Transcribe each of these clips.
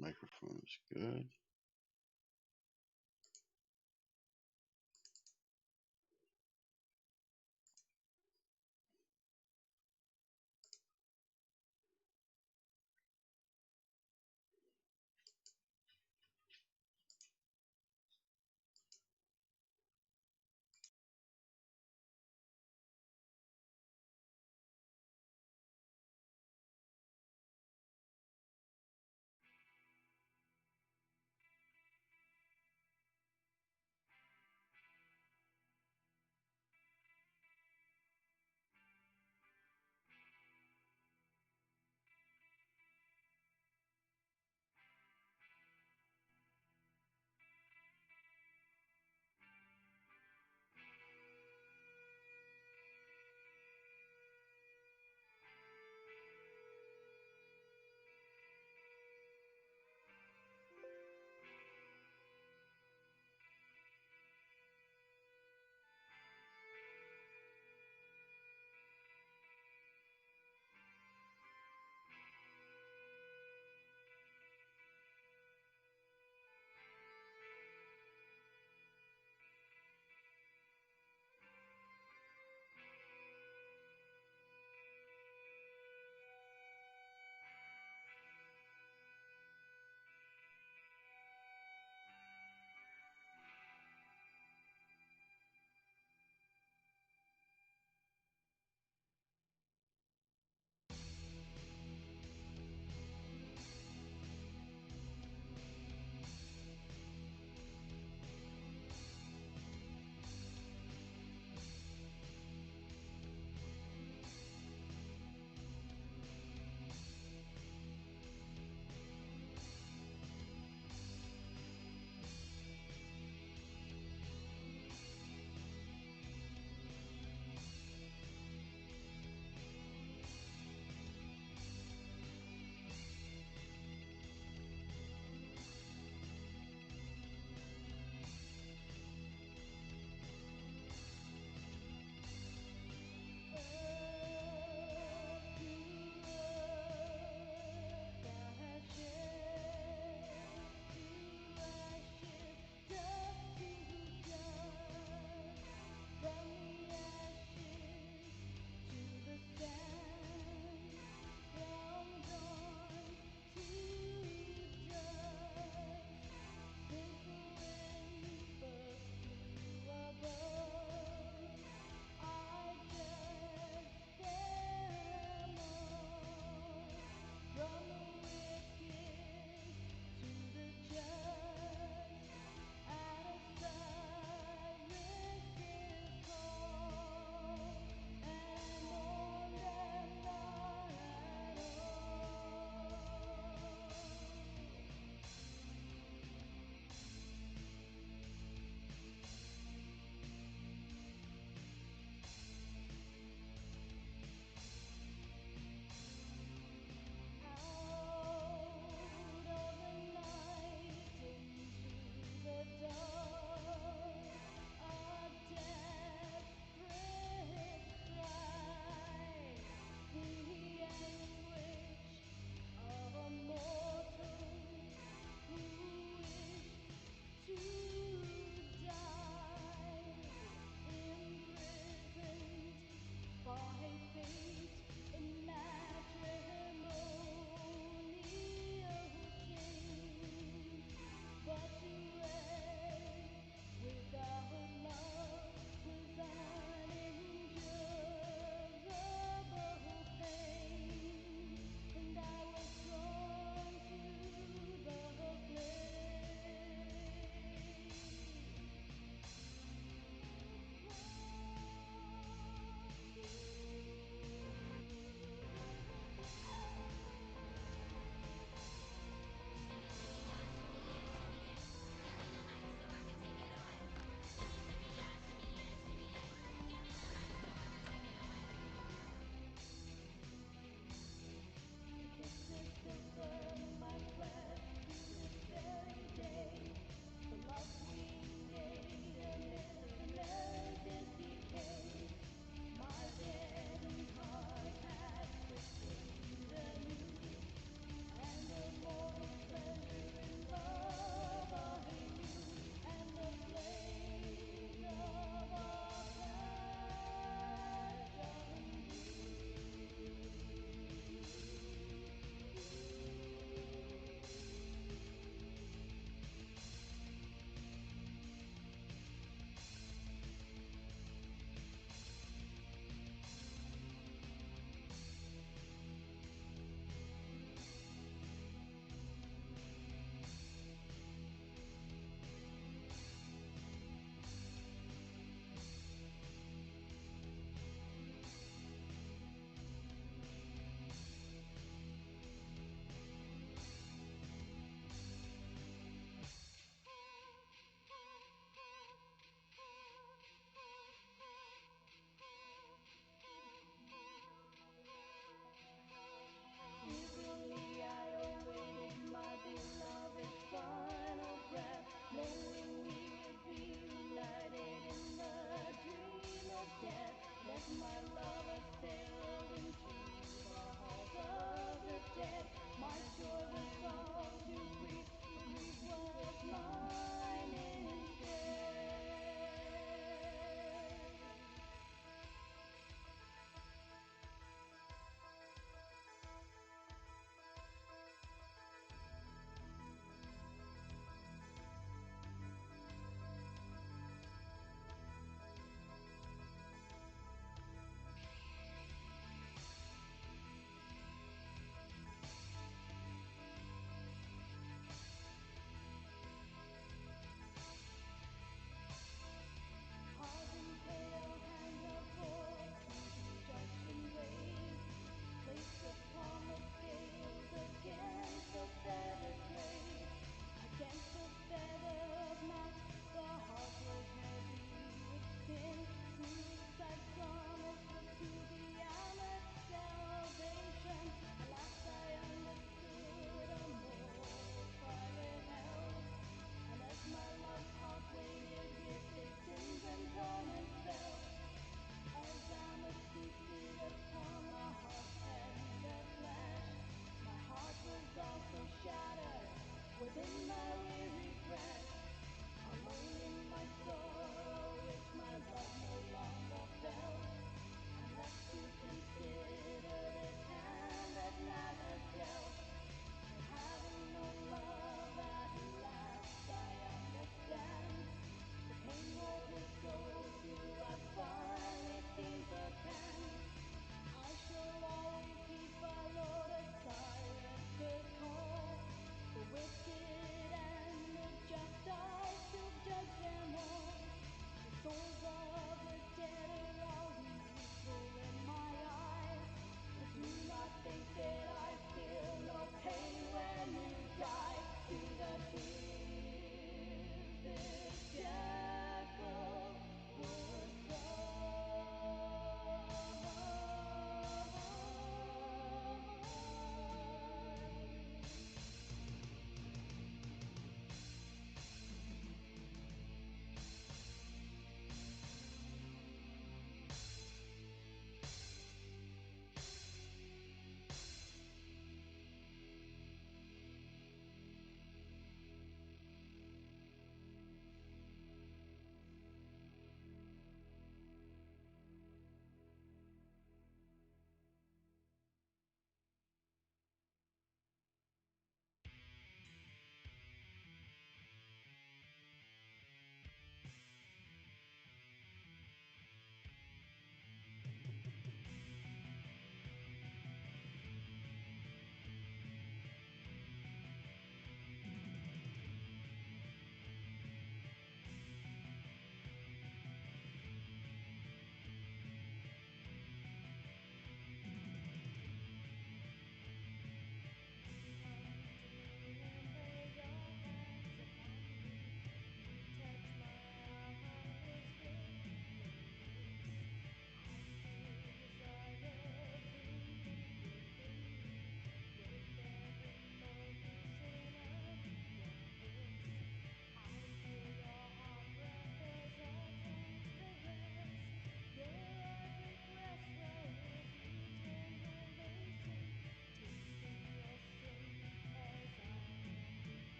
Microphone is good.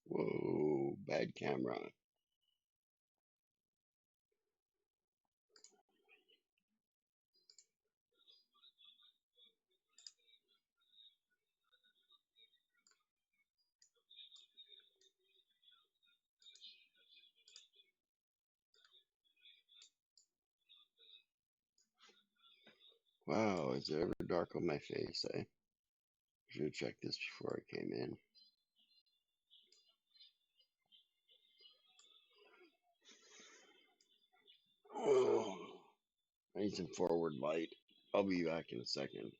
Whoa, bad camera. Wow, is it ever dark on my face? I should have checked this before I came in. Oh, I need some forward light. I'll be back in a second.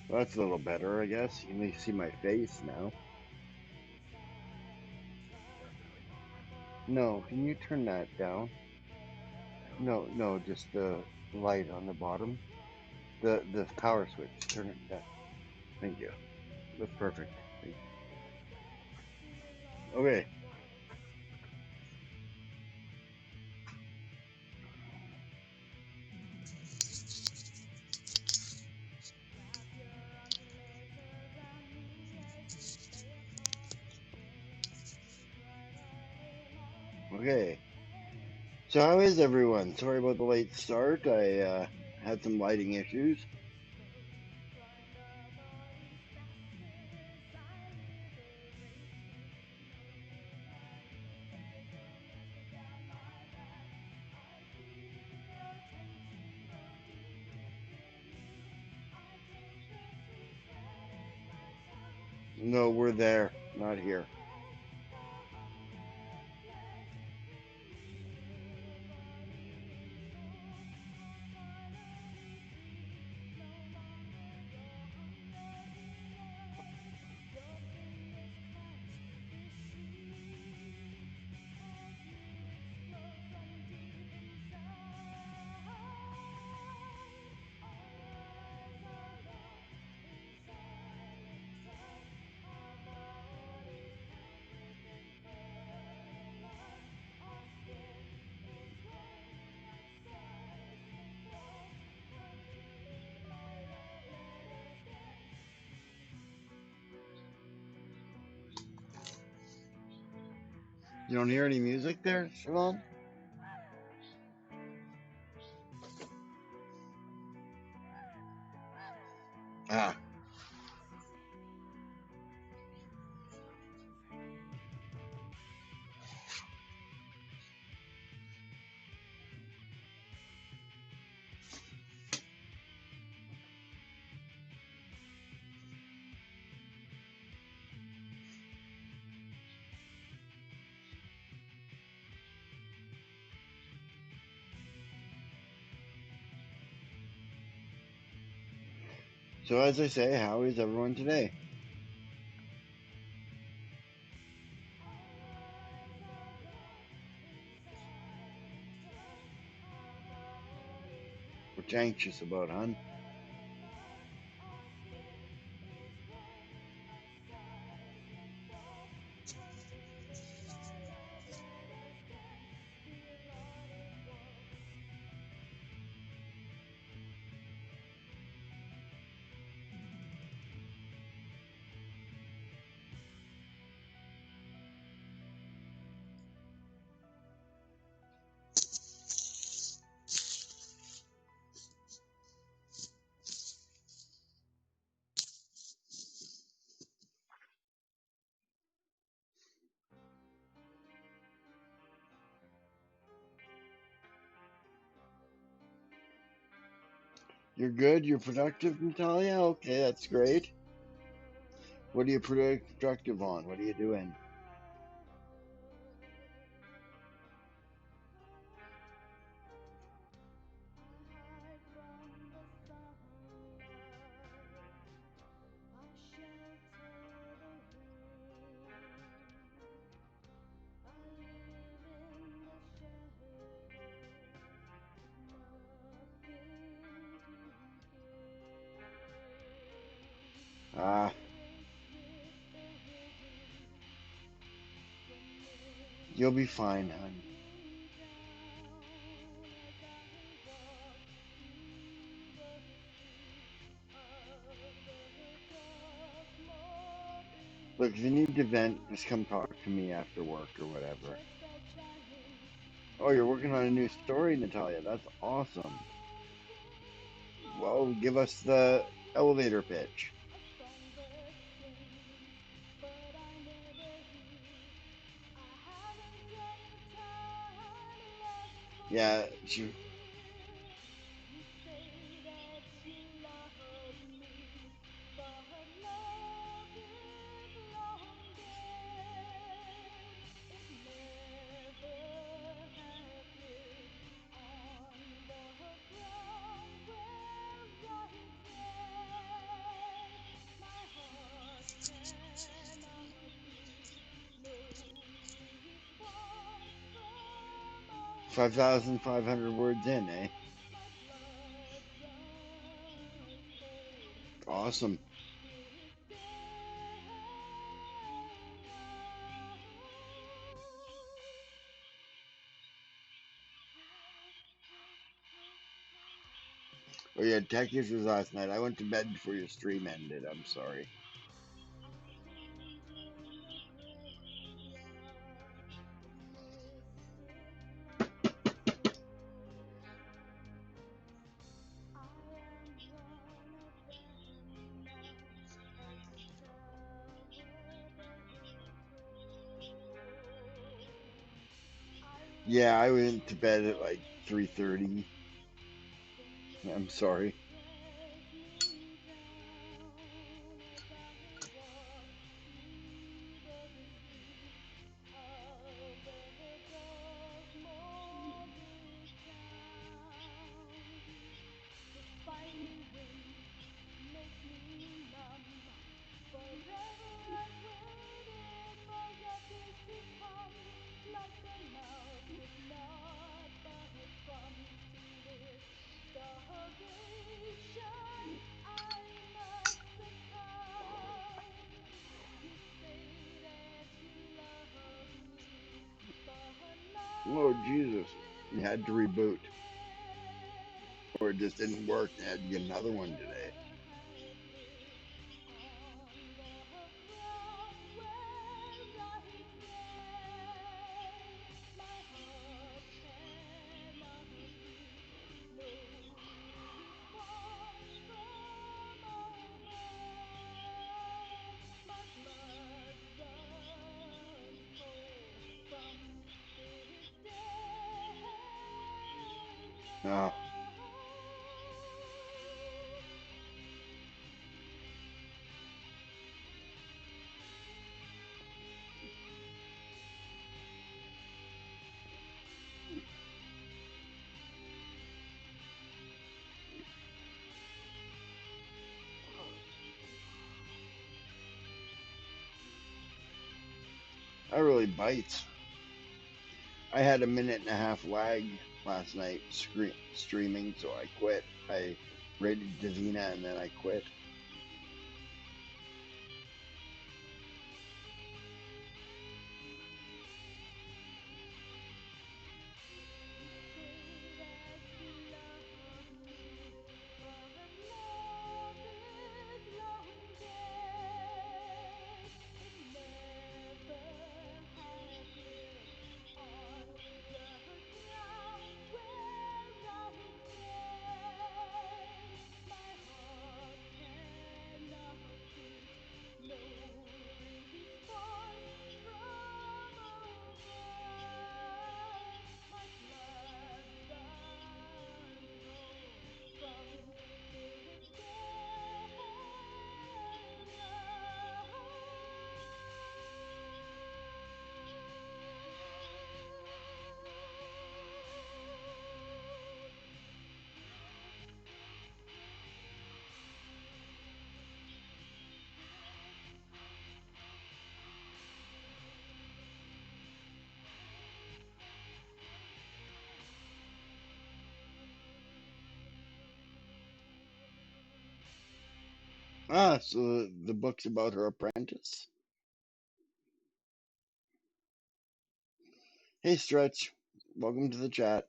Well, that's a little better, I guess. You can at least see my face now. No, can you turn that down? No, no, just the light on the bottom. The power switch. Turn it down. Thank you. That's perfect. Thank you. Okay. Okay. So how is everyone? Sorry about the late start. I had some lighting issues. No, we're there, not here. You don't hear any music there, Siobhan? Ah. So as I say, how is everyone today? What you anxious about, hon? You're good? You're productive, Natalia? Okay, that's great. What are you productive on? What are you doing? Ah, you'll be fine, hon. Look, if you need to vent, just come talk to me after work or whatever. Oh, you're working on a new story, Natalia. That's awesome. Well, give us the elevator pitch. Yeah, 5,500 words in, eh? My blood runs cold from Awesome. this day Oh yeah, tech issues last night. I went to bed before your stream ended. I'm sorry. I sleep in the graveyard of mystic promises. I am one of them now, as the tale told. I Yeah, I rest went to in bed at like the 3:30. peace. The I'm night sorry. drags me down as I walk through the streets of Ecuador's morbid town. The spiny wind makes me numb. Forever I've waited for your peace to come, like a mouse with naught but crumbs to this starvation. I must succumb. You say that you love me, but Oh love Jesus! You is had to long reboot, dead. or it just didn't You work. They had to get another one today. never have lived on the ground where I tread. My heart cannot give no response from above. My blood runs cold from this dead Oh, love. that really bites. I had a minute and a half lag last night streaming, so I quit. I rated Davina and then I quit. You say that you love me, but love is long dead. It never has lived on the ground where I tread. My heart cannot give no response from above. My blood runs cold from this dead love. Ah, so the book's about her apprentice. Hey, Stretch. Welcome to the chat.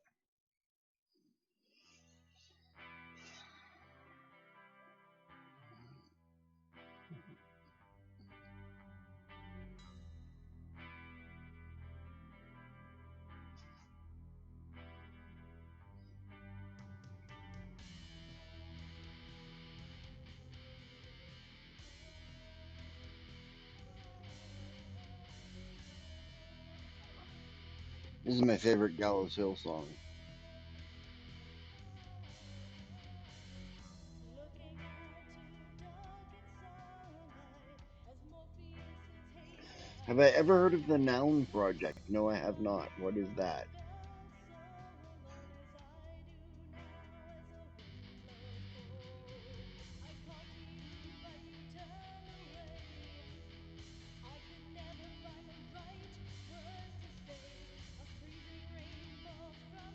This is my favorite Gallows Hill song. Looking at you, dark in sunlight, as Morpheus is Have I ever heard hastening of the Noun by. Project? No, I have not. What is that? Felt so alone as I do now, as the wind blows cold. I called to you, but you turned away. I could never find the right words to say. A freezing rain falls from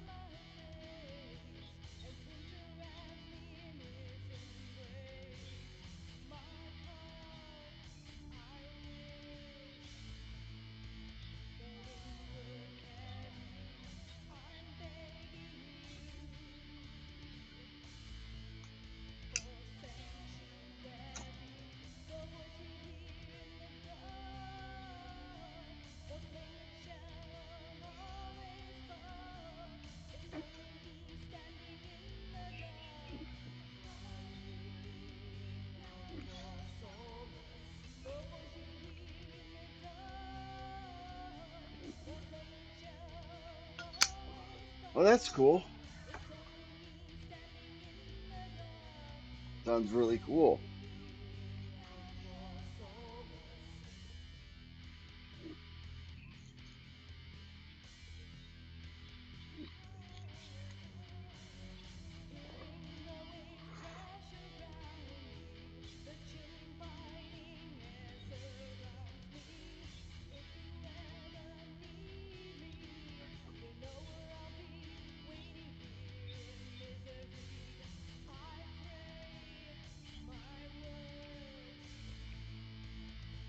Oh, that's cool. It's only me standing in the dark, Sounds really cool. crying out for solace. Hearing the waves crash around me, the chilling fighting air surrounds me. If you ever need me, you'll know where I'll be, waiting here in misery. I pray my words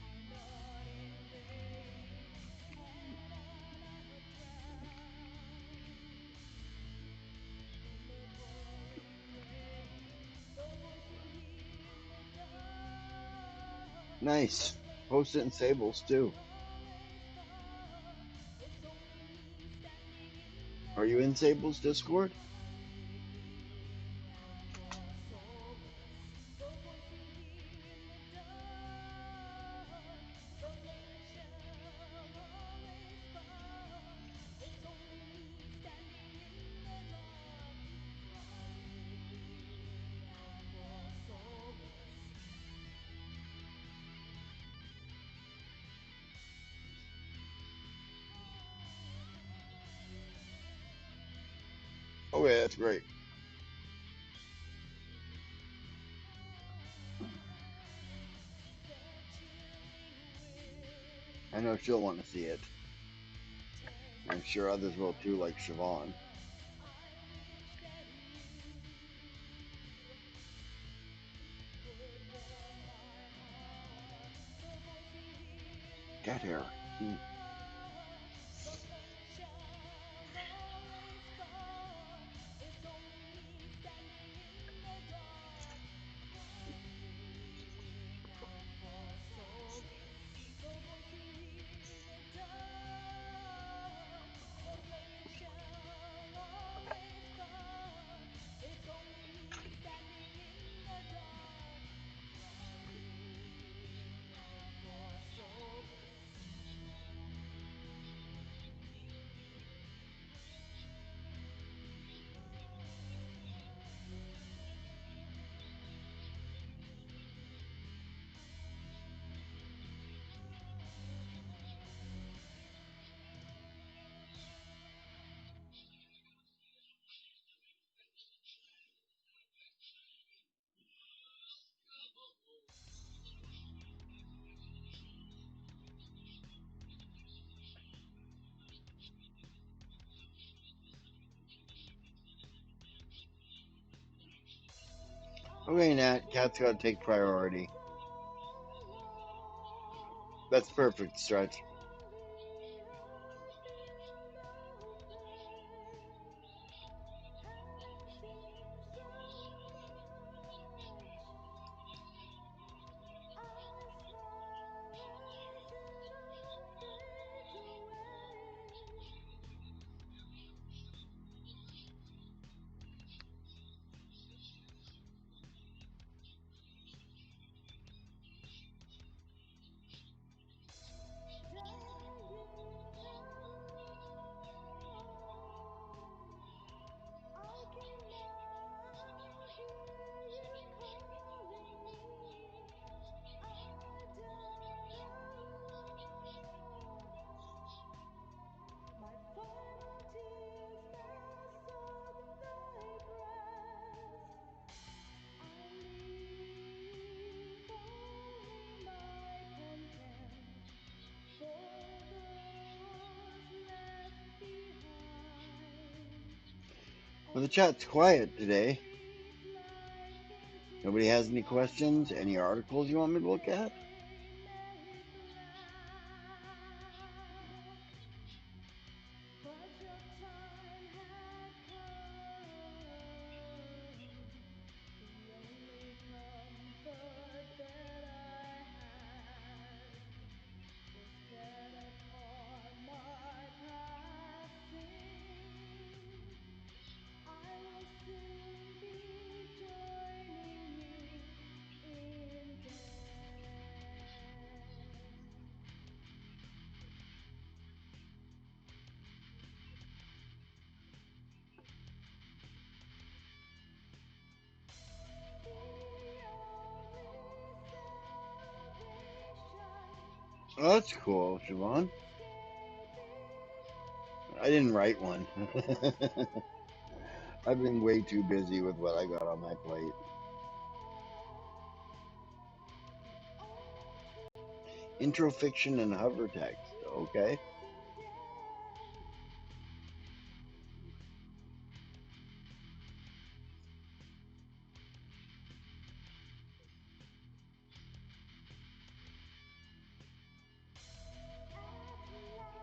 are not in vain, cannot drown in the pouring rain. The voice you hear in the dark, the Nice. flame Post it in Sables too. shall always spark. It's only me standing in the Are you in dark, Sables Discord? crying out for solace. The voice you hear in the dark, the flame shall always spark. It's only me standing in the dark, crying out for solace. Okay, that's great. The chilling I wind know she'll want to see it. tears I'm my sure others will too, like Siobhan. heart. I wish that you would warm my heart. The voice you hear in the Cat hair. dark, the flame shall always spark. It's only me standing in the dark, crying out for solace. The voice you hear in the dark, the flame shall always spark. It's only me standing in the dark, crying out for solace. Okay, I've Nat. Cat's got to take waited priority. so long, That's perfect, but Stretch. slowly I feel no pain. Has seen so much. I smile as it all fades away. Dying alone, I can now hear you calling me. I died alone. My final tears now soothe thy breast. I leave only my content for those left behind. Well, the Only chat's quiet to today. breathe life Nobody into has any my questions? Any heart. articles you want me to look at? They may fly, but your time had come. The only comfort that I had was that upon my passing, I will soon be joining you in death. Oh, that's cool, Siobhan. I didn't write one. I've been way too busy with what I got on my plate. Intro fiction and hover text. Okay.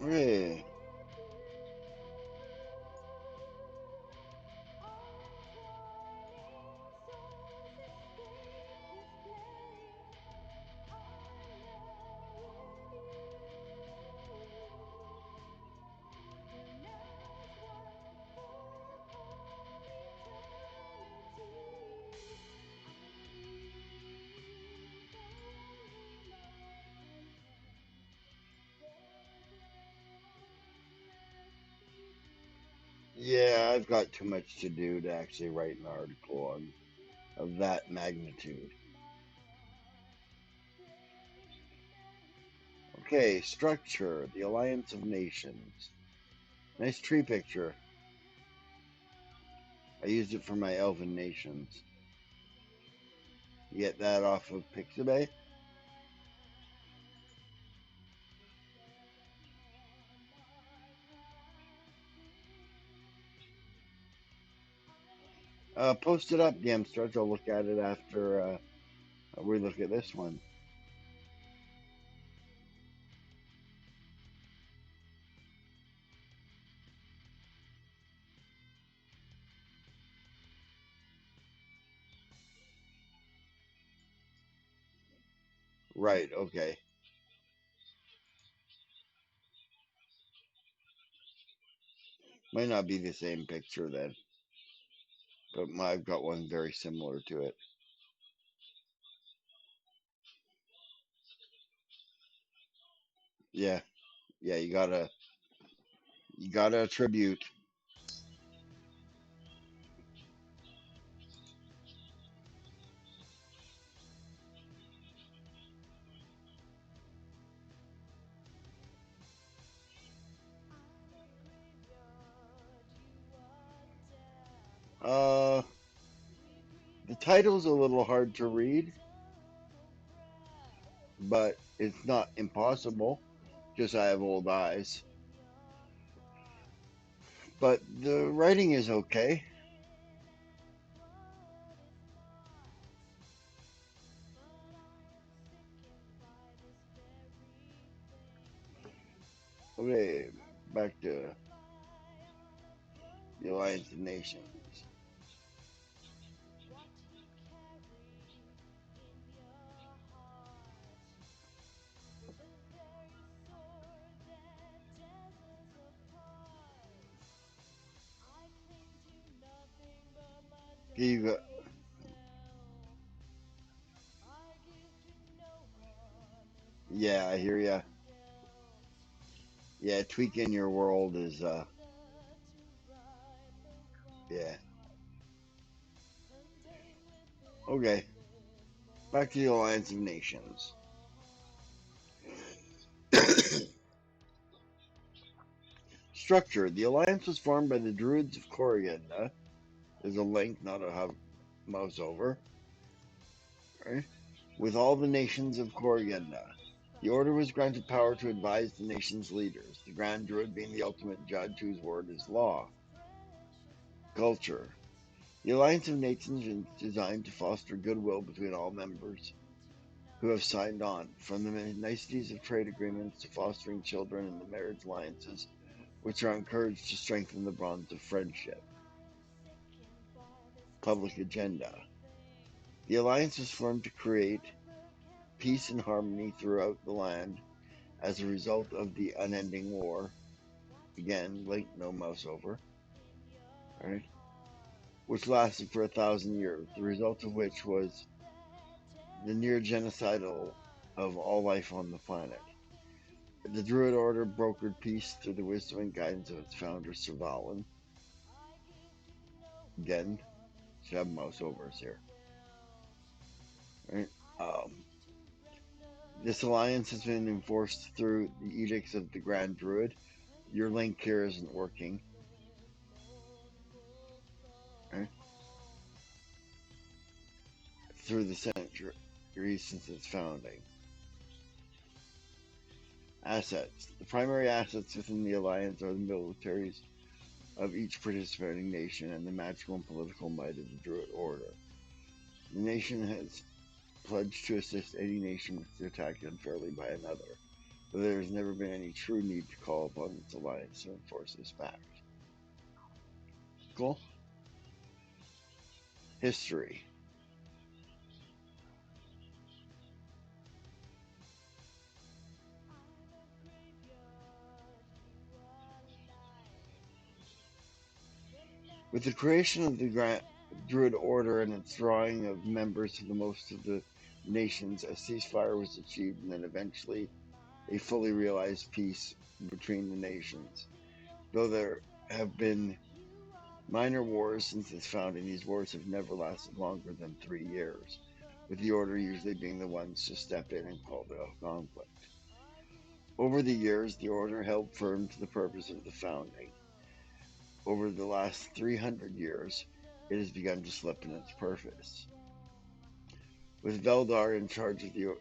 Hey. Yeah, I've got too much to do to actually write an article on of that magnitude. Okay, structure, the Alliance of Nations. Nice tree picture. I used it for my Elven Nations. You get that off of Pixabay? Post it up, Gamstars. I'll look at it after we look at this one. Right, okay. Might not be the same picture then, but I've got one very similar to it. Yeah, yeah, you gotta attribute. Uh, the title's a little hard to read, but it's not impossible. Just I have old eyes. But the writing is okay. Okay, back to the Alliance of Nations. Okay, you got, yeah, I hear ya. Yeah, tweaking your world is, yeah. Okay, back to the Alliance of Nations. Structure. The alliance was formed by the Druids of Corianda. There's a link, not a mouse over. Right? With all the nations of Corianda. The order was granted power to advise the nation's leaders, the Grand Druid being the ultimate judge whose word is law. Culture. The Alliance of Nations is designed to foster goodwill between all members who have signed on, from the niceties of trade agreements to fostering children and the marriage alliances, which are encouraged to strengthen the bonds of friendship. Public agenda. The alliance was formed to create peace and harmony throughout the land as a result of the unending war. Again, link no mouse over. Right? Which lasted for 1,000 years, the result of which was the near genocidal of all life on the planet. The Druid Order brokered peace through the wisdom and guidance of its founder, Sir Valen. Again, should have mouse overs here. Right? Um, This alliance has been enforced through the edicts of the Grand Druid. Your link here isn't working. Right? Through the centuries since its founding. Assets. The primary assets within the alliance are the militaries of each participating nation and the magical and political might of the Druid Order. The nation has pledged to assist any nation which is attacked unfairly by another, but there has never been any true need to call upon its alliance to enforce this pact. Cool. History. With the creation of the Druid Order and its drawing of members to the most of the nations, a ceasefire was achieved and then eventually a fully realized peace between the nations. Though there have been minor wars since its founding, these wars have never lasted longer than 3 years, with the Order usually being the ones to step in and call the conflict. Over the years, the Order held firm to the purpose of the founding. Over the last 300 years, it has begun to slip in its purpose. With Veldar in charge of the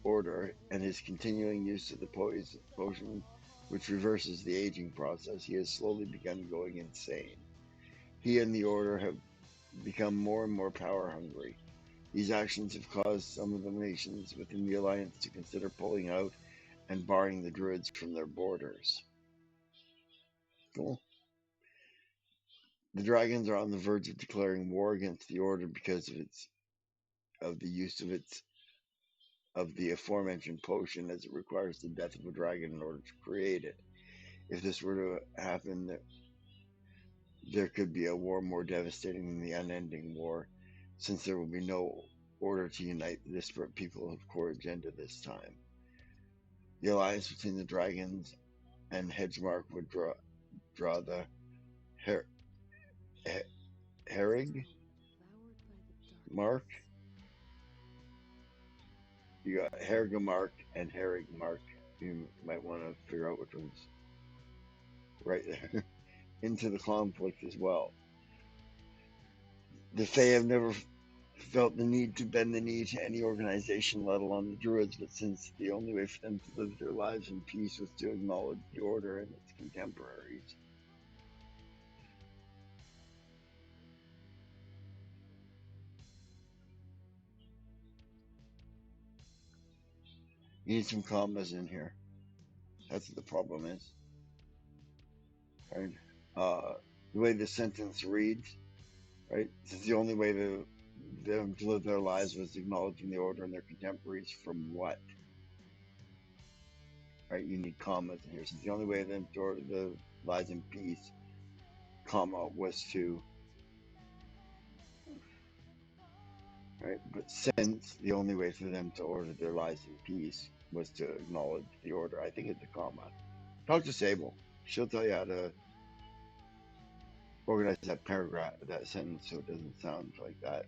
Order and his continuing use of the potion which reverses the aging process, he has slowly begun going insane. He and the Order have become more and more power hungry. These actions have caused some of the nations within the Alliance to consider pulling out and barring the Druids from their borders. Cool. The dragons are on the verge of declaring war against the Order because of the use of the aforementioned potion, as it requires the death of a dragon in order to create it. If this were to happen, there could be a war more devastating than the unending war, since there will be no order to unite the disparate people of core agenda this time. The alliance between the dragons and Hedgemark would draw the Her- Herrig Mark. You got Hergamark and Herrigmark. You might want to figure out which one's right there. Into the conflict as well. The Fae have never felt the need to bend the knee to any organization, let alone the Druids, but since the only way for them to live their lives in peace was to acknowledge the Order and its contemporaries. You need some commas in here. That's what the problem is. Right? The way the sentence reads, right? Since the only way to them to live their lives was acknowledging the Order and their contemporaries from what? Right? You need commas in here. Since the only way them to live lives in peace, comma, was to, right? But since the only way for them to order their lives in peace was to acknowledge the Order, I think it's a comma. Talk to Sable. She'll tell you how to organize that paragraph, that sentence, so it doesn't sound like that.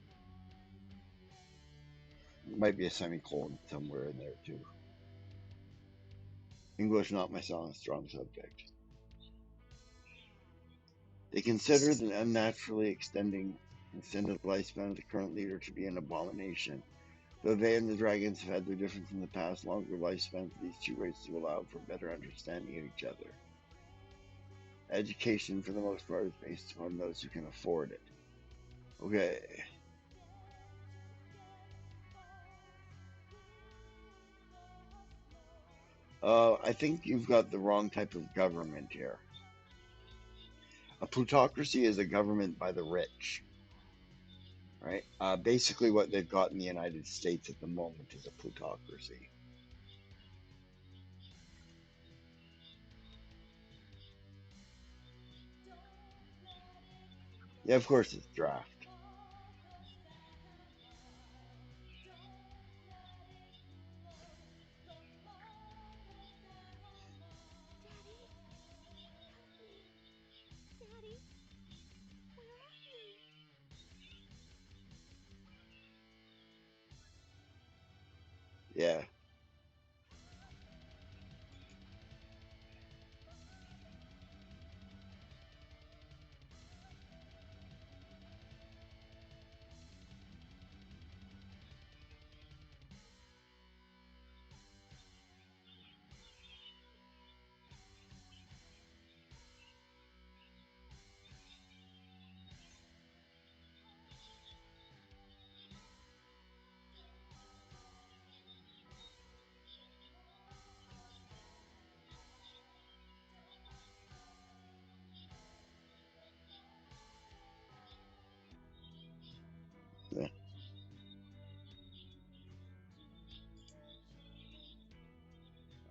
It might be a semicolon somewhere in there too. English not my strong subject. They consider the unnaturally extended lifespan of the current leader to be an abomination. Though they and the dragons have had their difference in the past, longer lifespans of these two races to allow for better understanding of each other. Education, for the most part, is based upon those who can afford it. Okay. I think you've got the wrong type of government here. A plutocracy is a government by the rich, right? Basically, what they've got in the United States at the moment is a plutocracy. Yeah, of course it's draft. Daddy, help me. Daddy, where are you? Yeah.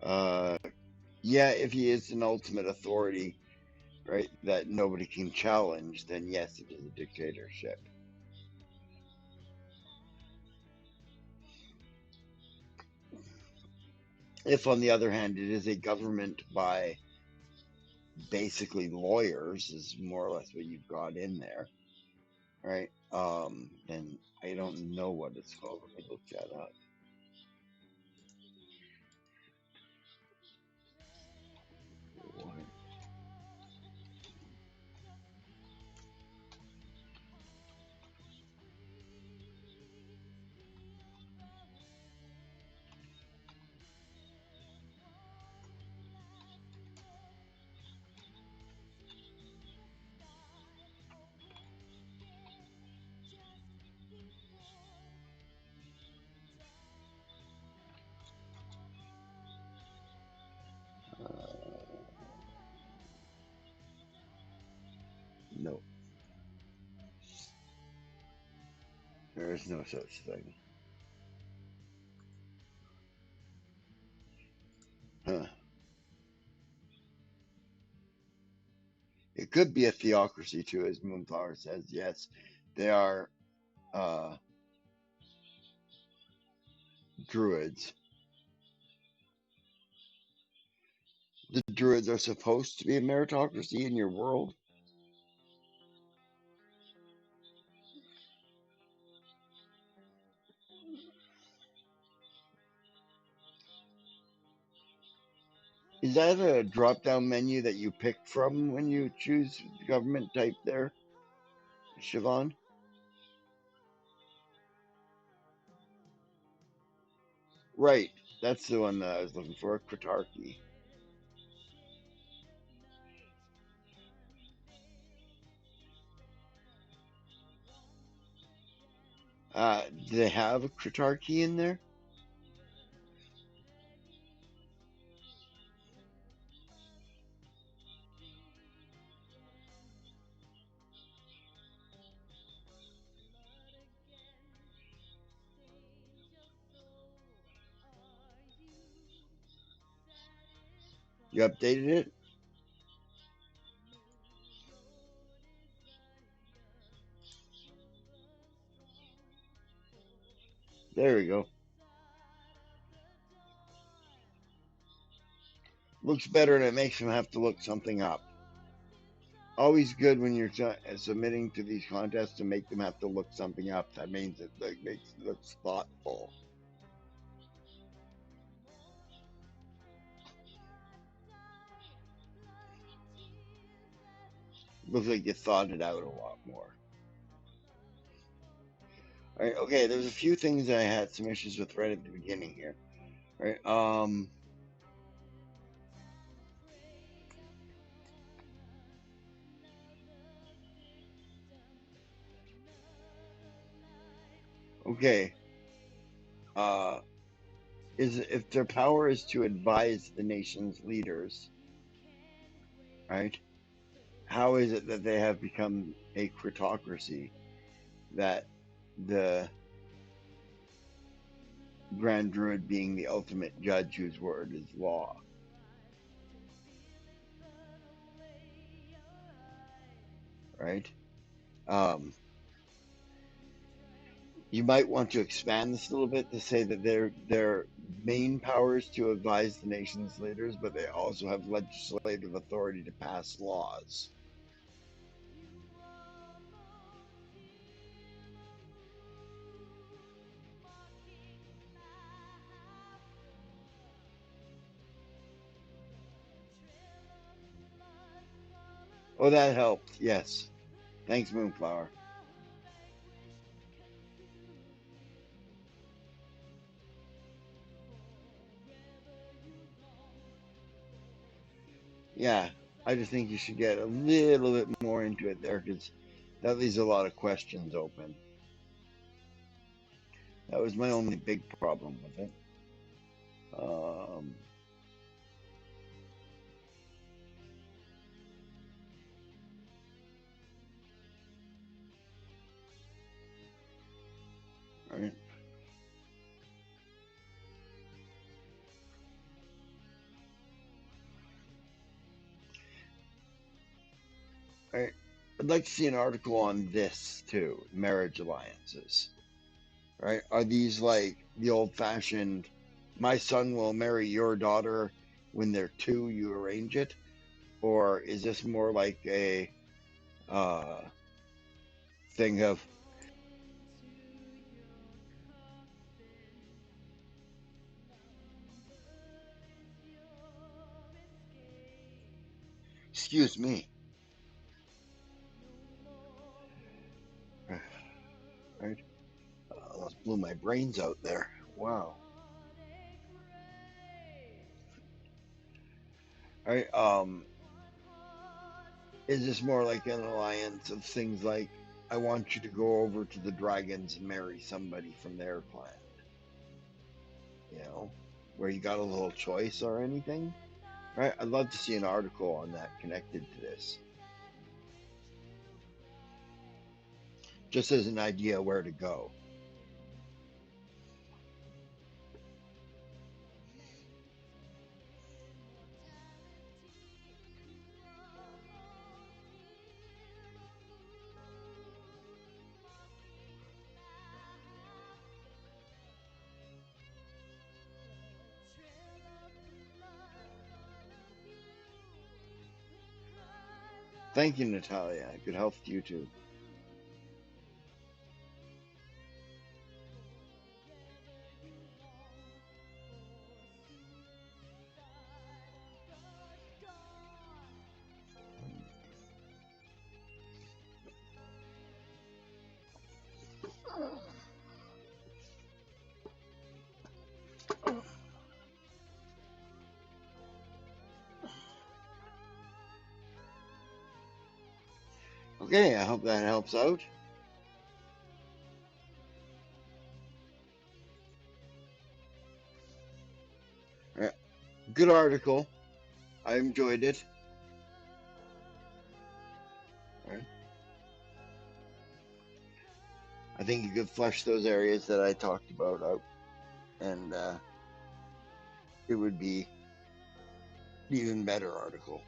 Uh, yeah, if he is an ultimate authority, right, that nobody can challenge, then yes, it is a dictatorship. If, on the other hand, it is a government by basically lawyers, is more or less what you've got in there, right? And I don't know what it's called. Let me look that up. What? No, there is no such thing. Huh. It could be a theocracy too, as Moonflower says. Yes, they are uh, druids. The druids are supposed to be a meritocracy in your world. Is that a drop down menu that you pick from when you choose government type there, Siobhan? Right, that's the one that I was looking for, Kritarchy. Do they have a Kritarchy in there? You updated it? There we go. Looks better and it makes them have to look something up. Always good when you're submitting to these contests to make them have to look something up. That means it makes it looks thoughtful. Looks like you thought it out a lot more. All right, okay, there's a few things I had some issues with right at the beginning here. All right, okay, uh, is if their power is to advise the nation's leaders, right? How is it that they have become a critocracy? That the Grand Druid being the ultimate judge whose word is law, right? Um, you might want to expand this a little bit to say that their main power is to advise the nation's leaders, but they also have legislative authority to pass laws. Oh, that helped. Yes. Thanks, Moonflower. Yeah, I just think you should get a little bit more into it there because that leaves a lot of questions open. That was my only big problem with it. Um, all right. Right? I'd like to see an article on this too, marriage alliances. Right? Are these like the old fashioned, my son will marry your daughter when they're two, you arrange it? Or is this more like a uh, thing of, Crawling to your coffin, slumber is your escape. excuse me, No more right? will Almost blew my brains out there. Wow. on a grave. All right. One heart's Is this more like an desire alliance of things like, I want you to go over to the dragons and marry somebody from their clan, you know, where you got a little choice or anything? and not Right? I'd love to see an article on that butterflies, connected to this, leaves that wish to fly. just as an idea where to go. Thank you, Natalia. Good health to you too. Wherever you long for suicide of the dawn. Okay, I hope that helps out. All right. Good article. I enjoyed it. All right. I think you could flesh those areas that I talked about out, and it would be an even better article.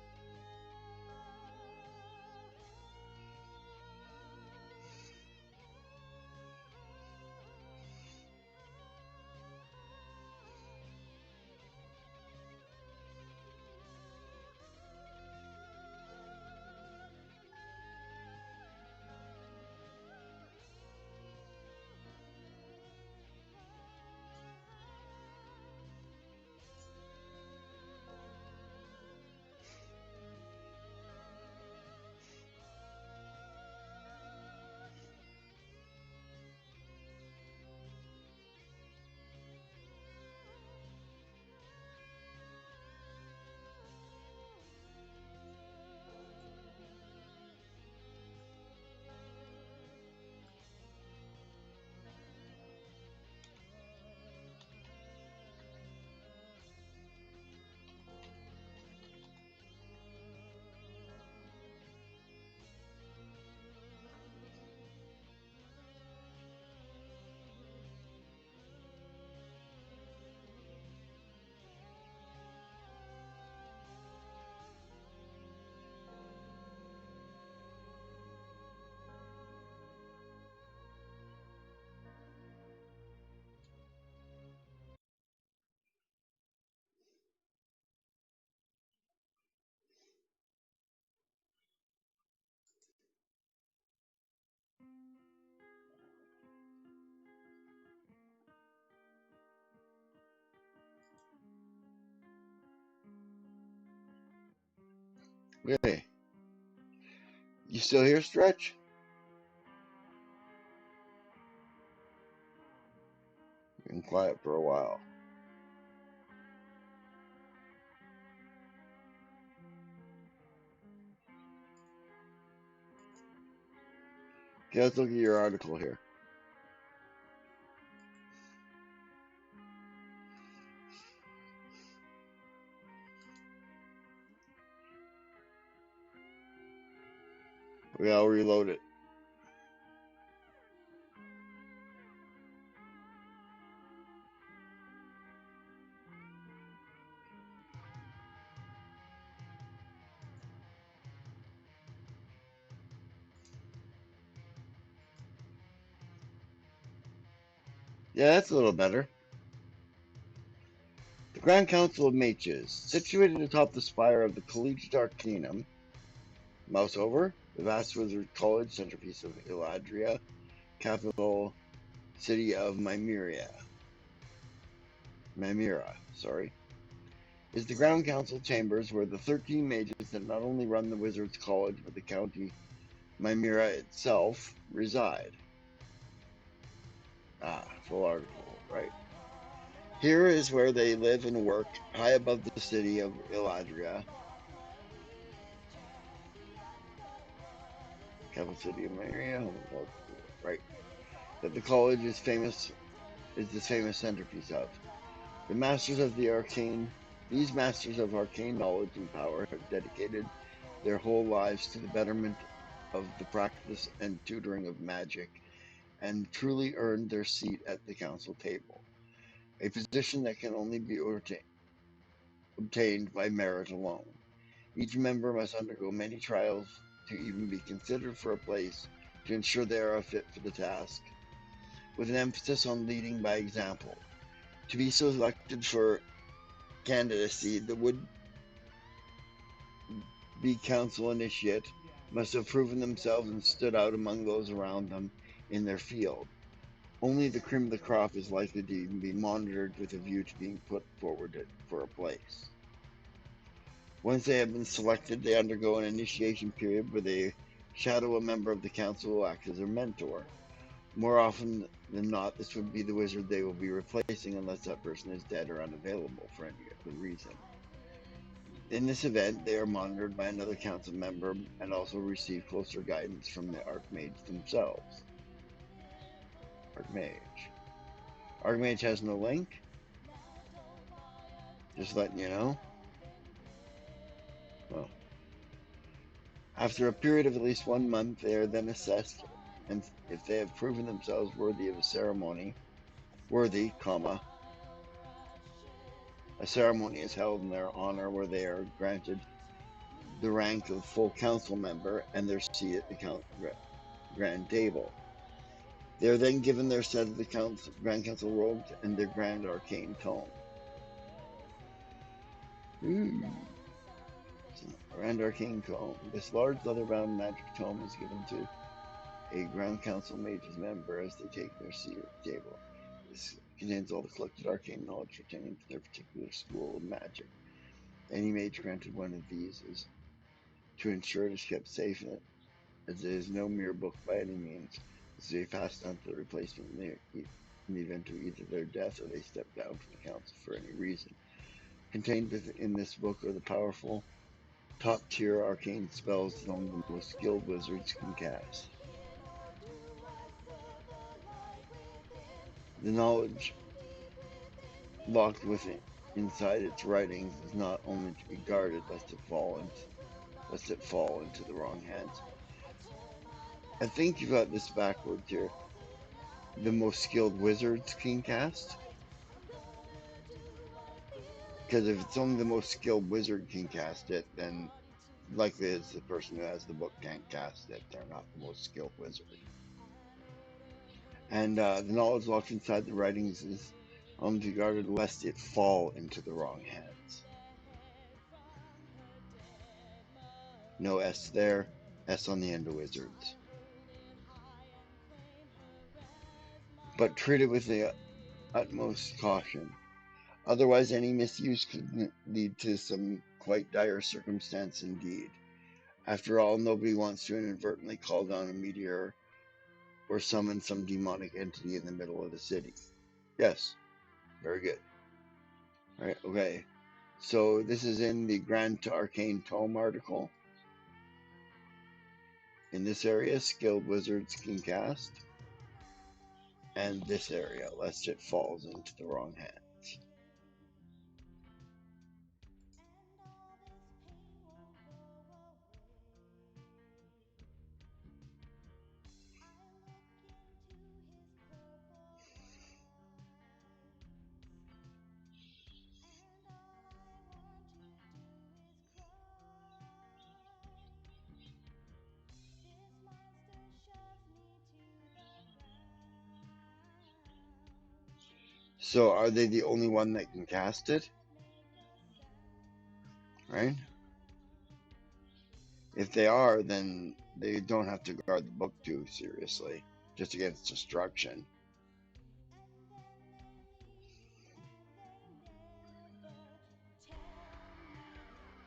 Really? You still here, Stretch? Been quiet for a while. Okay, let's look at your article here. Okay, I'll reload it. Yeah, that's a little better. The Grand Council of Mages, situated atop the spire of the Collegiate Arcanum, mouse over, the vast wizard college centerpiece of Eladria, capital city of Mimira, sorry, is the Grand Council chambers where the 13 mages that not only run the Wizards College but the county Mimira itself reside. Ah, full article, right. Here is where they live and work, high above the city of Eladria, capital city of Mimira, right, that the college is this famous centerpiece of. The masters of the arcane, these masters of arcane knowledge and power have dedicated their whole lives to the betterment of the practice and tutoring of magic, and truly earned their seat at the council table, a position that can only be obtained by merit alone. Each member must undergo many trials to even be considered for a place to ensure they are fit for the task, with an emphasis on leading by example. To be selected for candidacy, the would be council initiate must have proven themselves and stood out among those around them in their field. Only the cream of the crop is likely to even be monitored with a view to being put forward for a place. Once they have been selected, they undergo an initiation period where they shadow a member of the council who acts as their mentor. More often than not, this would be the wizard they will be replacing unless that person is dead or unavailable for any other reason. In this event, they are monitored by another council member and also receive closer guidance from the Archmage themselves. Archmage. Archmage has no link, just letting you know. Well, after a period of at least 1 month, they are then assessed, and if they have proven themselves worthy of a ceremony, worthy, comma, a ceremony is held in their honor where they are granted the rank of full council member and their seat at the grand table. They are then given their set of the Grand Council robes and their Grand Arcane Tome. Ooh. Grand Arcane Tome. This large leather-bound magic tome is given to a Grand Council Mages member as they take their seat at the table. This contains all the collected arcane knowledge pertaining to their particular school of magic. Any mage granted one of these is to ensure it is kept safe, as it is no mere book by any means. This is passed on to the replacement in the event of either their death or they step down from the council for any reason. Contained within this book are the powerful, top-tier arcane spells that only the most skilled wizards can cast. The knowledge locked within inside its writings is not only to be guarded lest it fall into the wrong hands. I think you got this backwards here. The most skilled wizards can cast, because if it's only the most skilled wizard can cast it, then likely it's the person who has the book can't cast it. They're not the most skilled wizard. And the knowledge locked inside the writings is only to be guarded lest it fall into the wrong hands. No S there. S on the end of wizards. But treated with the utmost caution. Otherwise, any misuse could lead to some quite dire circumstance indeed. After all, nobody wants to inadvertently call down a meteor or summon some demonic entity in the middle of the city. Yes, very good. All right, okay. So this is in the Grand Arcane Tome article. In this area, skilled wizards can cast, and this area, lest it falls into the wrong hands. So are they the only one that can cast it? Right? If they are, then they don't have to guard the book too seriously, just against destruction.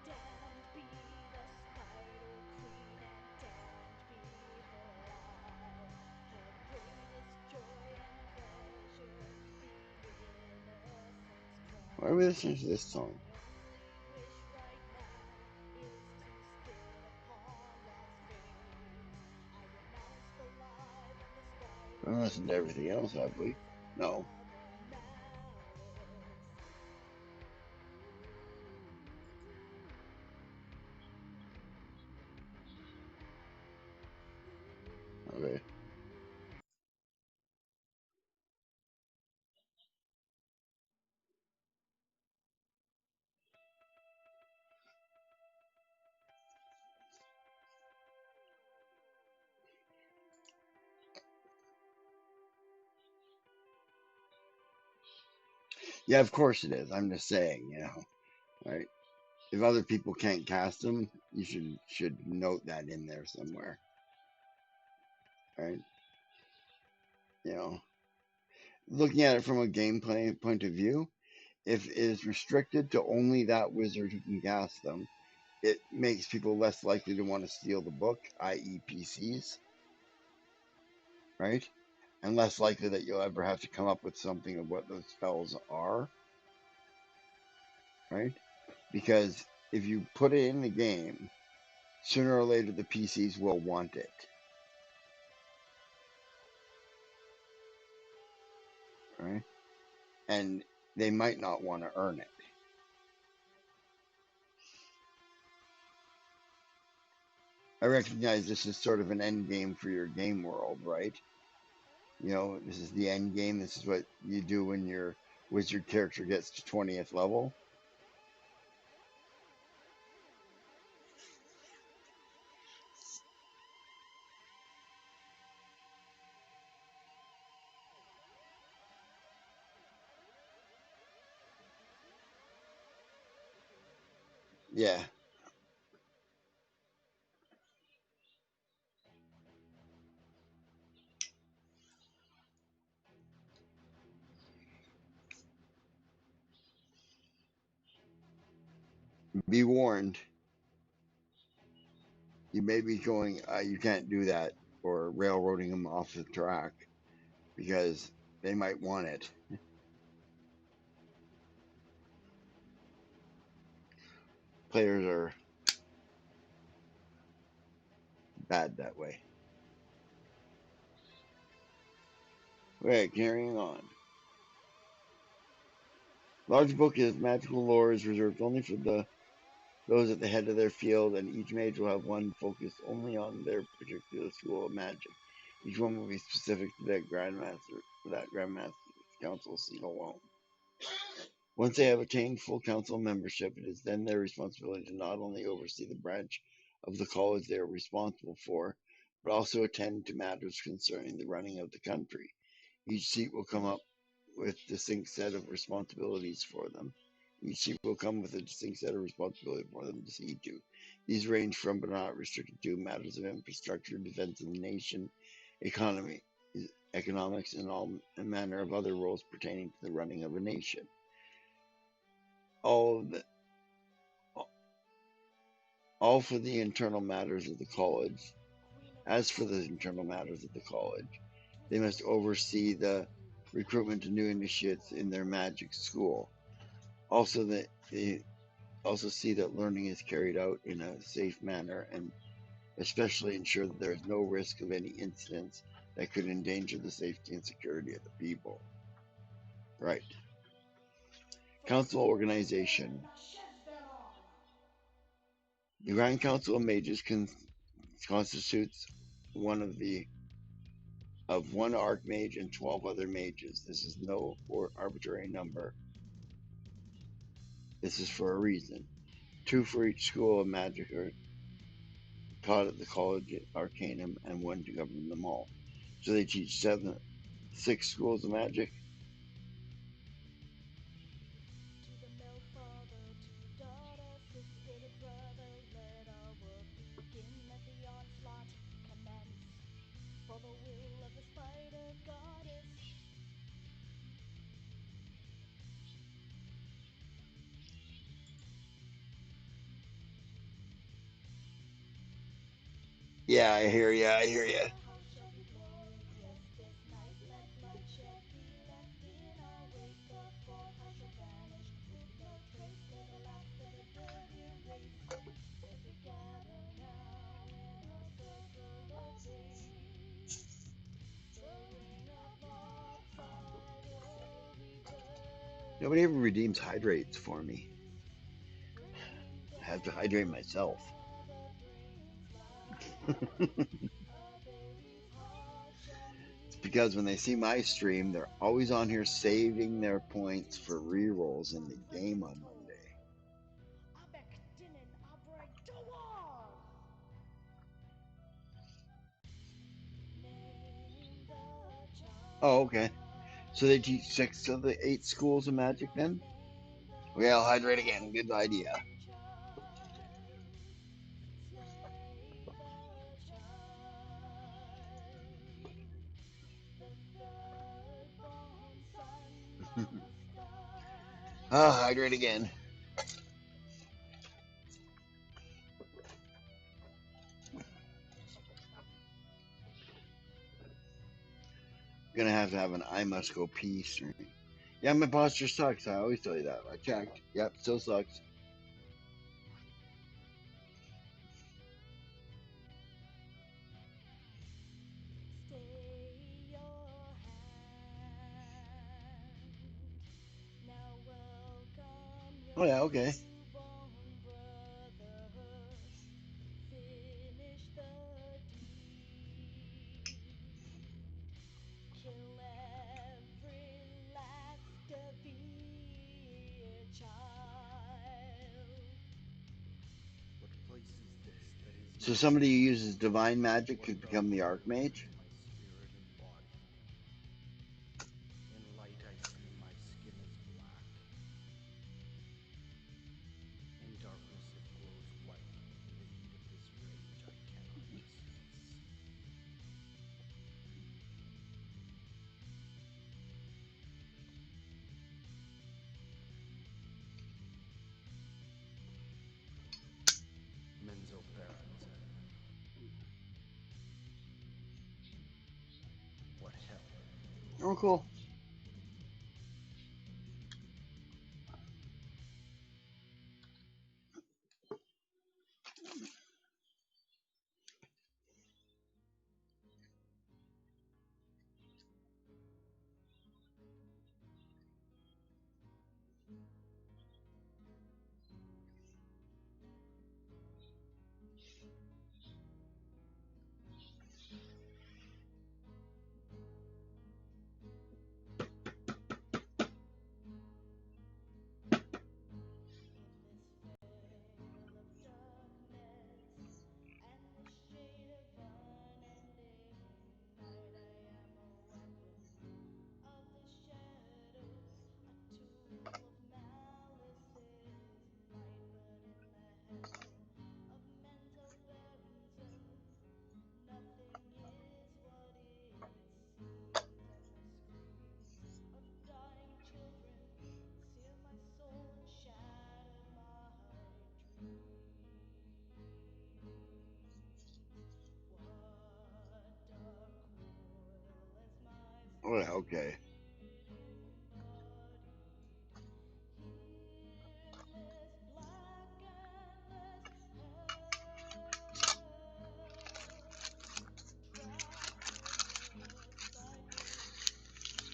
Damned be the Spider Queen and damned be her lie. Her greatest joy and pleasures be innocence Why are we cry. listening to this song? My only wish right now is to spit upon Las Vegas. I renounce the life and the We Spider haven't listened to everything else, have we? Queen's No. other malice. Okay. Yeah, of course it is. I'm just saying, right? If other people can't cast them, you should note that in there somewhere, right? You know, looking at it from a gameplay point of view, if it is restricted to only that wizard who can cast them, it makes people less likely to want to steal the book, i.e., PCs, right? And less likely that you'll ever have to come up with something of what those spells are, right? Because if you put it in the game, sooner or later the PCs will want it, right? And they might not want to earn it. I recognize this is sort of an end game for your game world, right? This is the end game. This is what you do when your wizard character gets to 20th level. Yeah, be warned. You may be going, you can't do that, or railroading them off the track because they might want it. Players are bad that way. Right, carrying on. Large book is magical lore is reserved only for those at the head of their field, and each mage will have one focused only on their particular school of magic. Each one will be specific to that Grandmaster's council seat alone. Once they have attained full council membership, it is then their responsibility to not only oversee the branch of the college they are responsible for, but also attend to matters concerning the running of the country. Each seat will come up with a distinct set of responsibilities for them. Each seat will come with a distinct set of responsibilities for them to see to. These range from, but are not restricted to, matters of infrastructure, defense of the nation, economy, economics, and all manner of other roles pertaining to the running of a nation. All the, all for the internal matters of the college. As for the internal matters of the college, they must oversee the recruitment of new initiates in their magic school. Also, they also see that learning is carried out in a safe manner and especially ensure that there is no risk of any incidents that could endanger the safety and security of the people. Right. Council organization. The Grand Council of Mages constitutes one of one archmage and 12 other mages. This is no arbitrary number. This is for a reason. Two for each school of magic are taught at the College at Arcanum, and one to govern them all. So they teach six schools of magic. for the will of the spider goddess. Yeah, I hear you. I hear you. Our house shall be glorious this night. Let bloodshed be left in our wake. The fourth house shall vanish with no trace. We're the last of the dirty race. As we gather now in a circle of eight, the ring of lopsidal Nobody ever redeems hydrates for me. reverberates, bringing I have to hydrate death, myself. love brings life. A baby's heart shall It's because when they meet see my the stream, they're always on here saving their points for rerolls in the game on Monday. Abekdinin Abregdawar. Name the Oh, okay. So they teach child. 6 of the 8 schools of magic Just then? name Okay, I'll the hydrate again. Good idea. firstborn child. Slay the child. The third-born son must I'll die. hydrate again. Gonna have to have an I must go pee stream. Yeah, my posture sucks. I always tell you that. I checked. Yep, still sucks. Stay your hand. Now welcome Oh your yeah, okay. newborn brother. Finish the deed. Kill every last of your child. What place is this that is So not somebody who mine? uses divine magic What could dark become the corridor archmage. is my spirit embodied? In light I see my skin is black. In darkness it glows white. In the heat of this rage I cannot dismiss. Menzo Baranzen. What hell are you? Oh, cool. In this veil of darkness and the shade of unending night, I am a weapon of the shadows, a tool of malice's might. But in the hell of mental Berenson, nothing is what it seems, and the screams of dying children sear my soul and shatter my dreams. What dark coil has my Oh yeah, okay. spirit embodied? Here in this black endless hell, trapped in the cycle of rage and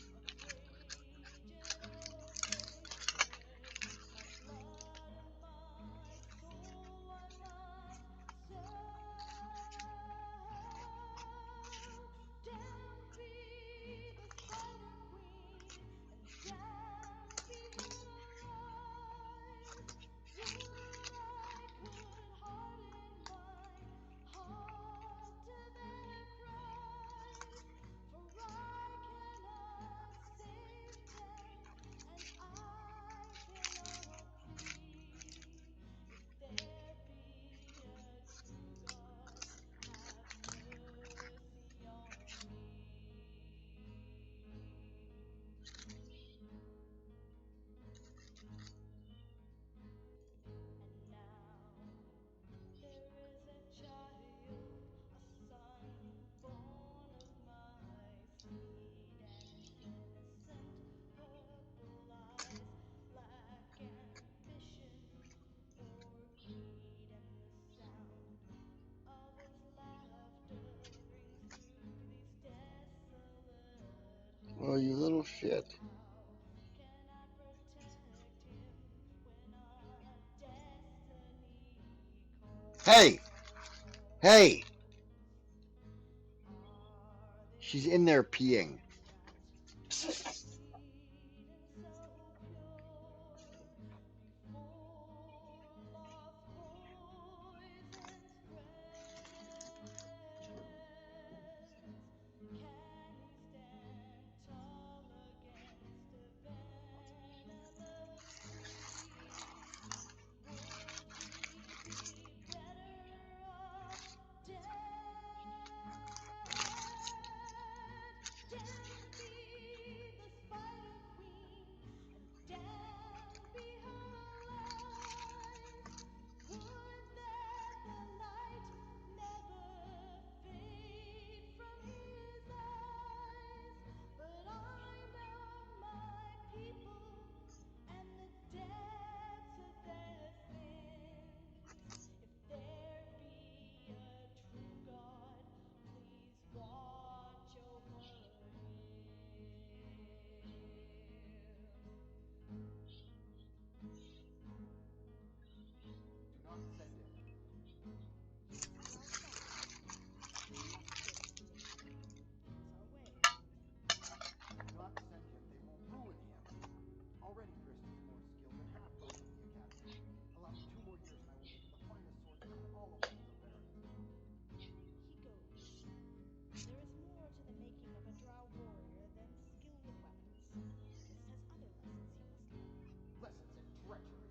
overrated. My blood and my soul I must sell. Down be the spider shit. How can I protect him when our destiny Hey! Hey! calls? Are She's there in there love peeing. that so sweet and so pure before love's poison spreads? Can he stand tall against a venomous breeze? Would he be better off dead? Damned be the Spider Queen, and damned be her lies. Would that the light never fade from his eyes. But I know my people and the depths of their sins. If there be a true God, please watch over him. Do not send him. Yes, we are sorry. We must go to the academy. It is our way. Do not send him. They will ruin him. Already Grist is more skilled than half those in the academy. Allow me 2 more years and I will make him the finest swordsman in all of Menzoberran. He goes. There is more to the making of a drow warrior than skill with weapons. Grist has other lessons he must learn. Lessons in treachery.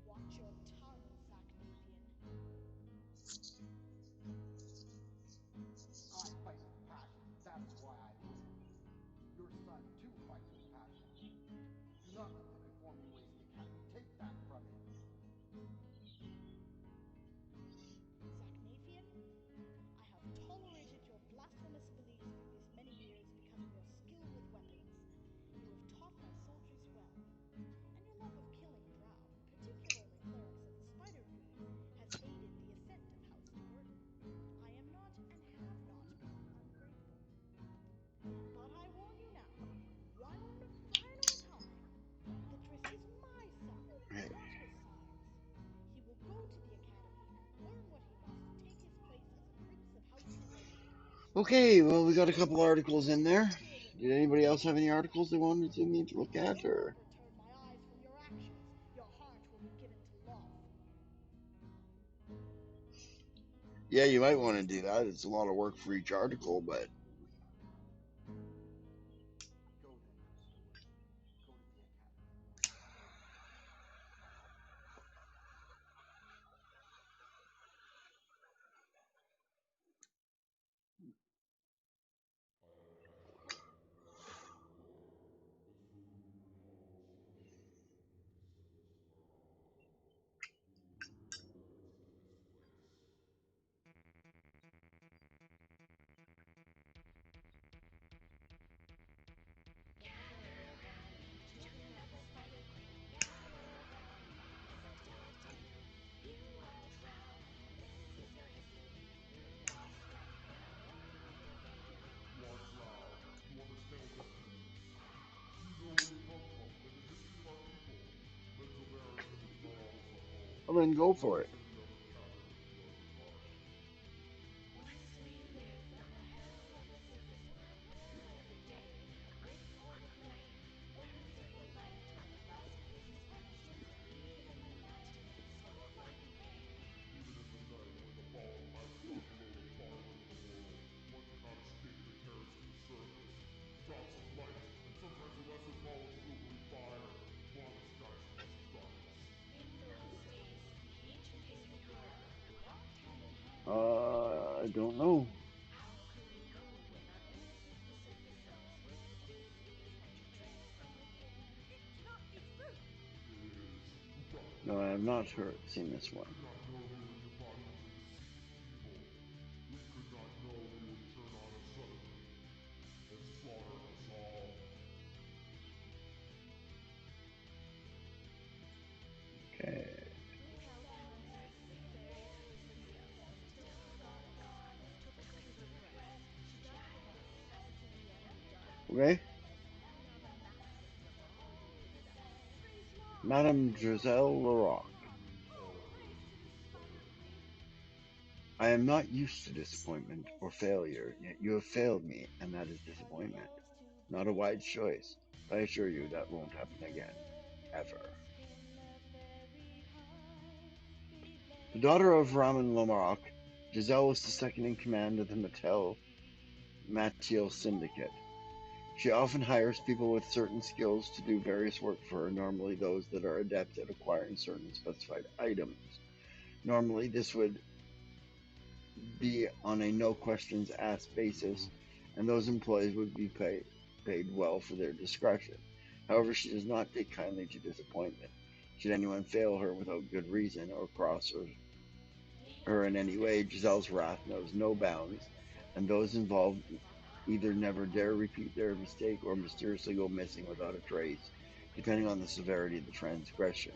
Watch your tongue, Zachnathian. I fight with passion. That is why I win. Your son too fights with passion. Do not let the conforming ways of the academy take that from him. Zachnathian, I have tolerated your blasphemous beliefs through these many years because of your skill with weapons. You have taught my soldiers well. And your love of killing drow, particularly clerics of the Spider Queen, has aided the ascent of House de Burton. I am not and have not been ungrateful. But I warn you now, one final time, that Drist is my son, Hey. not his sire's. He will go to the academy and learn what he must to take his place as a prince of House de Burton. Okay, well, we got a couple articles in there. Feel the Did weight of anybody my else have any articles they responsibility. wanted to me to look I will at, no or? longer turn my eyes from your actions. Your heart will be given to love. Yeah, you might want to do that. It's a lot of work for each article, but Go then, Gristoward. Go to the academy. I am Patrick, the master warrior. This room will bring all destruction and the surface of Morocco. You will bring no weapons into this place. You are drow. You understand what this means. Do you know where you come from and the history of our people? Menzoberran is not always our home. well, then go Nor for is it. any other cavern in the Underdark. Even in the night when the ball of ice drop below the far rim of the world, one cannot escape the terror's true surface. Drops of light, and sometimes the lesser ball of silvery fire, mar the sky's hush of darkness. I don't know. It is. But No, I have not seen this we one. could not know they would embody into the seeds of evil. We could not know they would turn on us suddenly and slaughter us all. Okay. Okay, Madame Giselle Leroy. I am not used to disappointment or failure, yet you have failed me, and that is disappointment. Not a wise choice, but I assure you that won't happen again. Ever. The daughter of Raman Lomarok, Giselle was the second in command of the Matiel Syndicate. She often hires people with certain skills to do various work for her, normally those that are adept at acquiring certain specified items. Normally, this would be on a no questions asked basis, and those employees would be paid well for their discretion. However, she does not take kindly to disappointment. Should anyone fail her without good reason or cross her in any way, Giselle's wrath knows no bounds, and those involved either never dare repeat their mistake or mysteriously go missing without a trace, depending on the severity of the transgression.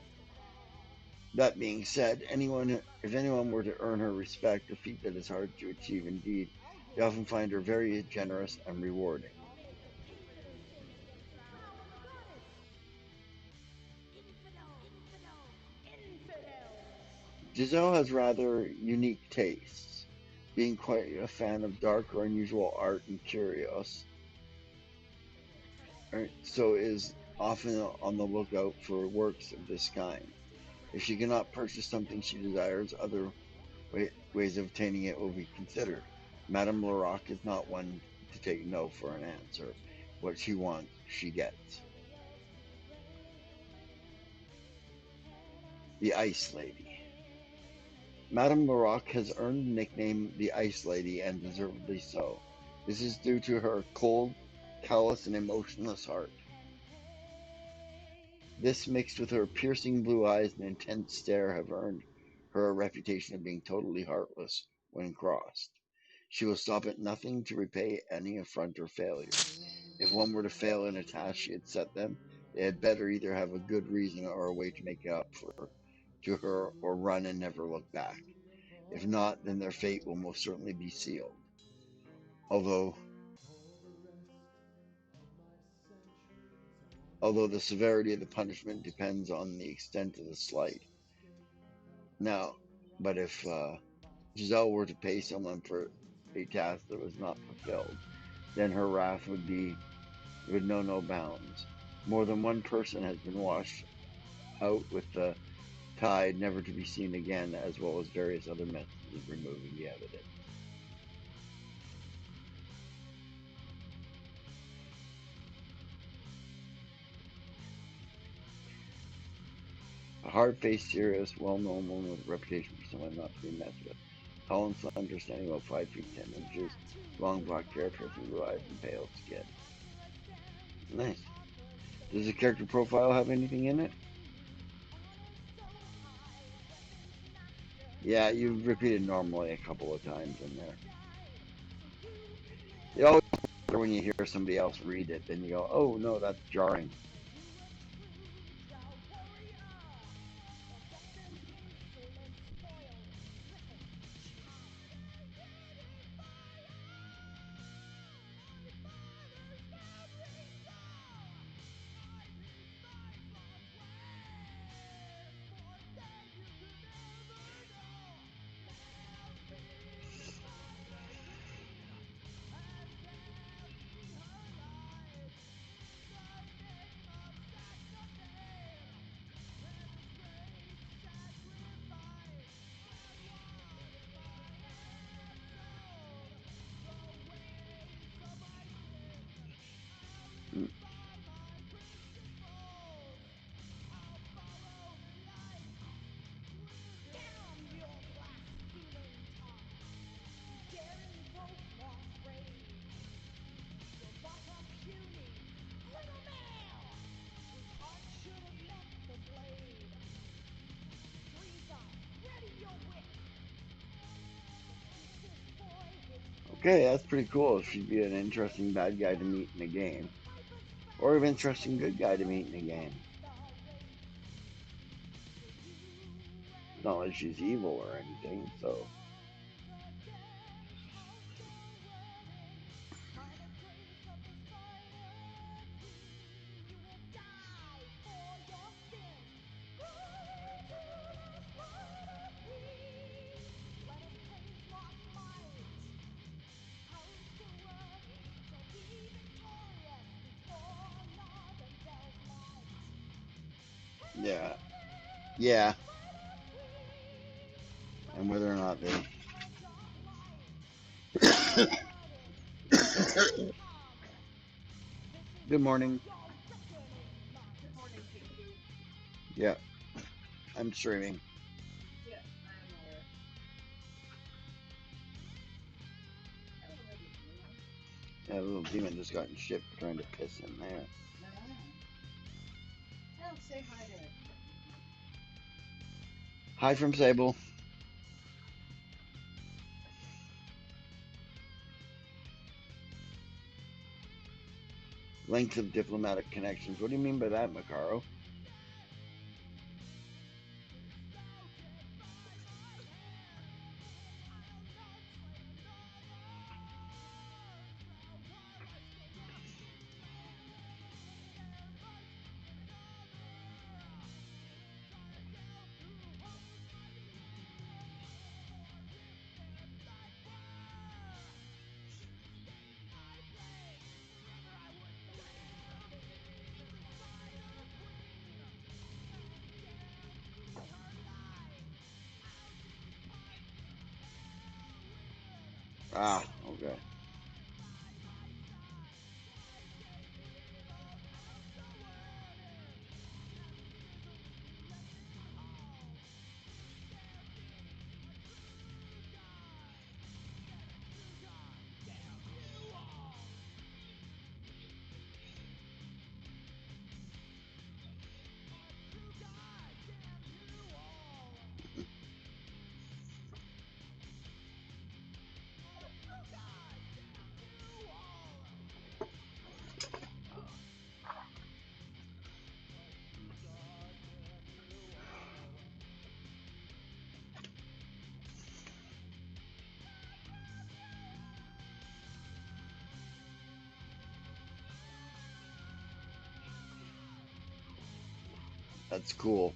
That being said, if anyone were to earn her respect, a feat that is hard to achieve indeed, they often find her very generous and rewarding. Giselle has rather unique tastes, being quite a fan of dark or unusual art and curious, so is often on the lookout for works of this kind. If she cannot purchase something she desires, other ways of obtaining it will be considered. Madame Leroc is not one to take no for an answer. What she wants, she gets. The Ice Lady. Madame Leroc has earned the nickname the Ice Lady, and deservedly so. This is due to her cold, callous, and emotionless heart. This, mixed with her piercing blue eyes and intense stare, have earned her a reputation of being totally heartless when crossed. She will stop at nothing to repay any affront or failure. If one were to fail in a task she had set them, they had better either have a good reason or a way to make it up to her, or run and never look back. If not, then their fate will most certainly be sealed. Although although the severity of the punishment depends on the extent of the slight. Now, but if Giselle were to pay someone for a task that was not fulfilled, then her wrath would know no bounds. More than one person has been washed out with the tide, never to be seen again, as well as various other methods of removing the evidence. A hard-faced, serious, well-known woman with a reputation for someone not to be messed with. Tall and slender, standing about 5 feet 10 inches, long black hair, piercing blue eyes, and pale skin. Nice. Does the character profile have anything in it? Yeah, you've repeated normally a couple of times in there. You always wonder when you hear somebody else read it, then you go, "Oh no, that's jarring." Mm. Okay, that's pretty cool. She'd be an interesting bad guy to meet in a game, or an interesting good guy to meet in a game. It's not like she's evil or anything, so Yeah. Yeah. And whether or not they. Good morning. Good morning, Pinky. Yeah, I'm streaming. Yes, I am aware. Hello, little demon. That little demon just got in shit for trying to piss in there. Ah. Well, say hi to Pinky. Hi from Sable. Length of diplomatic connections. What do you mean by that, Macaro? Ah, okay. That's cool.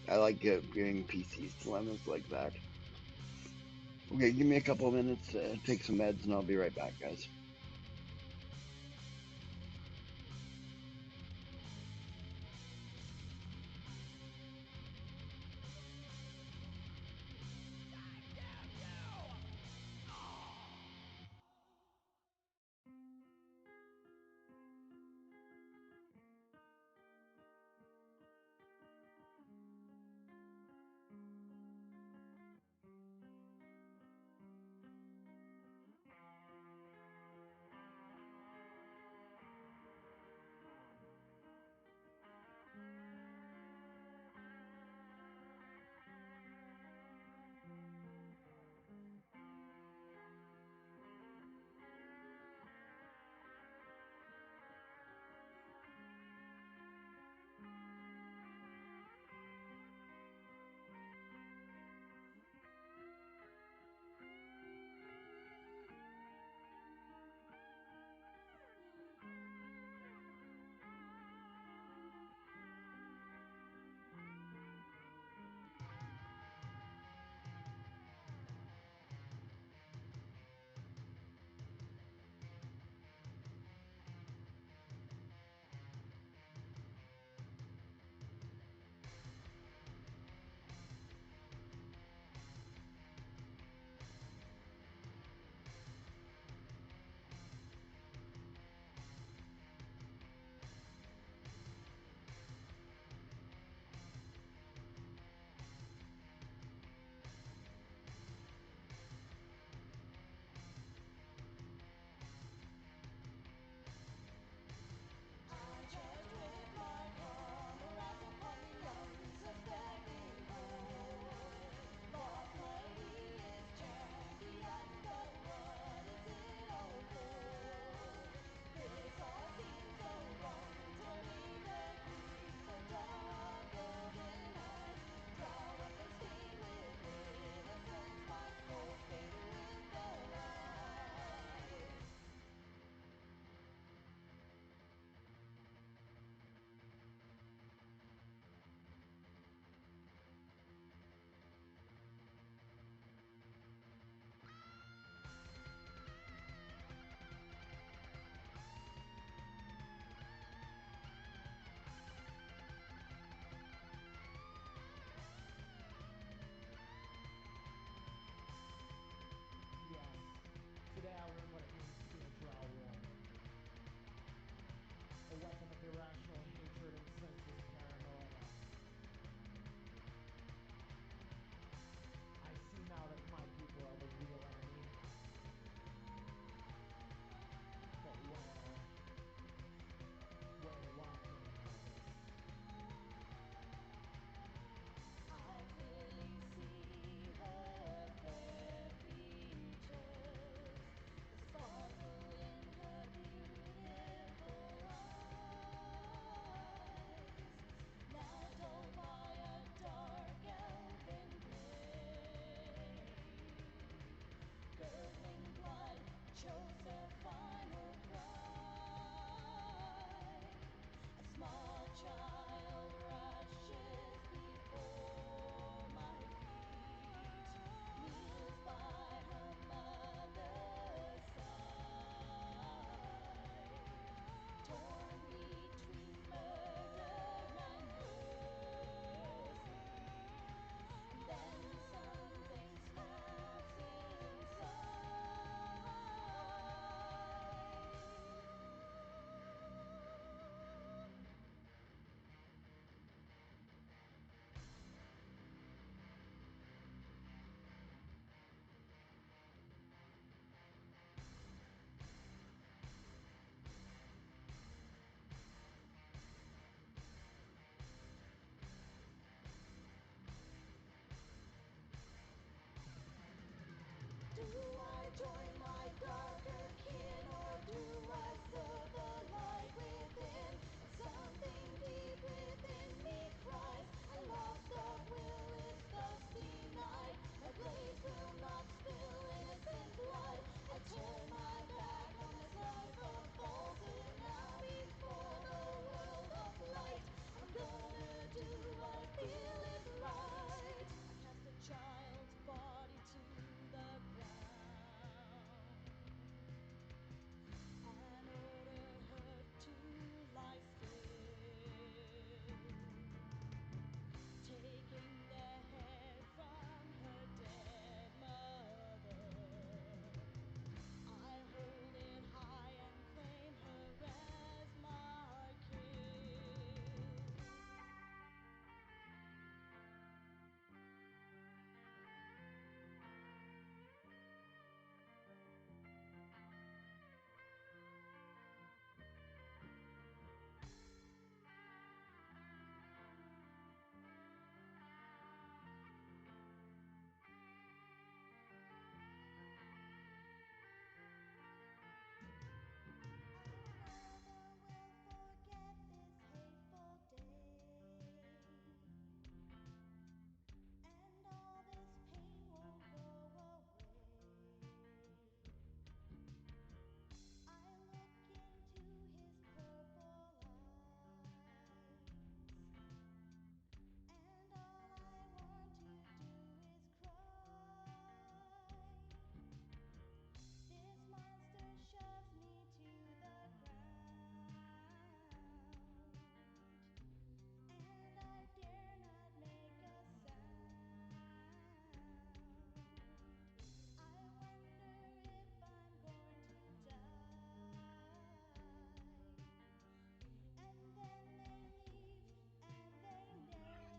I like giving PCs dilemmas like that. Okay, give me a couple of minutes, take some meds, and I'll be right back, guys.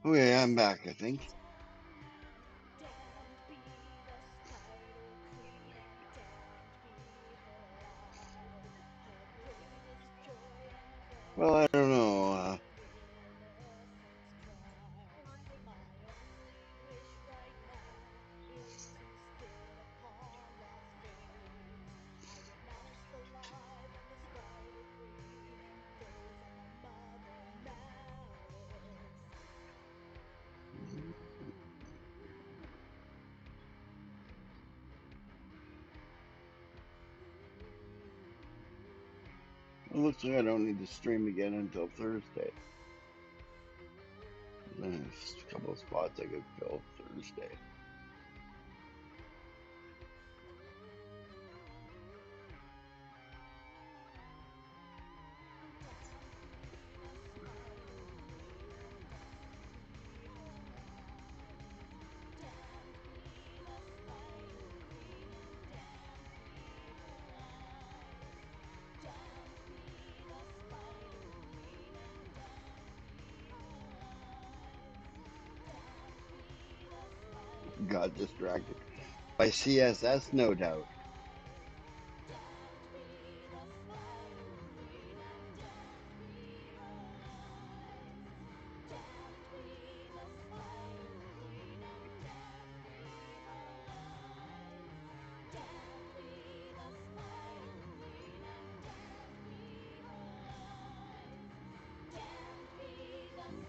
Okay, I'm back, I think. Damned be the Spider Queen and damned be her lies. Her greatest joy and Well, I pleasure don't know. innocence cries. My only wish right now is to spit upon lost faith. I renounce the lie that the Spider Queen goes on a mother malice. It looks like I don't need to stream again until Thursday. There's a couple of spots I could fill Thursday. Got distracted by CSS, no doubt.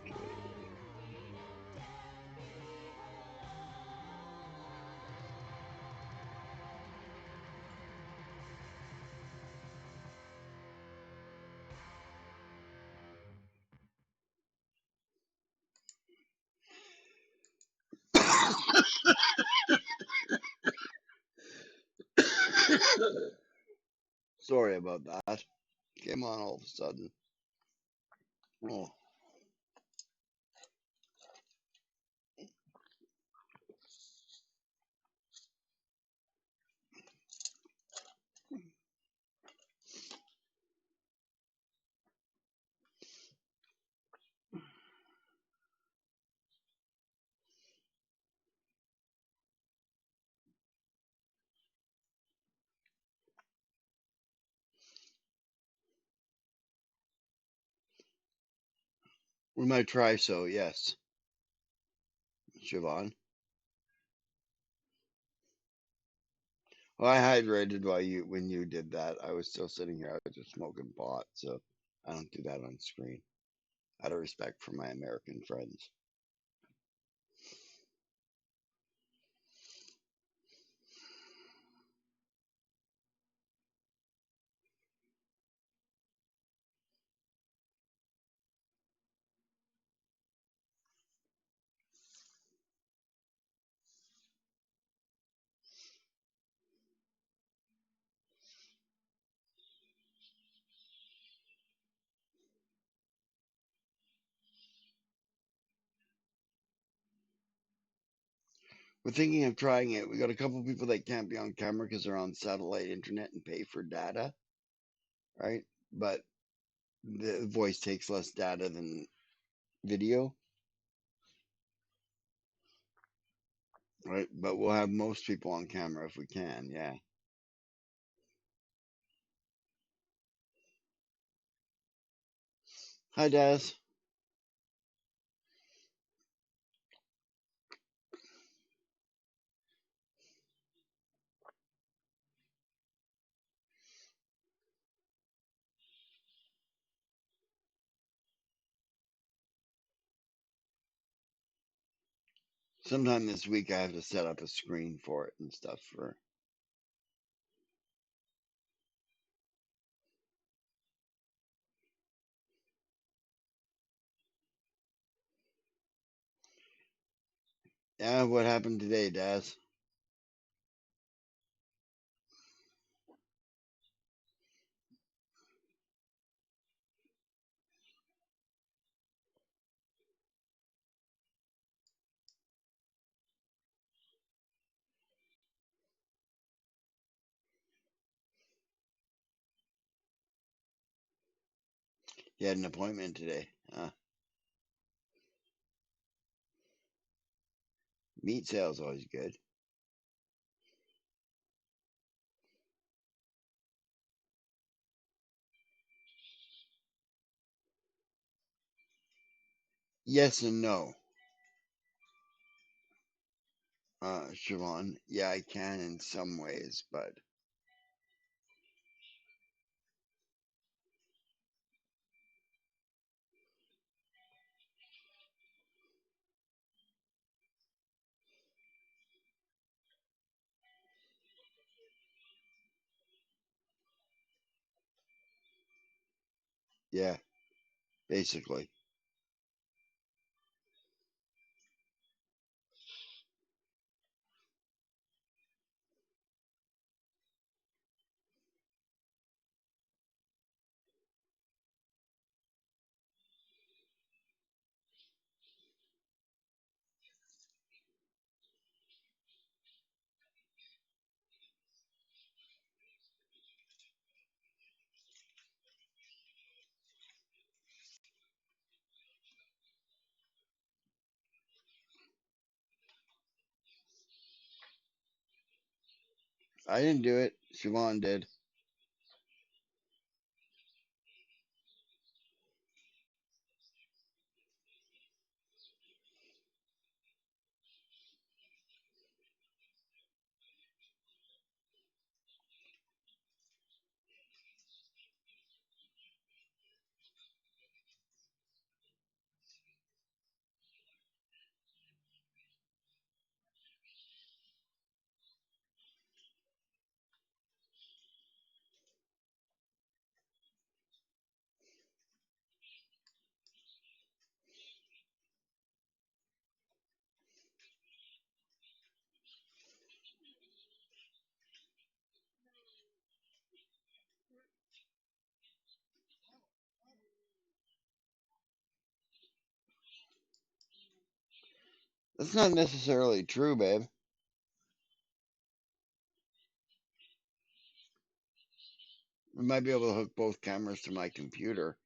Okay. Sorry about that. Came on all of a sudden. Oh, we might try so, yes. Siobhan. Well, I hydrated when you did that. I was still sitting here. I was just smoking pot, so I don't do that on screen. Out of respect for my American friends. We're thinking of trying it. We got a couple people that can't be on camera because they're on satellite internet and pay for data, right? But the voice takes less data than video, right? But we'll have most people on camera if we can, yeah. Hi, Daz. Sometime this week I have to set up a screen for it and stuff for. Yeah, what happened today, Daz? You had an appointment today. Meat sale's always good. Yes and no, Siobhan. Yeah, I can in some ways, but yeah, basically. I didn't do it. Siobhan did. That's not necessarily true, babe. We might be able to hook both cameras to my computer.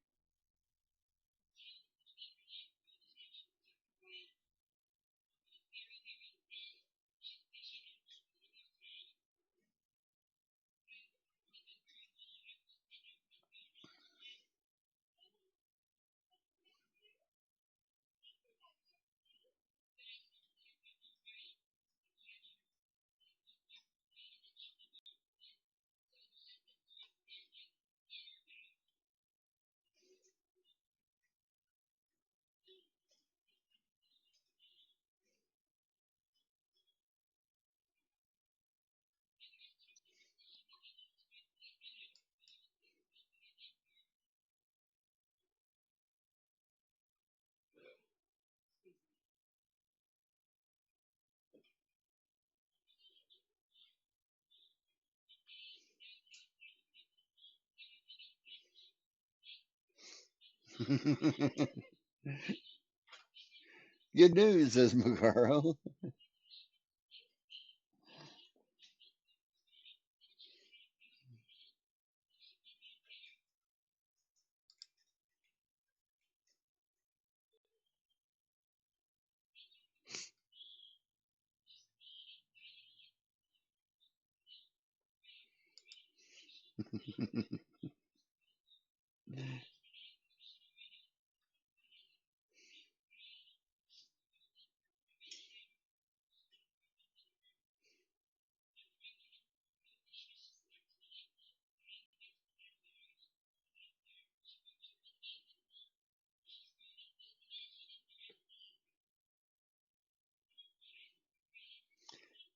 Good news, says Magaro.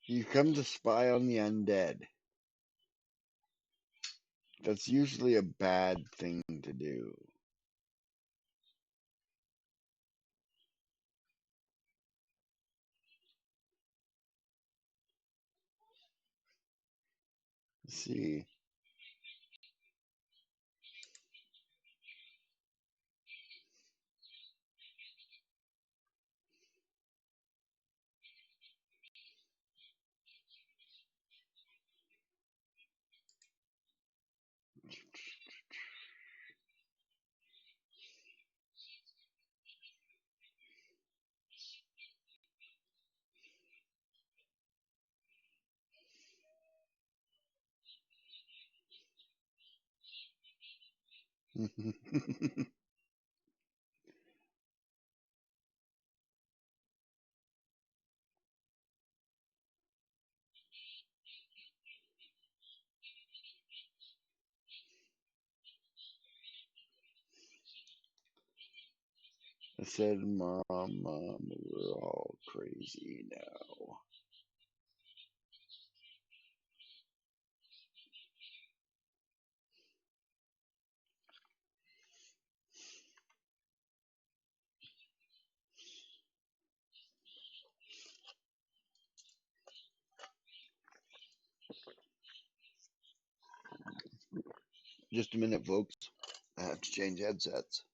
You come to spy on the undead. That's usually a bad thing to do. Let's see. I said, Mom, we're all crazy now. Just a minute, folks. I have to change headsets.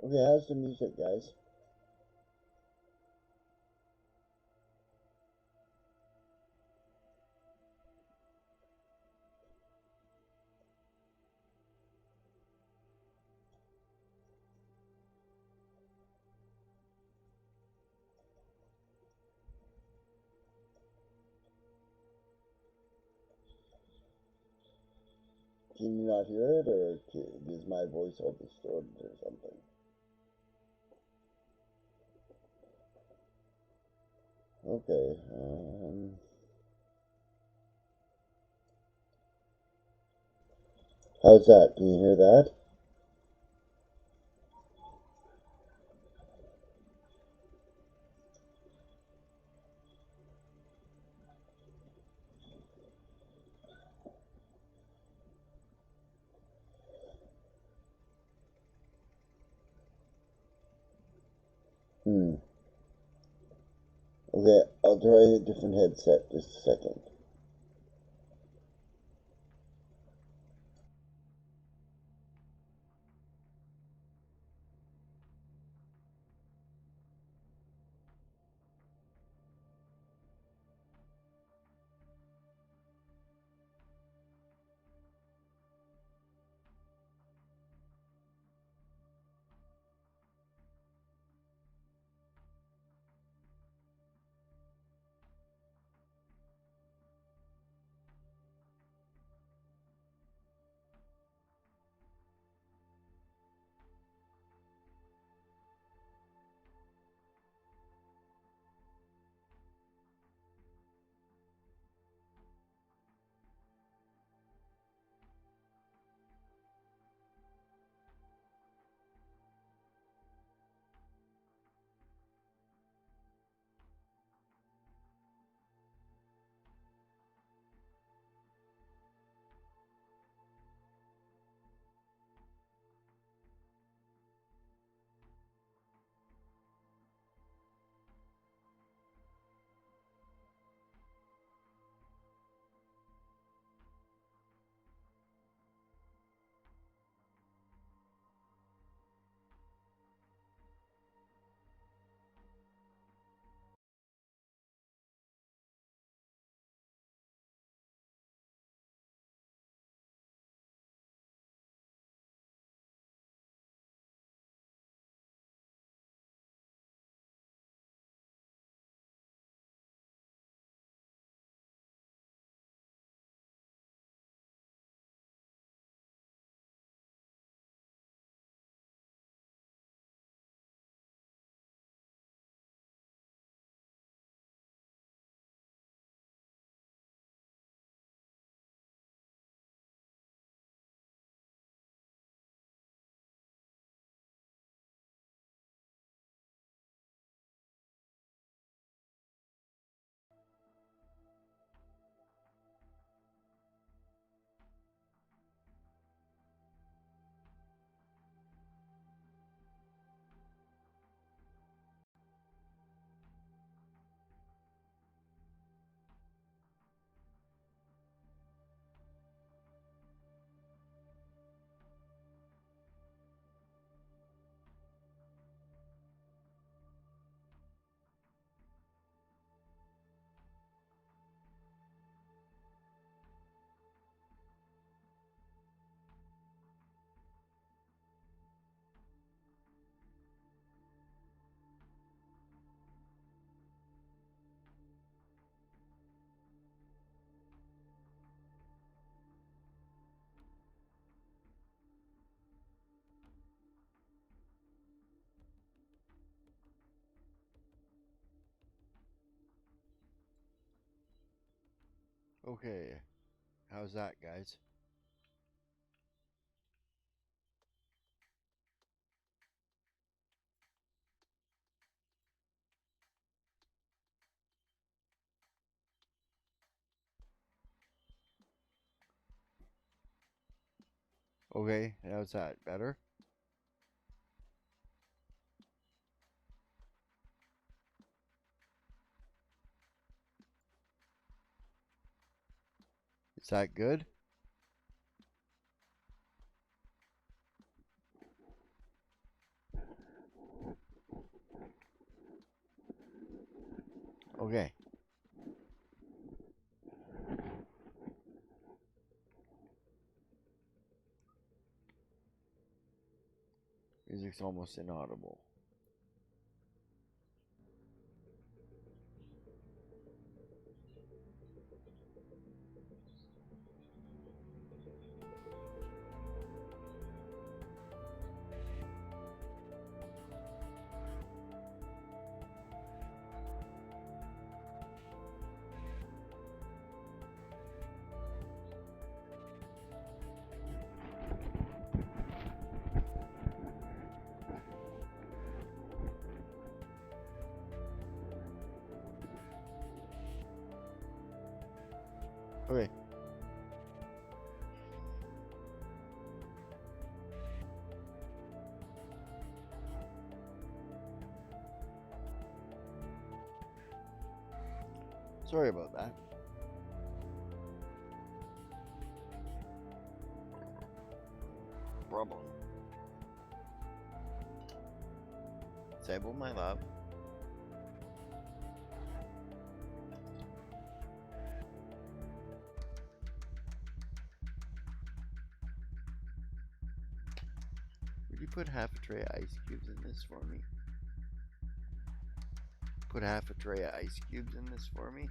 Okay, how's the music, guys? Can you not hear it, or is my voice all distorted or something? Okay, how's that? Can you hear that? Hmm. Okay, I'll try a different headset. Just a second. Okay, how's that, guys? Okay, how's that? Better? Is that good? Okay. Music's almost inaudible. Okay. Sorry about that. Problem. Sable, my love. Would you put half a tray of ice cubes in this for me? Put half a tray of ice cubes in this for me?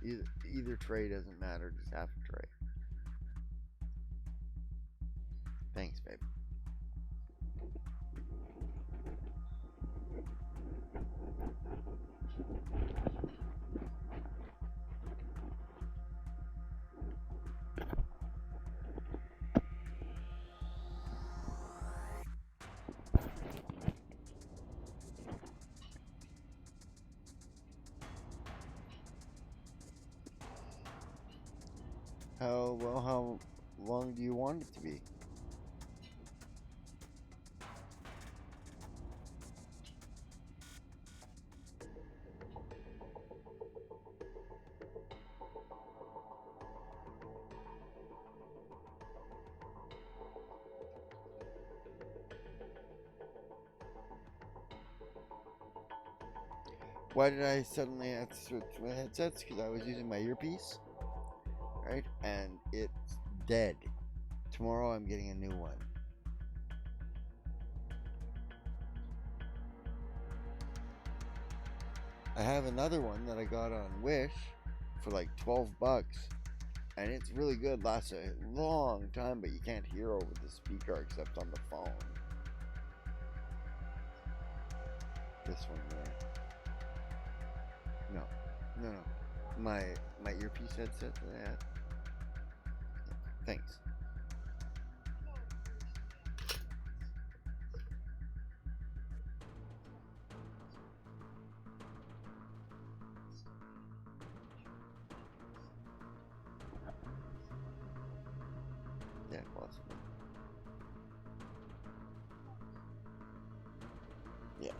Either tray doesn't matter, just half a tray. Thanks, babe. How long do you want it to be? Why did I suddenly have to switch my headsets? Because I was using my earpiece, right? And it's dead. Tomorrow I'm getting a new one. I have another one that I got on Wish for like 12 bucks. And it's really good, lasts a long time, but you can't hear over the speaker except on the phone. This one there. No. My earpiece headset that I had. Thanks. Yeah, possibly. Yeah.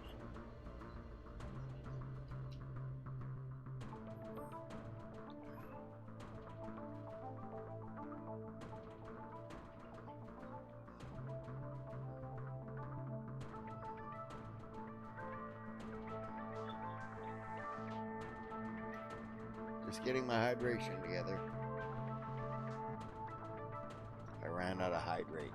Just getting my hydration together. I ran out of hydrate.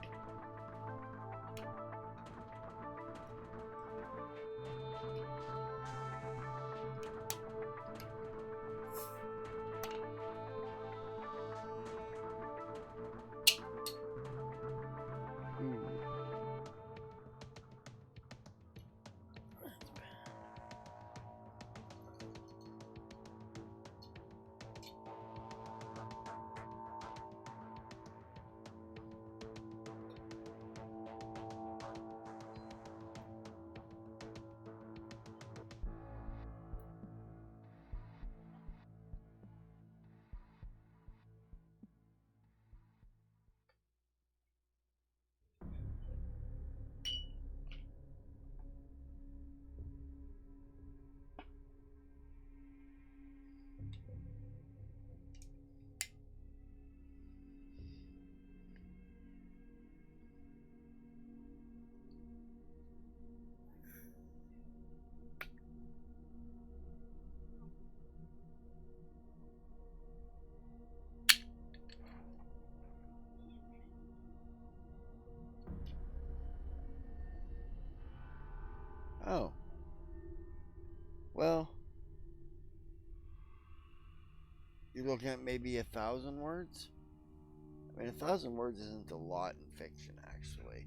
Oh. Well, you're looking at maybe 1,000 words? I mean, 1,000 words isn't a lot in fiction, actually.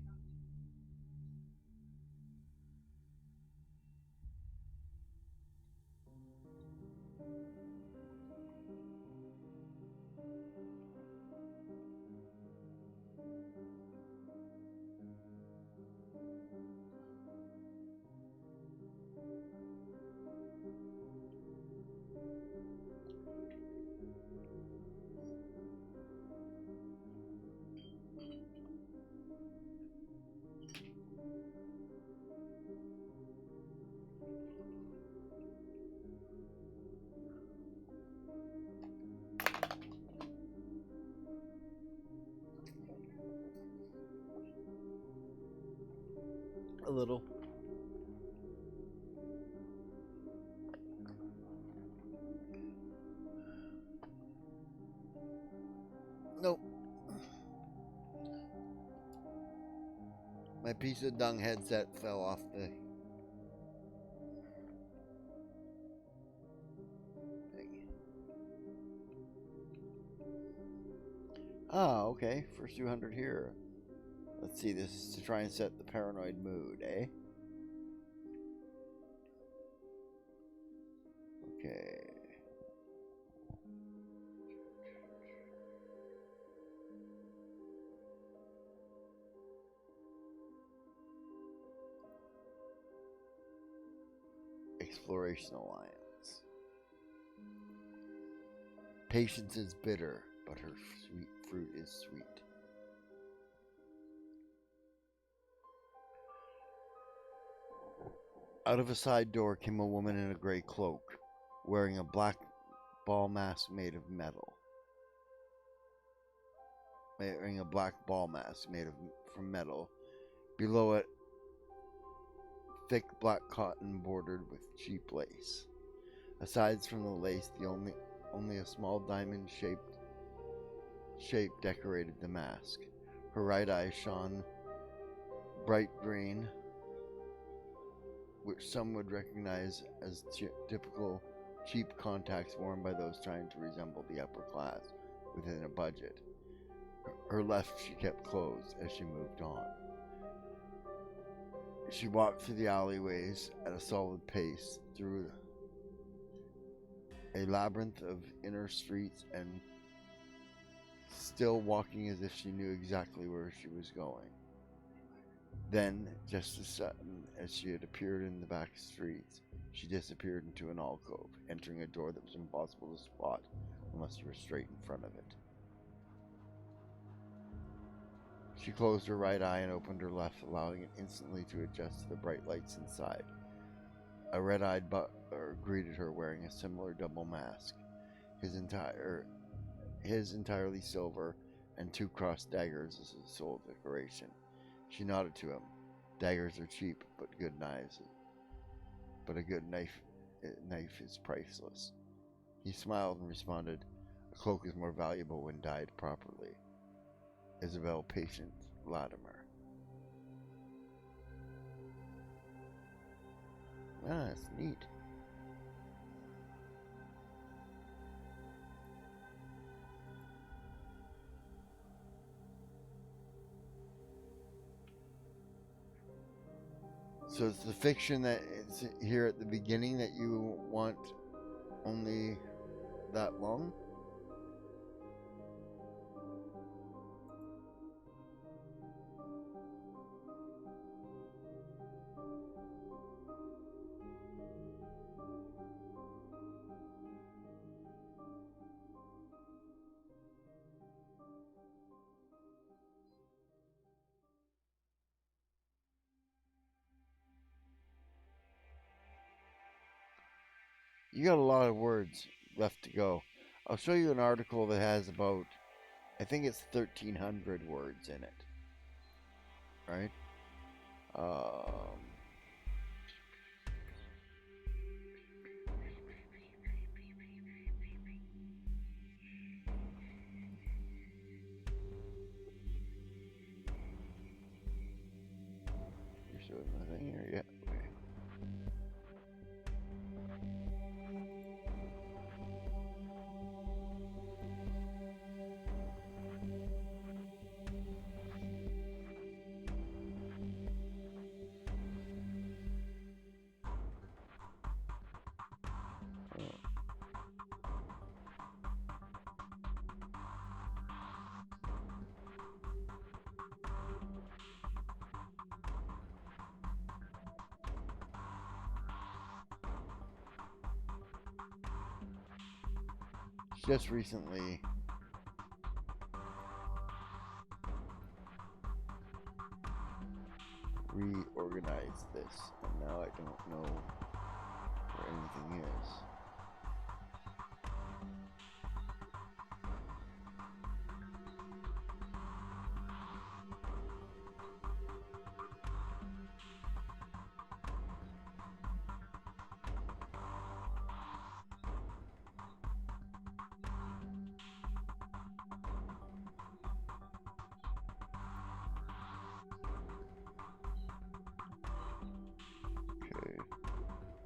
A little. Nope. My piece of dung headset fell off the thing. Ah, okay. First 200 here. Let's see, this is to try and set the paranoid mood, eh? Okay. Exploration Alliance. Patience is bitter, but her sweet fruit is sweet. Out of a side door came a woman in a gray cloak, wearing a black ball mask made of metal. Wearing a black ball mask made from metal. Below it, thick black cotton bordered with cheap lace. Aside from the lace, only a small diamond shape decorated the mask. Her right eye shone bright green, which some would recognize as typical cheap contacts worn by those trying to resemble the upper class within a budget. Her left she kept closed as she moved on. She walked through the alleyways at a solid pace through a labyrinth of inner streets and still walking as if she knew exactly where she was going. Then, just as sudden as she had appeared in the back streets, she disappeared into an alcove, entering a door that was impossible to spot unless you were straight in front of it. She closed her right eye and opened her left, allowing it instantly to adjust to the bright lights inside. A red-eyed butler greeted her wearing a similar double mask, his entirely silver, and 2 crossed daggers as his sole decoration. She nodded to him. Daggers are cheap, but good knives. But a good knife is priceless. He smiled and responded, "A cloak is more valuable when dyed properly." Isabel Patient Latimer. Ah, that's neat. So it's the fiction that is here at the beginning that you want only that long? You got a lot of words left to go. I'll show you an article that has about, I think it's 1,300 words in it. Right? You're showing the thing here? Yeah. Okay. just recently reorganized this, and now I don't know where anything is.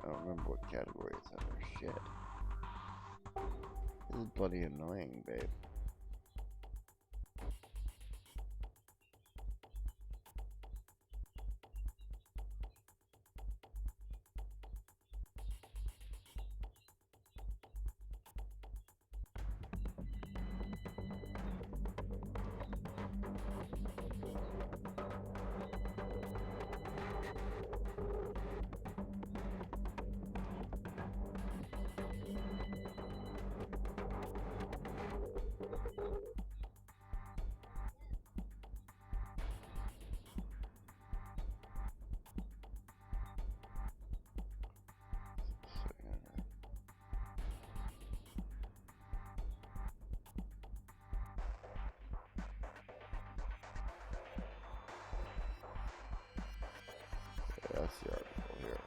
I don't remember what category it's under. Shit. This is bloody annoying, babe. That's the article here.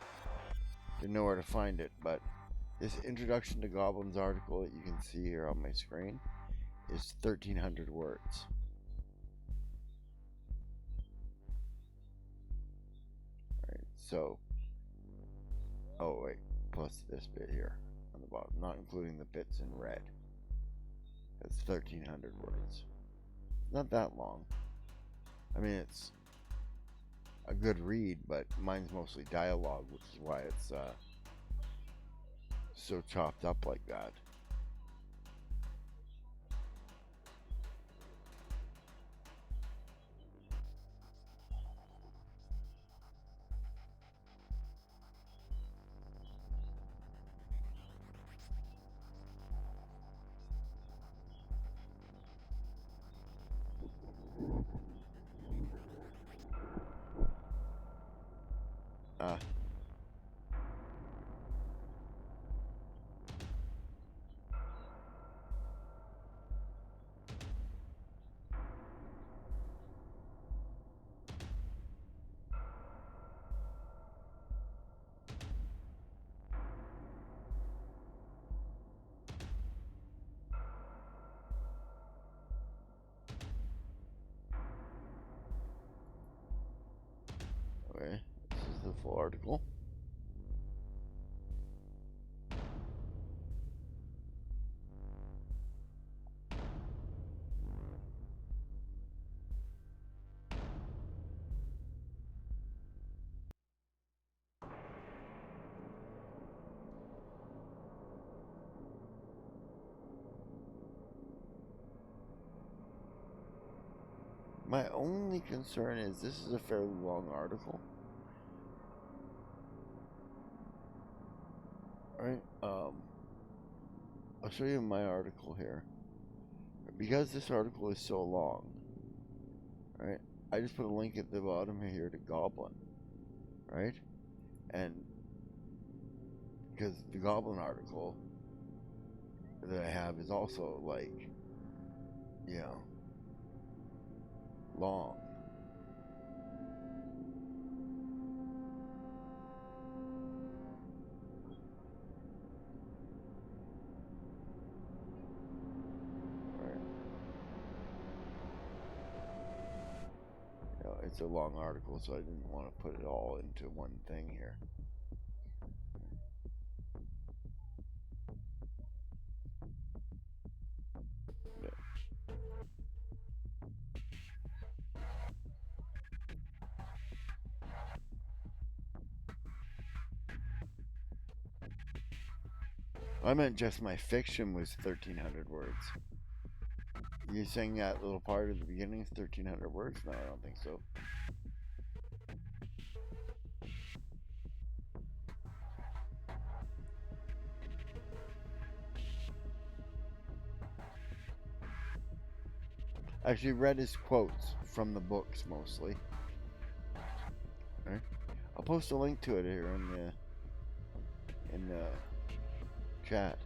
Didn't know where to find it, but this Introduction to Goblins article that you can see here on my screen is 1,300 words. Alright, so, oh wait, plus this bit here on the bottom, not including the bits in red. That's 1,300 words. Not that long. I mean, it's a good read, but mine's mostly dialogue, which is why it's so chopped up like that. Okay, this is the full article. My only concern is this is a fairly long article. Alright, I'll show you my article here. Because this article is so long, right, I just put a link at the bottom here to Goblin, right? And because the Goblin article that I have is also like, you know, long. It's a long article, so I didn't want to put it all into one thing here. I meant just my fiction was 1,300 words. You saying that little part at the beginning is 1,300 words? No, I don't think so. Actually, read his quotes from the books mostly. Right? I'll post a link to it here in the chat.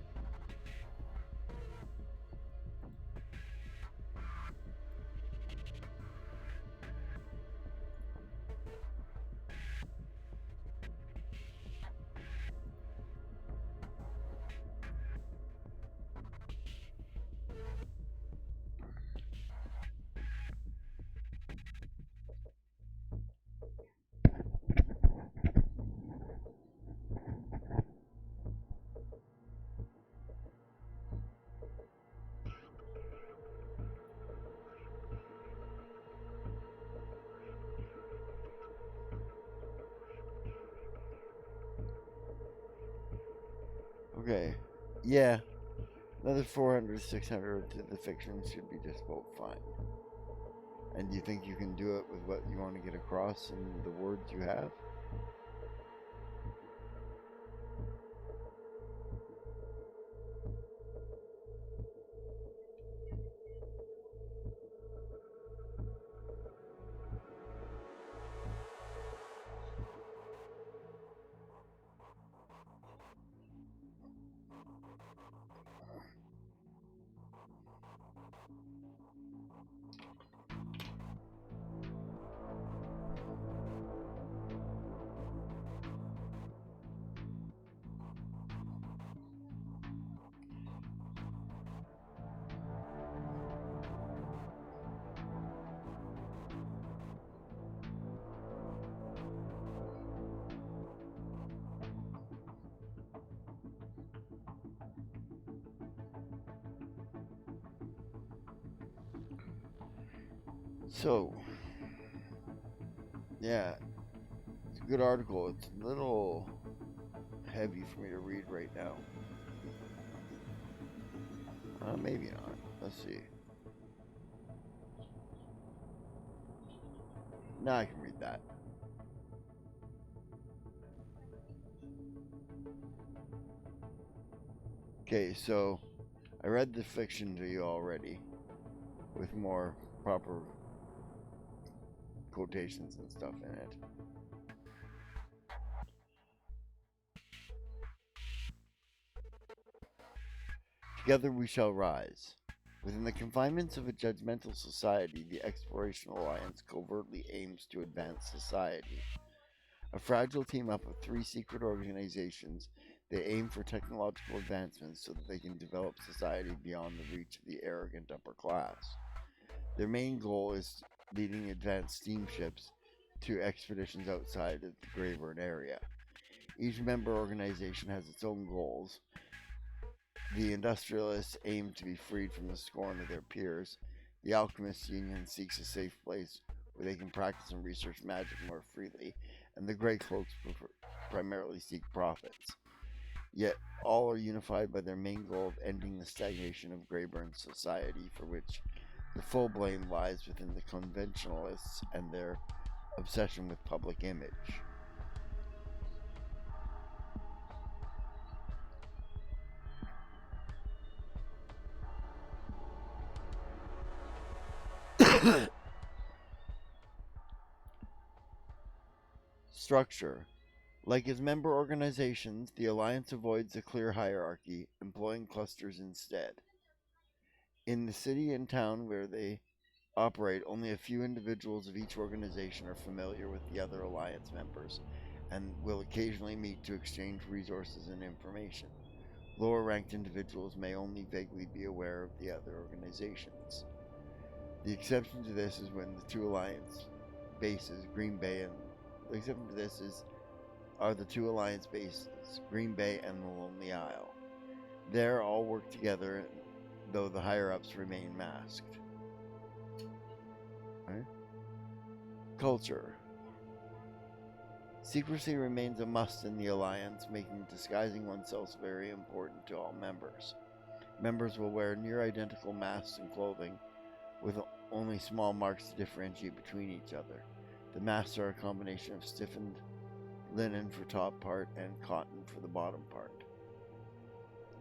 Okay. Yeah. Another 400, 600 to the fiction should be just about fine. And do you think you can do it with what you want to get across in the words you have? So, yeah, it's a good article. It's a little heavy for me to read right now. Maybe not. Let's see. Now I can read that. Okay, so I read the fiction to you already with more proper quotations and stuff in it. Together we shall rise. Within the confinements of a judgmental society, the Exploration Alliance covertly aims to advance society. A fragile team-up of 3 secret organizations, they aim for technological advancements so that they can develop society beyond the reach of the arrogant upper class. Their main goal is leading advanced steamships to expeditions outside of the Greyburn area. Each member organization has its own goals. The Industrialists aim to be freed from the scorn of their peers. The Alchemists Union seeks a safe place where they can practice and research magic more freely, and the Grey Cloaks primarily seek profits. Yet all are unified by their main goal of ending the stagnation of Greyburn society, for which the full blame lies within the Conventionalists and their obsession with public image. Structure. Like its member organizations, the Alliance avoids a clear hierarchy, employing clusters instead. In the city and town where they operate, only a few individuals of each organization are familiar with the other Alliance members, and will occasionally meet to exchange resources and information. Lower ranked individuals may only vaguely be aware of the other organizations. The exception to this is when the 2 Alliance bases, Green Bay and the exception to this are the 2 Alliance bases, Green Bay and the Lonely Isle. There all work together, though the higher-ups remain masked. Right? Culture. Secrecy remains a must in the Alliance, making disguising oneself very important to all members. Members will wear near-identical masks and clothing, with only small marks to differentiate between each other. The masks are a combination of stiffened linen for top part and cotton for the bottom part.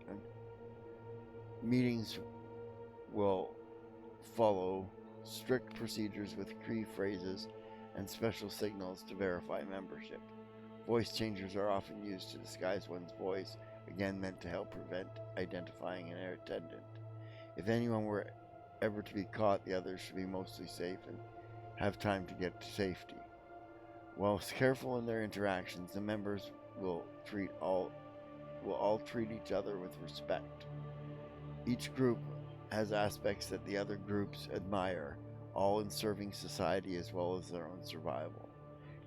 And meetings will follow strict procedures with key phrases and special signals to verify membership. Voice changers are often used to disguise one's voice, again meant to help prevent identifying an attendant. If anyone were ever to be caught, the others should be mostly safe and have time to get to safety. While careful in their interactions, the members will all treat each other with respect. Each group has aspects that the other groups admire, all in serving society as well as their own survival.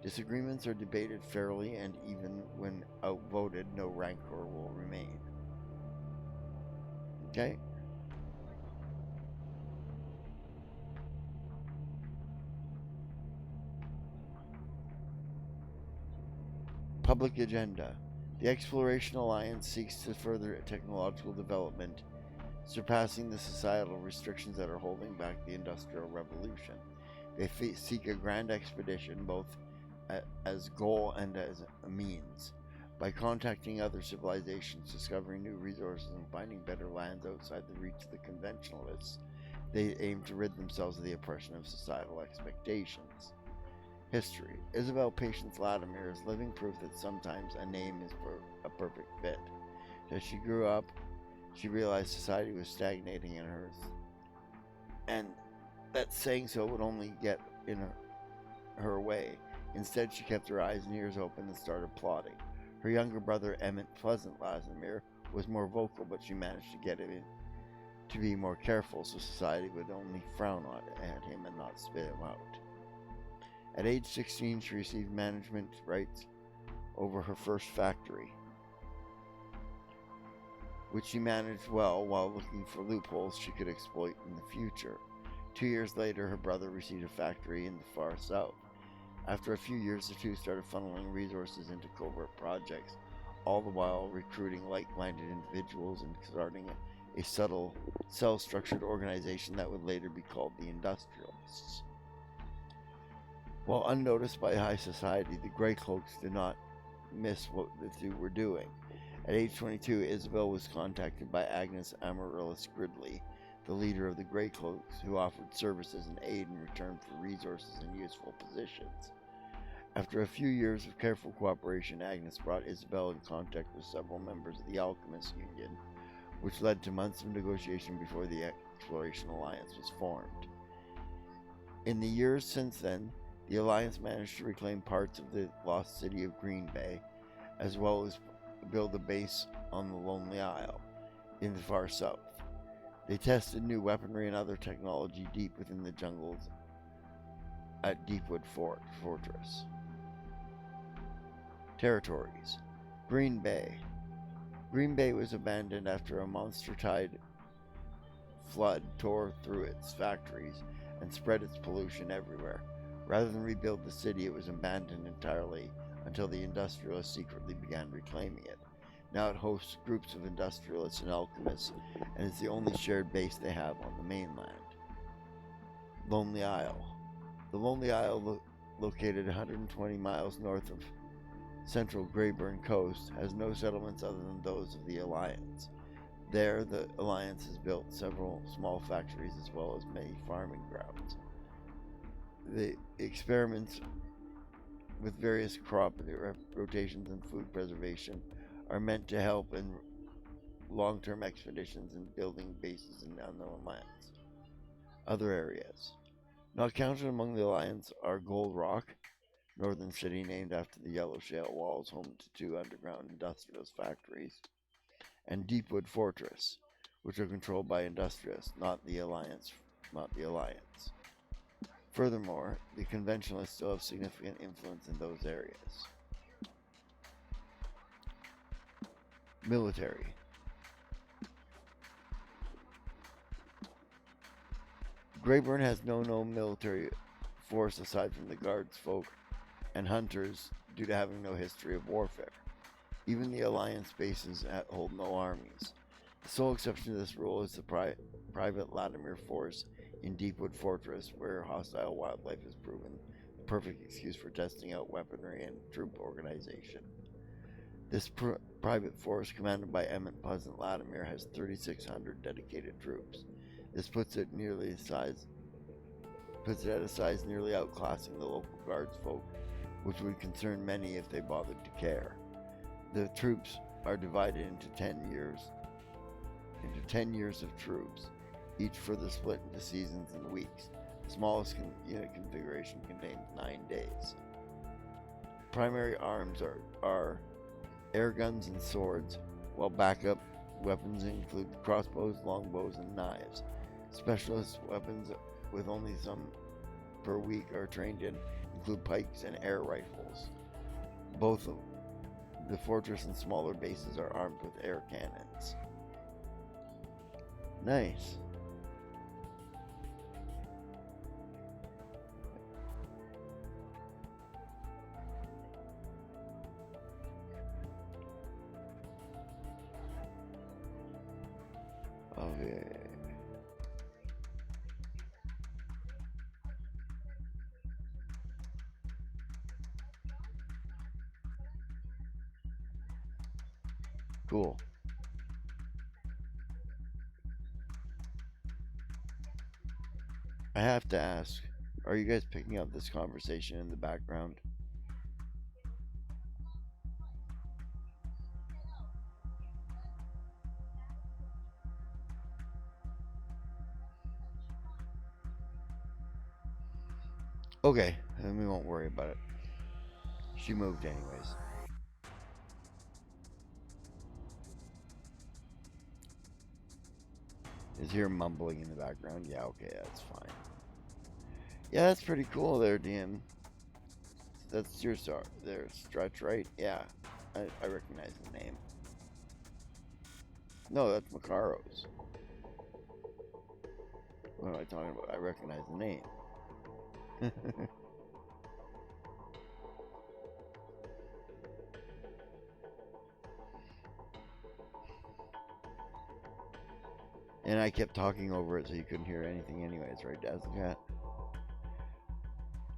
Disagreements are debated fairly, and even when outvoted, no rancor will remain. Okay? Public agenda. The Exploration Alliance seeks to further technological development, surpassing the societal restrictions that are holding back the Industrial Revolution. They seek a grand expedition, both as goal and as a means. By contacting other civilizations, discovering new resources, and finding better lands outside the reach of the conventionalists, they aim to rid themselves of the oppression of societal expectations. History. Isabel Patience Latimer is living proof that sometimes a name is a perfect fit. As she grew up, she realized society was stagnating in her, and that saying so would only get in her way. Instead, she kept her eyes and ears open and started plotting. Her younger brother, Emmett Pleasant Latimer, was more vocal, but she managed to get him to be more careful so society would only frown at him and not spit him out. At age 16, she received management rights over her first factory, which she managed well while looking for loopholes she could exploit in the future. 2 years later, her brother received a factory in the far south. After a few years, the two started funneling resources into covert projects, all the while recruiting like-minded individuals and starting a subtle, cell-structured organization that would later be called the Industrialists. While unnoticed by high society, the Grey Cloaks did not miss what the two were doing. At age 22, Isabel was contacted by Agnes Amaryllis Gridley, the leader of the Grey Cloaks, who offered services and aid in return for resources and useful positions. After a few years of careful cooperation, Agnes brought Isabel in contact with several members of the Alchemist Union, which led to months of negotiation before the Exploration Alliance was formed. In the years since then, the Alliance managed to reclaim parts of the lost city of Green Bay, as well as build a base on the Lonely Isle in the far south. They tested new weaponry and other technology deep within the jungles at Deepwood Fortress. Territories. Green Bay. Green Bay was abandoned after a monster tide flood tore through its factories and spread its pollution everywhere. Rather than rebuild the city, it was abandoned entirely until the industrialists secretly began reclaiming it. Now it hosts groups of industrialists and alchemists, and is the only shared base they have on the mainland. Lonely Isle. The Lonely Isle, located 120 miles north of central Greyburn Coast, has no settlements other than those of the Alliance. There, the Alliance has built several small factories as well as many farming grounds. The experiments with various crop rotations and food preservation are meant to help in long-term expeditions and building bases in unknown lands. Other areas. Not counted among the Alliance are Gold Rock, northern city named after the yellow shale walls home to two underground industrialist factories, and Deepwood Fortress, which are controlled by industrialists, not the Alliance. Furthermore, the conventionalists still have significant influence in those areas. Military. Greyburn has no known military force aside from the guards folk and hunters due to having no history of warfare. Even the Alliance bases hold no armies. The sole exception to this rule is the private Latimer force in Deepwood Fortress, where hostile wildlife has proven the perfect excuse for testing out weaponry and troop organization. This private force, commanded by Emmett Pleasant Latimer, has 3,600 dedicated troops. This puts it nearly the size puts it at a size nearly outclassing the local guards folk, which would concern many if they bothered to care. The troops are divided into 10 years of troops, each further split into seasons and weeks. The smallest unit configuration contains 9 days. Primary arms are air guns and swords, while backup weapons include crossbows, longbows, and knives. Specialist weapons, with only some per week are trained in, include pikes and air rifles. Both of the fortress and smaller bases are armed with air cannons. Nice. Okay. Cool. I have to ask, are you guys picking up this conversation in the background? Okay, then we won't worry about it. She moved anyways. Is here mumbling in the background? Yeah, okay, that's fine. Yeah, that's pretty cool there, DM. That's your star there, Stretch, right? Yeah, I recognize the name. No, that's Makaro's. What am I talking about? I recognize the name. And I kept talking over it so you couldn't hear anything anyways, right, Dazzlecat?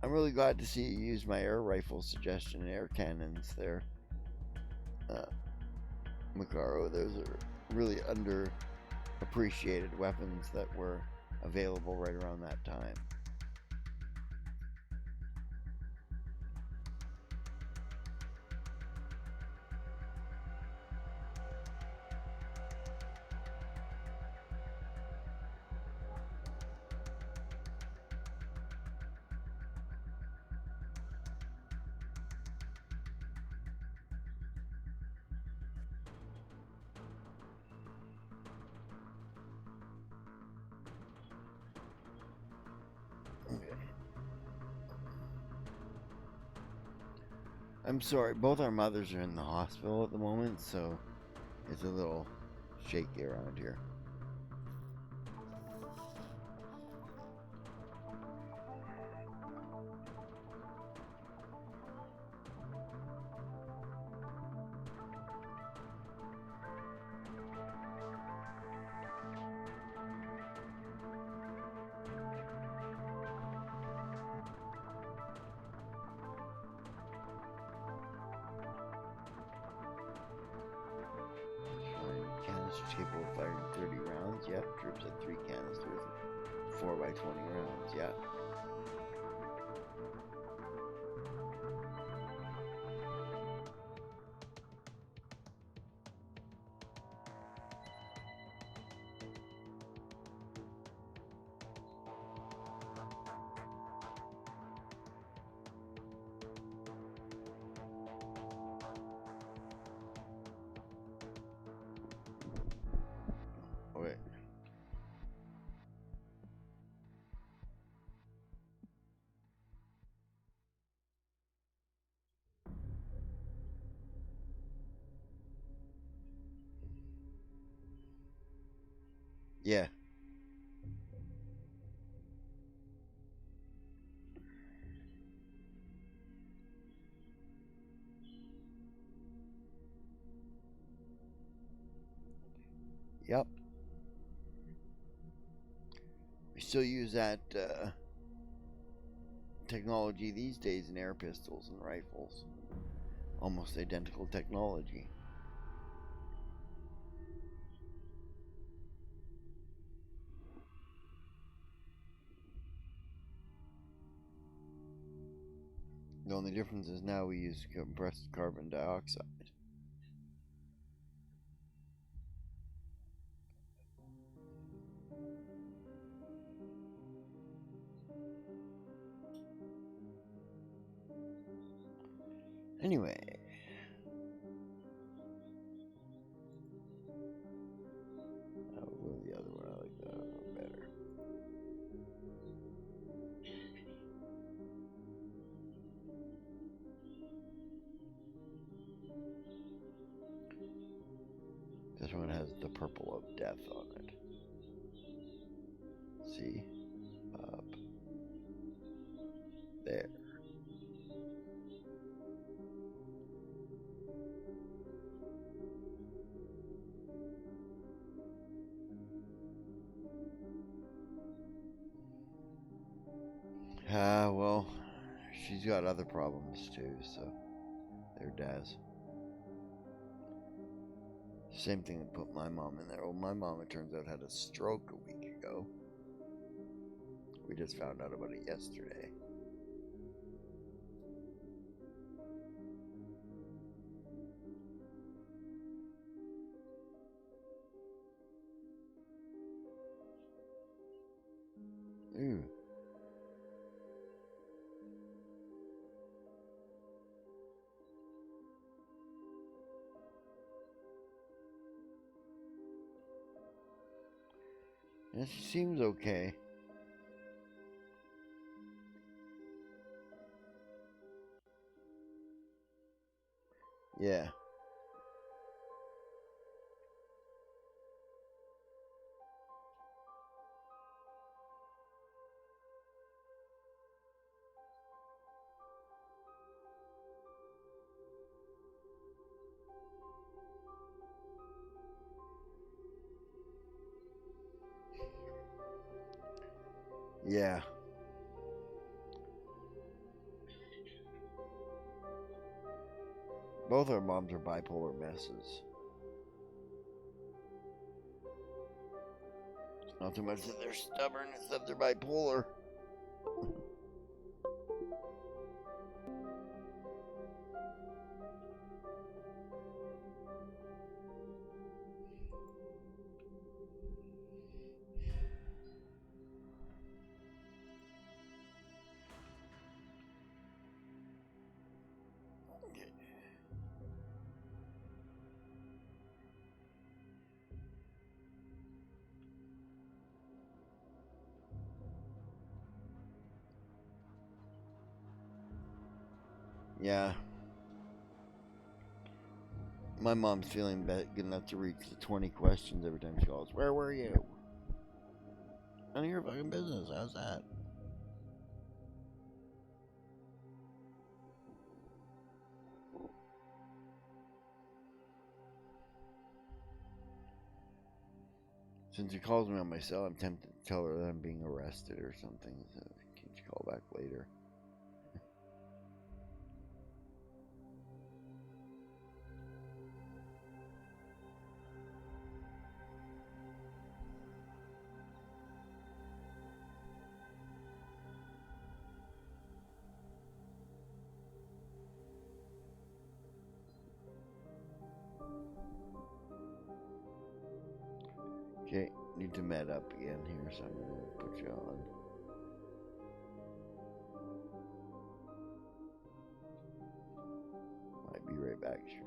I'm really glad to see you use my air rifle suggestion and air cannons there. Makaro, those are really underappreciated weapons that were available right around that time. I'm sorry, both our mothers are in the hospital at the moment, so it's a little shaky around here. Canisters capable of firing 30 rounds. Yep. Troops at 3 canisters. 4 by 20 rounds. Yep. Okay. Yeah. Yep. We still use that technology these days in air pistols and rifles. Almost identical technology. difference is now we use compressed carbon dioxide. Anyway. I'll go the other one. I like that one better. This one has the purple of death on it. See? Up. There. Well, she's got other problems too, so there, Daz. Same thing that put my mom in there. Well, my mom, it turns out, had a stroke a week ago. We just found out about it yesterday. Ooh. Yeah, she seems okay. Yeah. Yeah. Both our moms are bipolar messes. It's not so much that they're stubborn, it's that they're bipolar. Yeah. My mom's feeling good enough to reach the 20 questions every time she calls. Where were you? None of your fucking business. How's that? Since she calls me on my cell, I'm tempted to tell her that I'm being arrested or something. So can she call back later? Okay, need to med up again here, so I'm gonna put you on. Might be right back straight.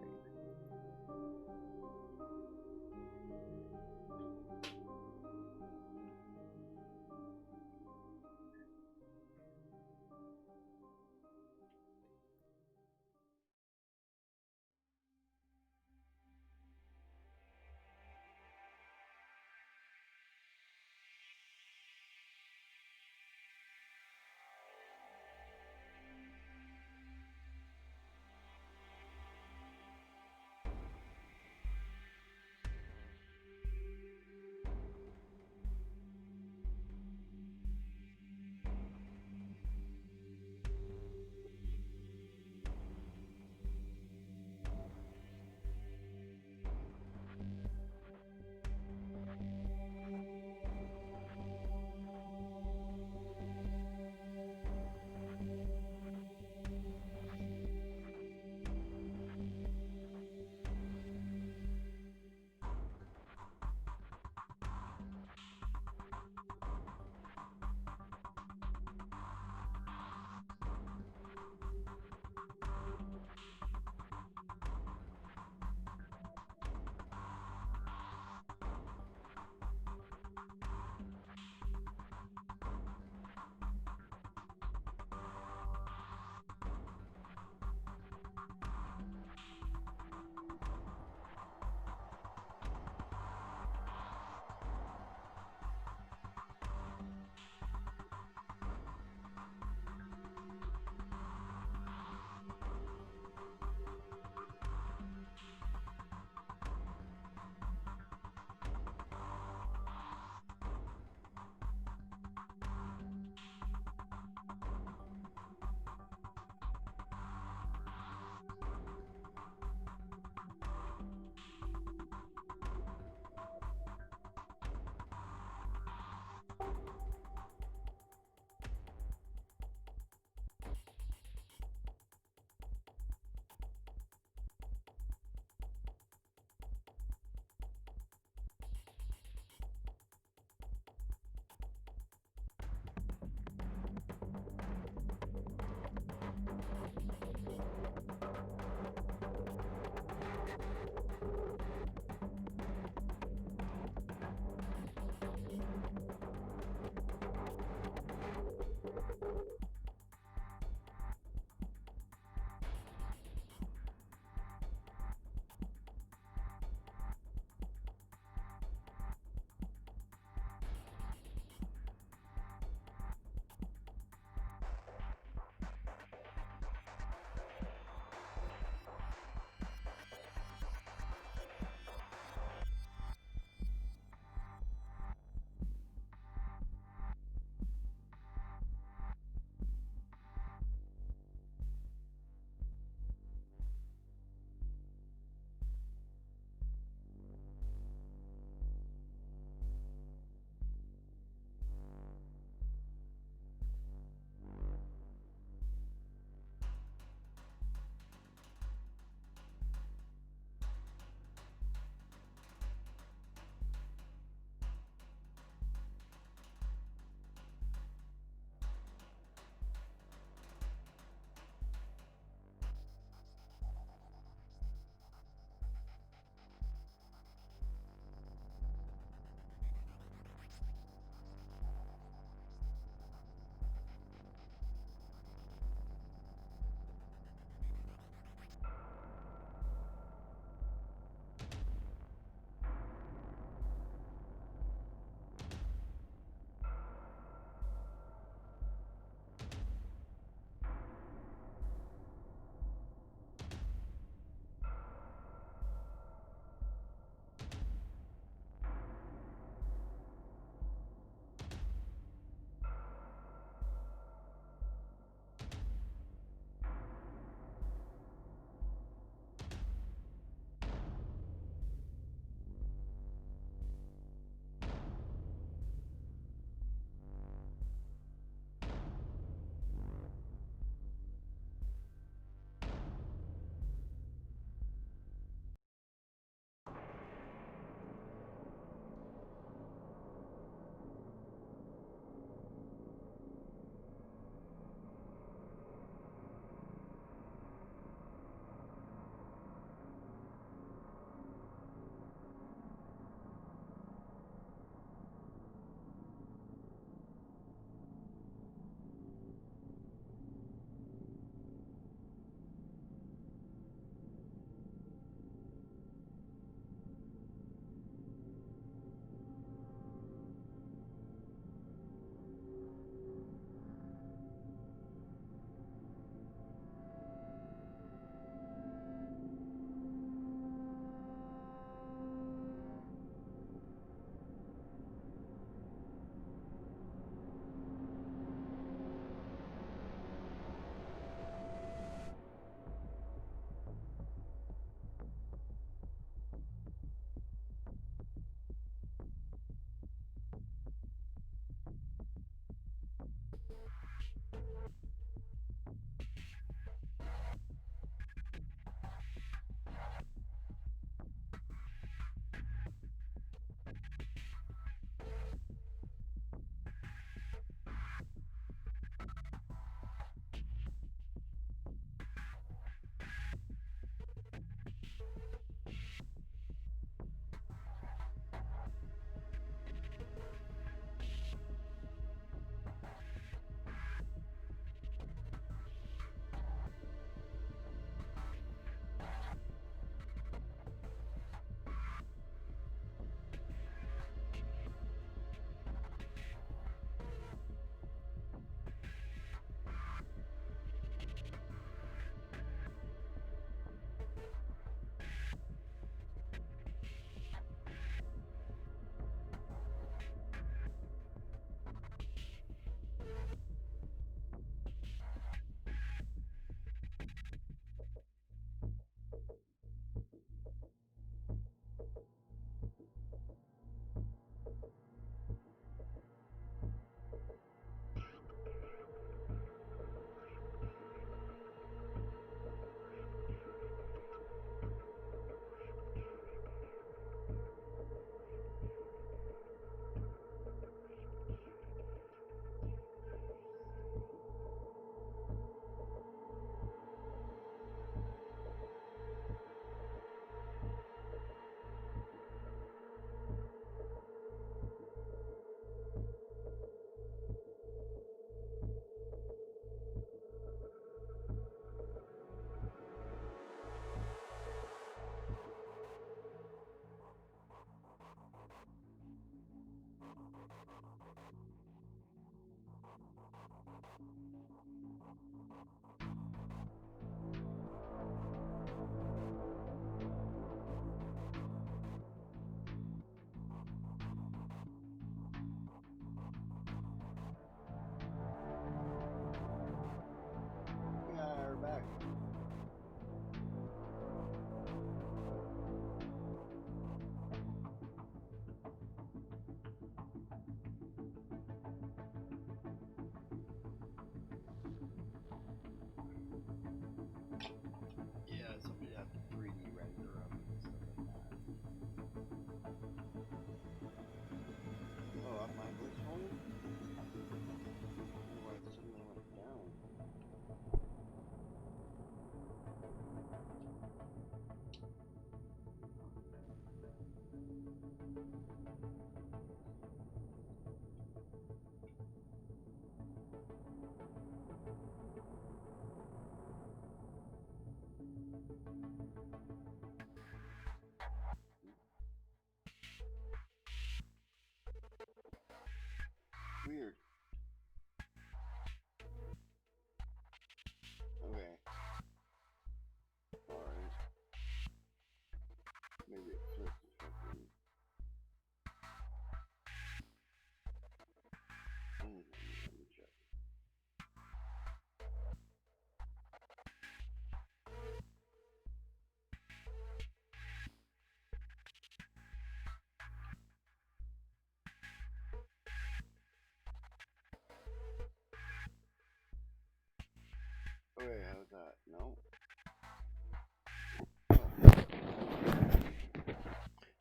wait, how's that? No.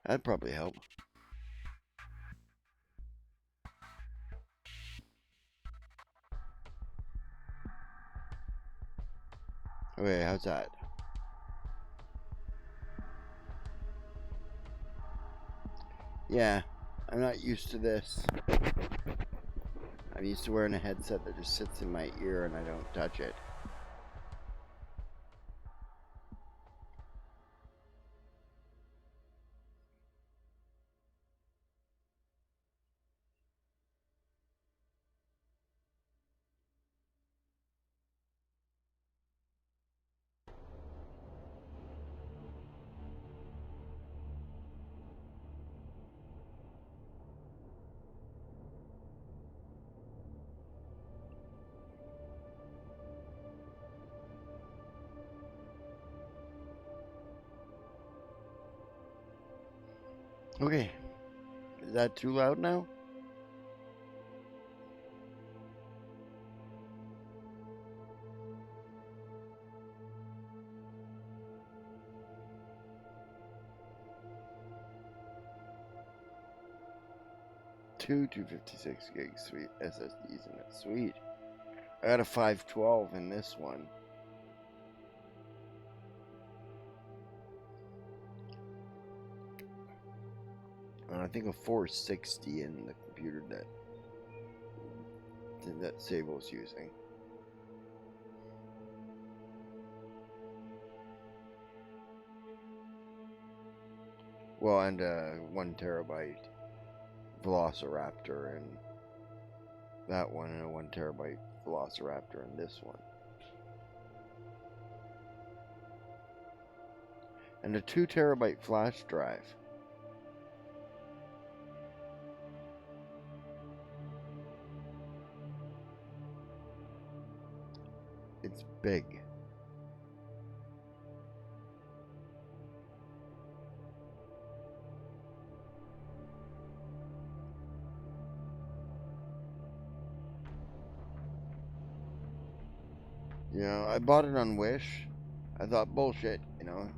That'd probably help. Okay, how's that? Yeah, I'm not used to this. I'm used to wearing a headset that just sits in my ear and I don't touch it. Okay, is that too loud now? Two 256 gig sweet SSDs in it. Sweet. I got a 512 in this one. And I think a 460 in the computer that Sable's using. Well, and a 1 terabyte Velociraptor and that one, and a 1 terabyte Velociraptor in this one. And a 2 terabyte flash drive. It's big. You know, I bought it on Wish. I thought, bullshit, you know.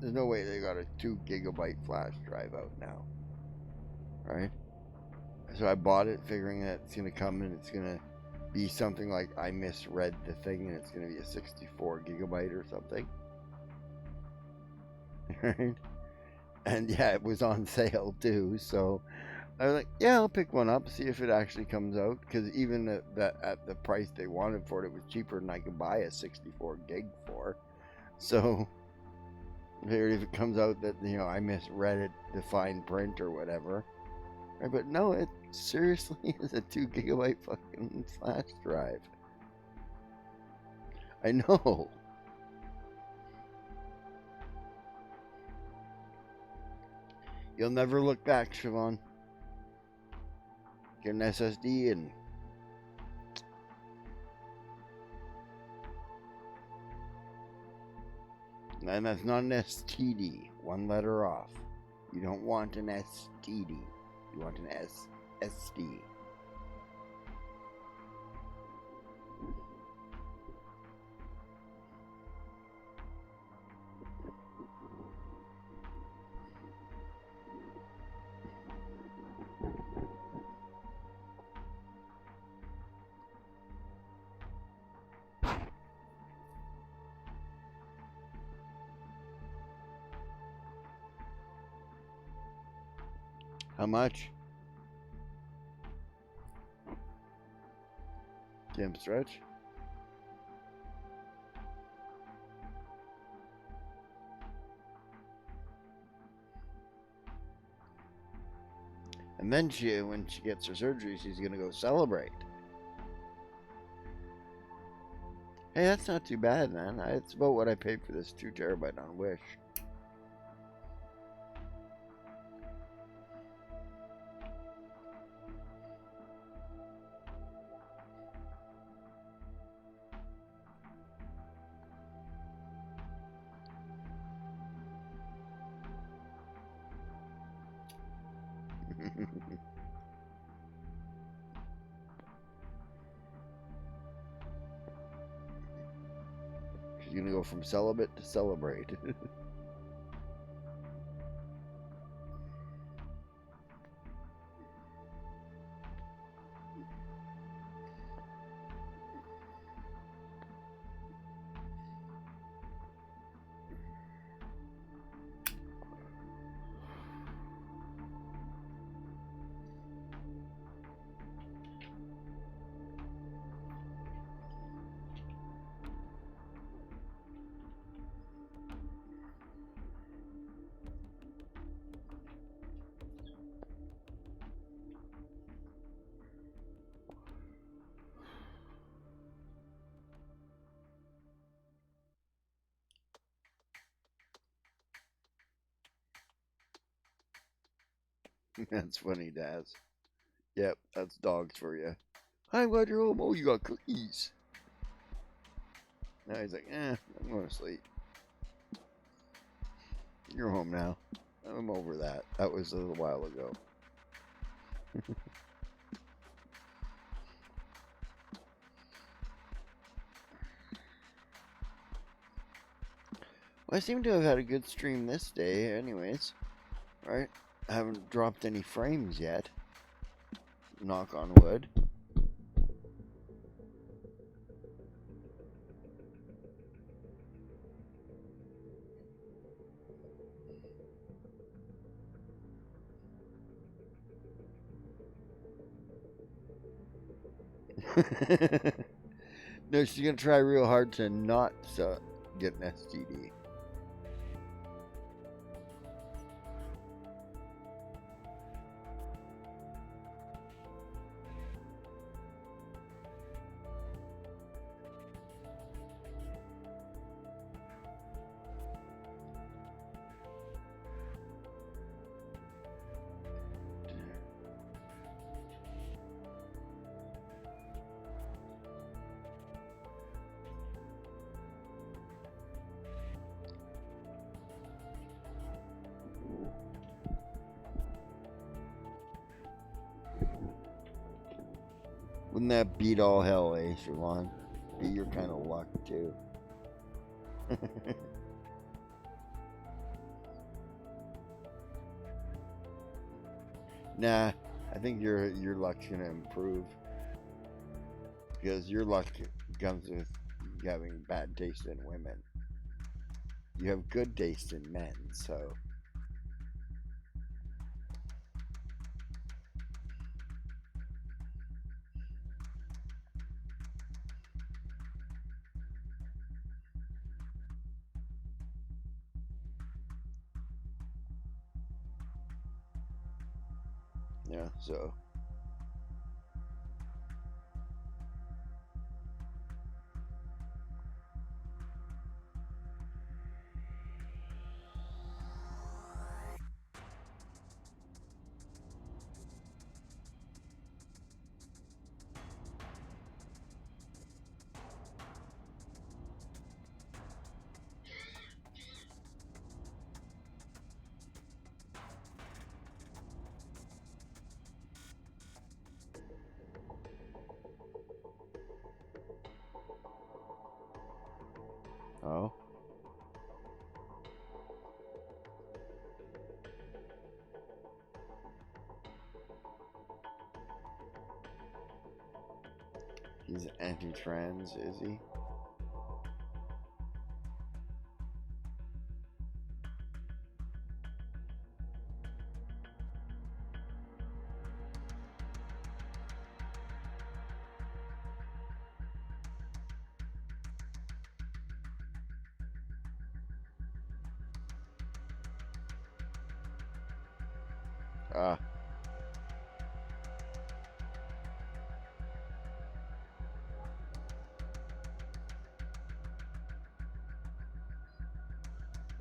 There's no way they got a 2 gigabyte flash drive out now. Right? So I bought it figuring that it's going to come and it's going to be something like I misread the thing and it's going to be a 64 gigabyte or something. Right? And yeah, it was on sale too. So I was like, yeah, I'll pick one up, see if it actually comes out. Because even at the price they wanted for it, it was cheaper than I could buy a 64 gig for. So if it comes out that, you know, I misread it, the fine print or whatever. Right? But no, it seriously is a 2 gigabyte fucking flash drive. I know. You'll never look back, Siobhan. Get an SSD and that's not an STD. One letter off. You don't want an STD. You want an SSD. How much? Damn stretch. And then when she gets her surgery, she's gonna go celebrate. Hey, that's not too bad, man. It's about what I paid for this 2 terabyte on Wish. gonna go from celibate to celebrate. That's funny, Daz. Yep, that's dogs for you. I'm glad you're home. Oh, you got cookies. Now he's like, I'm going to sleep. You're home now. I'm over that. That was a little while ago. Well, I seem to have had a good stream this day, anyways. Right? I haven't dropped any frames yet. Knock on wood. No, she's gonna try real hard to not get an STD. Wouldn't that beat all hell, Siobhan? Be your kind of luck, too. Nah, I think your luck's gonna improve. Because your luck comes with having bad taste in women. You have good taste in men, so... Yeah, so... Oh? He's anti-trans, is he? Ah.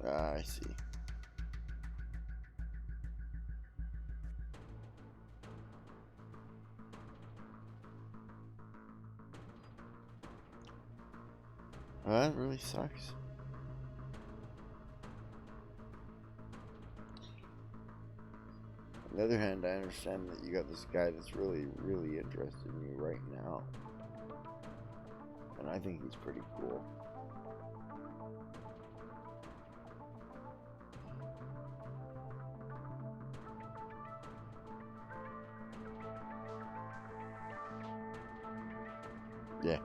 I see. Well, that really sucks. On the other hand, I understand that you got this guy that's really, really interested in you right now. And I think he's pretty cool. Yeah.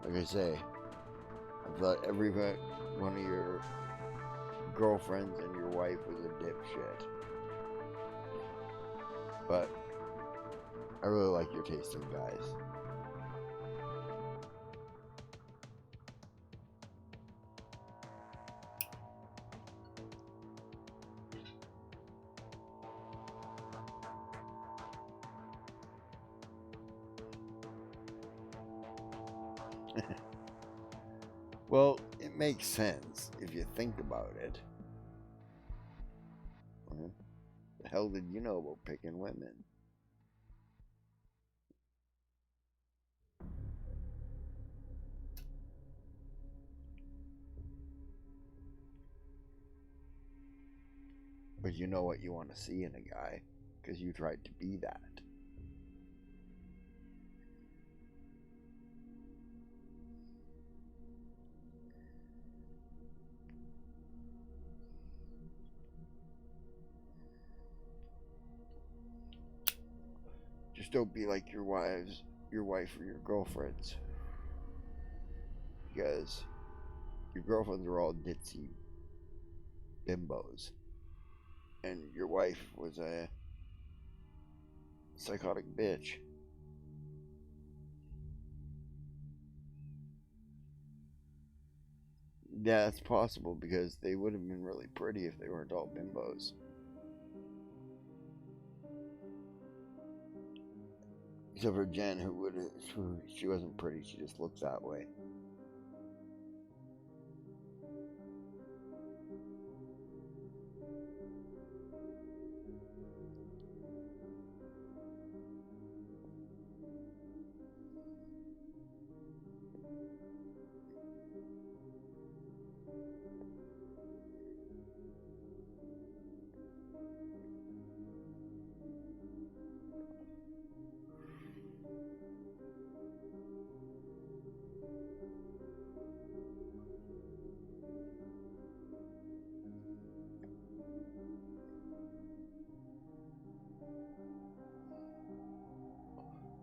Like I say, I thought every one of your girlfriends and your wife was a dipshit. But I really like your taste in guys. Well, it makes sense if you think about it. Well, the hell did you know about picking women? But you know what you want to see in a guy, because you tried to be that. Just don't be like your wife or your girlfriends. Because your girlfriends are all ditzy bimbos. And your wife was a psychotic bitch. Yeah, it's possible because they would have been really pretty if they weren't all bimbos. Except for Jen, she wasn't pretty. She just looked that way.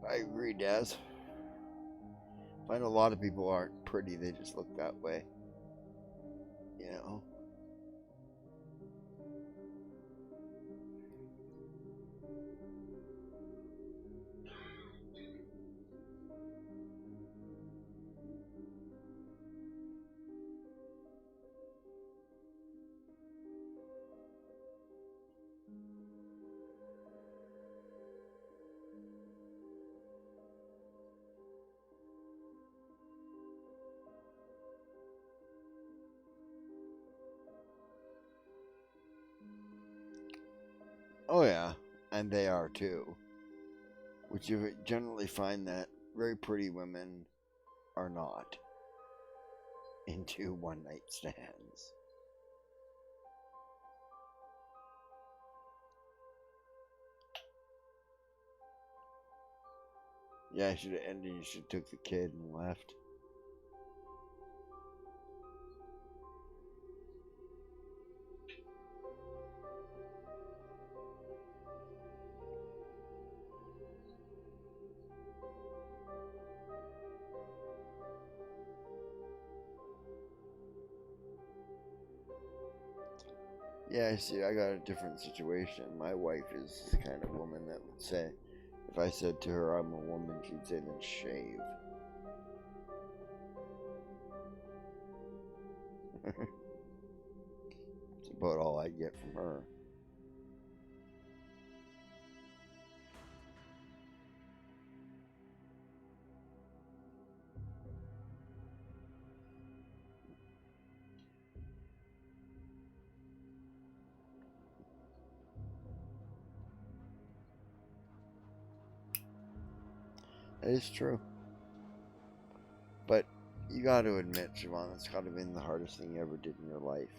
I agree, Daz. I find a lot of people aren't pretty, they just look that way. You know? Oh, yeah. And they are too. Which you generally find that very pretty women are not into one night stands. Yeah, I should have ended. You should have took the kid and left. Yeah, see, I got a different situation. My wife is the kind of woman that would say, if I said to her I'm a woman, she'd say, then shave. It's about all I get from her. That is true. But you got to admit, Siobhan, that's got to have been the hardest thing you ever did in your life.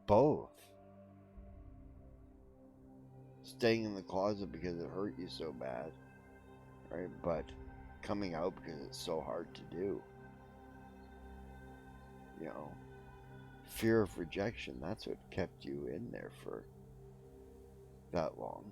both. Staying in the closet because it hurt you so bad, right? But coming out because it's so hard to do. You know, fear of rejection, that's what kept you in there for that long.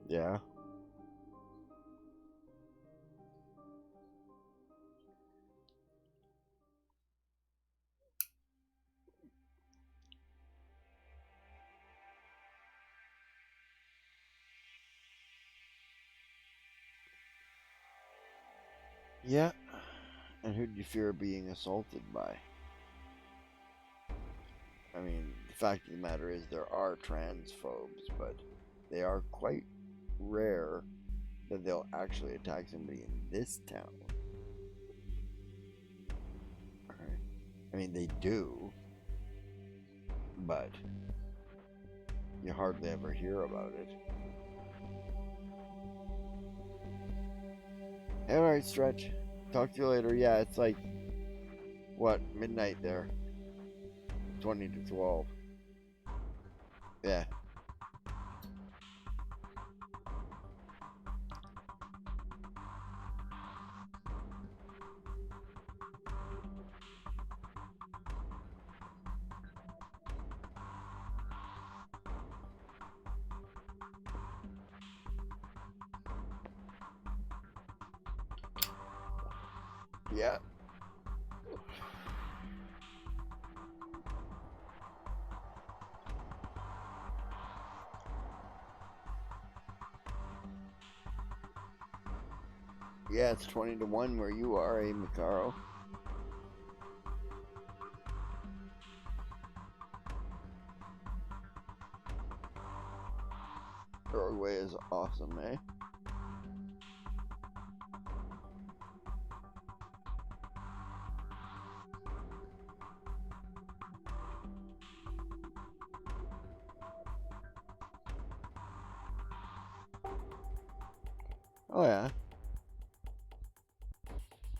Yeah. Yeah. And who do you fear being assaulted by? I mean, the fact of the matter is there are transphobes, but they are quite rare that they'll actually attack somebody in this town. Right? I mean, they do, but you hardly ever hear about it. Alright, Stretch. Talk to you later. Yeah, it's like, what, midnight there? 20 to 12. Yeah. Yeah. Yeah, it's 20 to 1 where you are, eh, Mikaro? Broadway is awesome, eh? Oh, yeah.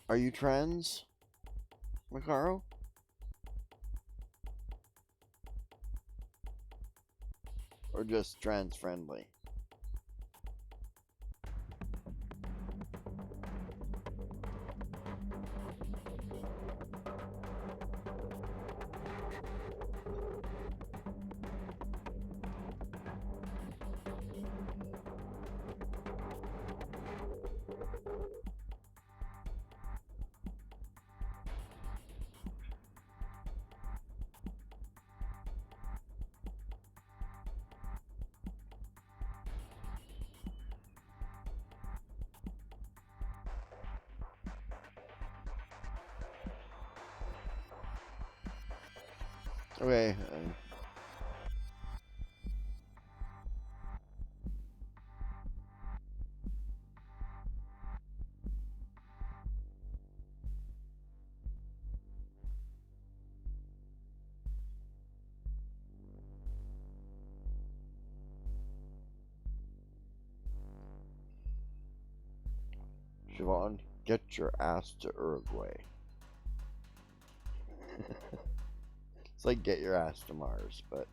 Are you trans, Mikaro? Or just trans friendly? Okay. Siobhan, get your ass to Uruguay. It's like get your ass to Mars, but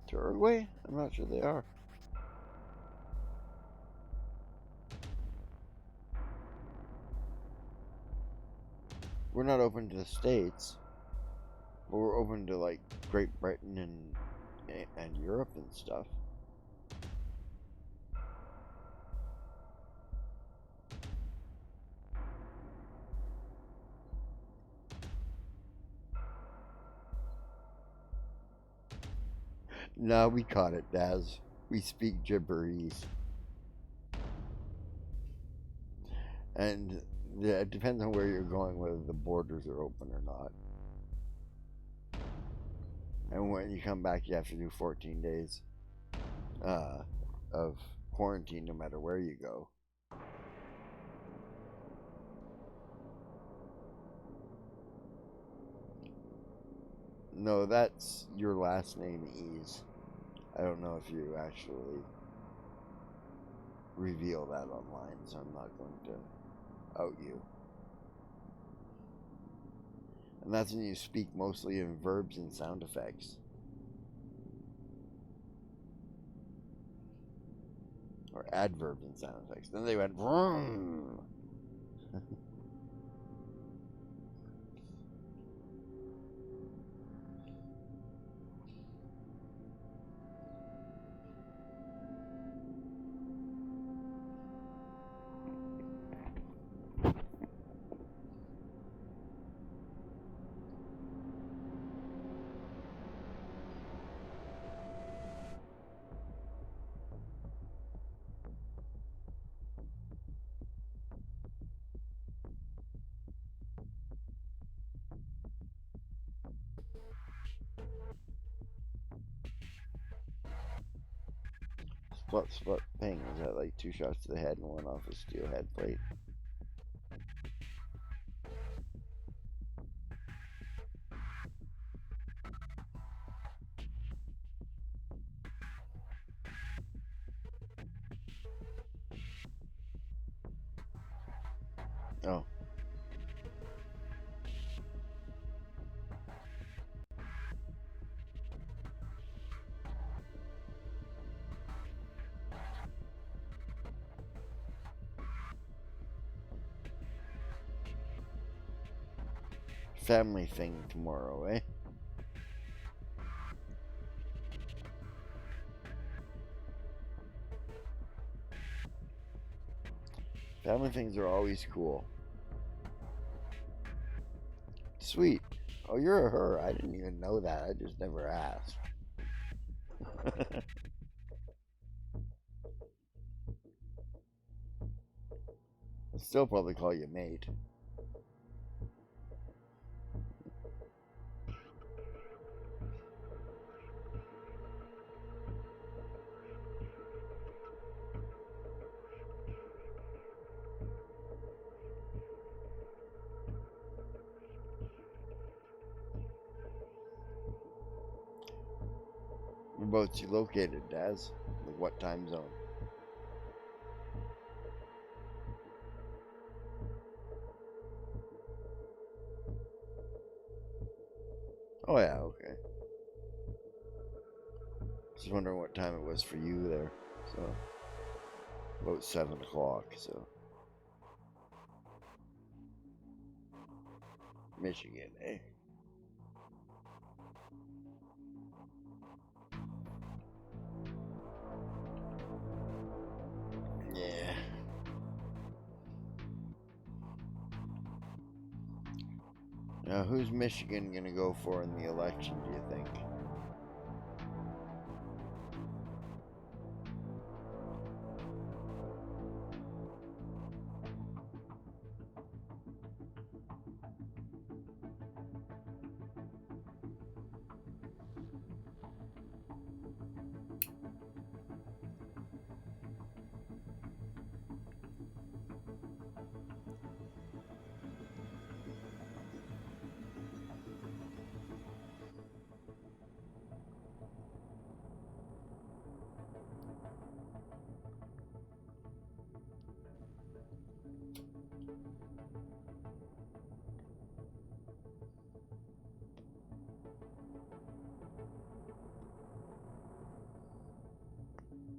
to Uruguay? I'm not sure they are. We're not open to the States, but we're open to like Great Britain and Europe and stuff. No, we caught it, Daz. We speak gibberese. And it depends on where you're going, whether the borders are open or not. And when you come back, you have to do 14 days of quarantine no matter where you go. No, that's your last name, Ease. I don't know if you actually reveal that online, so I'm not going to out you. And that's when you speak mostly in verbs and sound effects. Or adverbs and sound effects. Then they went vroom. Split, ping. Is that like 2 shots to the head and 1 off a steel head plate? Oh. Family thing tomorrow, eh? Family things are always cool. Sweet. Oh, you're a her. I didn't even know that. I just never asked. I'll still probably call you mate. Whereabouts you located, Daz? Like what time zone? Oh yeah, okay. Just wondering what time it was for you there. So about 7 o'clock. So Michigan, eh? Yeah. Now, who's Michigan gonna go for in the election? Do you think?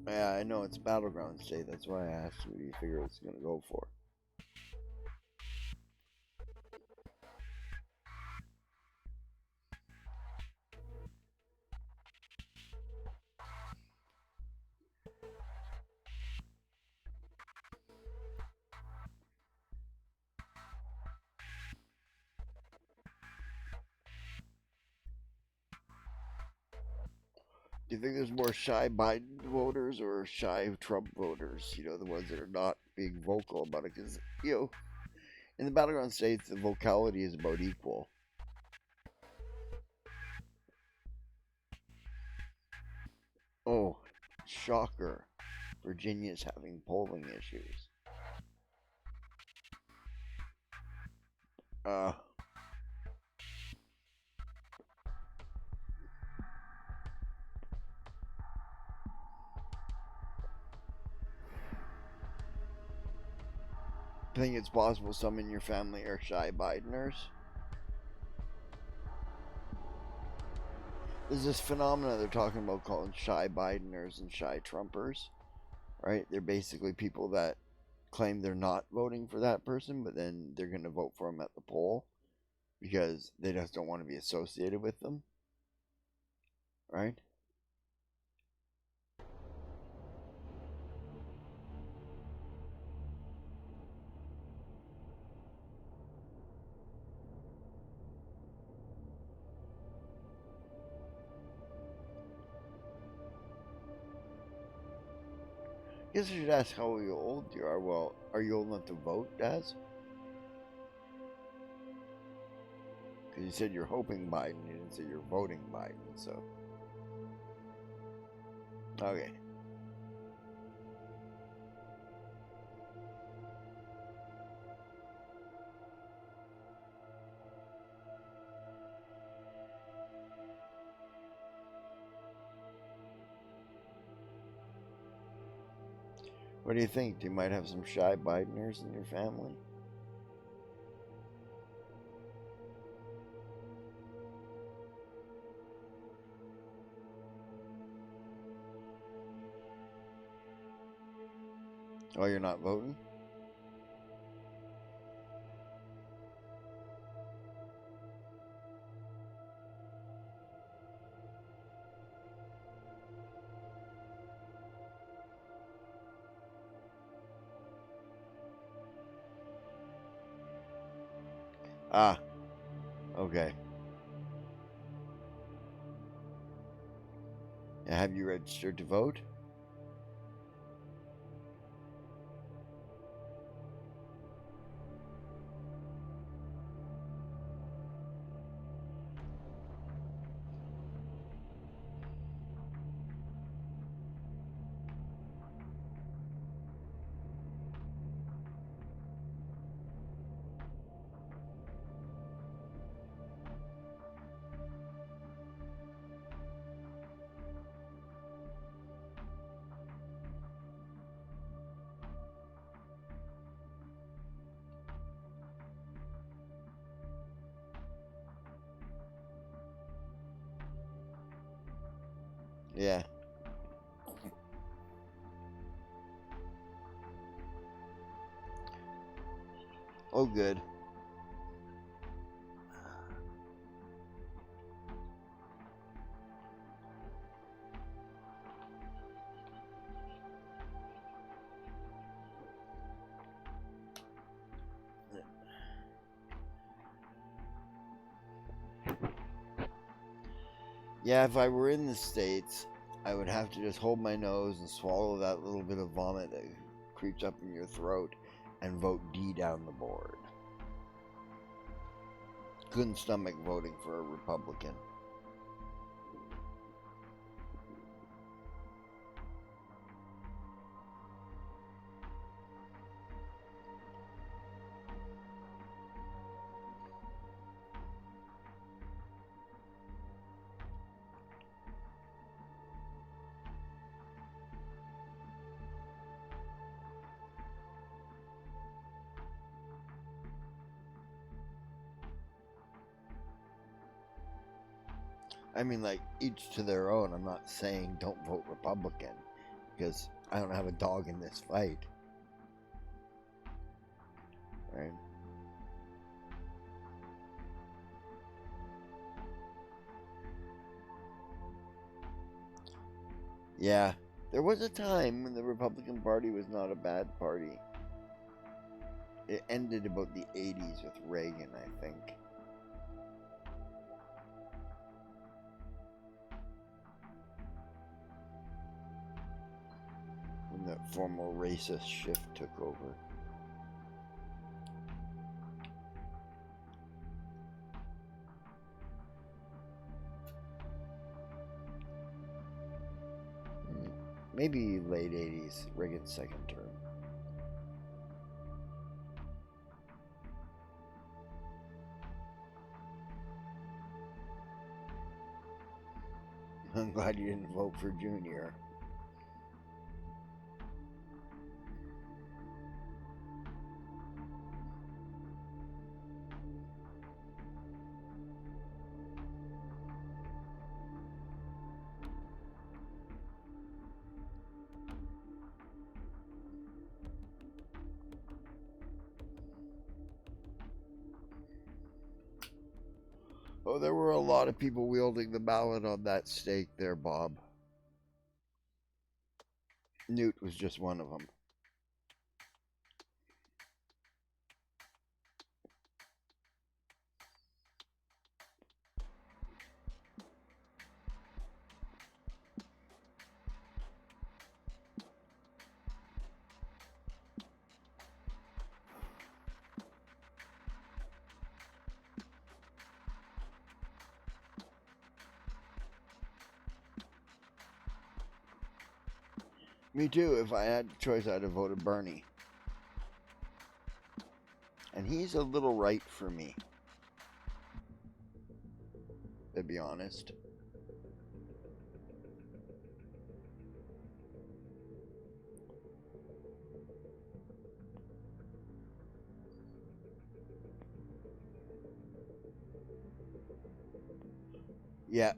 Yeah, I know it's Battleground State. That's why I asked who you figure it's gonna go for. Do you think there's more shy Biden voters or shy Trump voters? You know, the ones that are not being vocal about it. Because, you know, in the battleground states, the vocality is about equal. Oh, shocker. Virginia's having polling issues. I think it's possible some in your family are shy Bideners. There's this phenomena they're talking about called shy Bideners and shy Trumpers, right? They're basically people that claim they're not voting for that person, but then they're going to vote for them at the poll because they just don't want to be associated with them, right? I guess I should ask how old you are. Well, are you old enough to vote, Daz? Because you said you're hoping Biden, you didn't say you're voting Biden, so. Okay. What do you think? You might have some shy Bideners in your family? Oh, you're not voting? Ah, okay. Have you registered to vote? Yeah. Oh, good. Yeah, if I were in the States, I would have to just hold my nose and swallow that little bit of vomit that creeps up in your throat and vote D down the board. Couldn't stomach voting for a Republican. I mean, like, each to their own. I'm not saying don't vote Republican because I don't have a dog in this fight. Right? Yeah, there was a time when the Republican Party was not a bad party. It ended about the 80s with Reagan, I think. That formal racist shift took over. Maybe late 80s, Reagan's second term. I'm glad you didn't vote for Junior. Oh, there were a lot of people wielding the mallet on that stake there, Bob. Newt was just one of them. Me too. If I had a choice, I'd have voted Bernie. And he's a little right for me, to be honest. Yeah.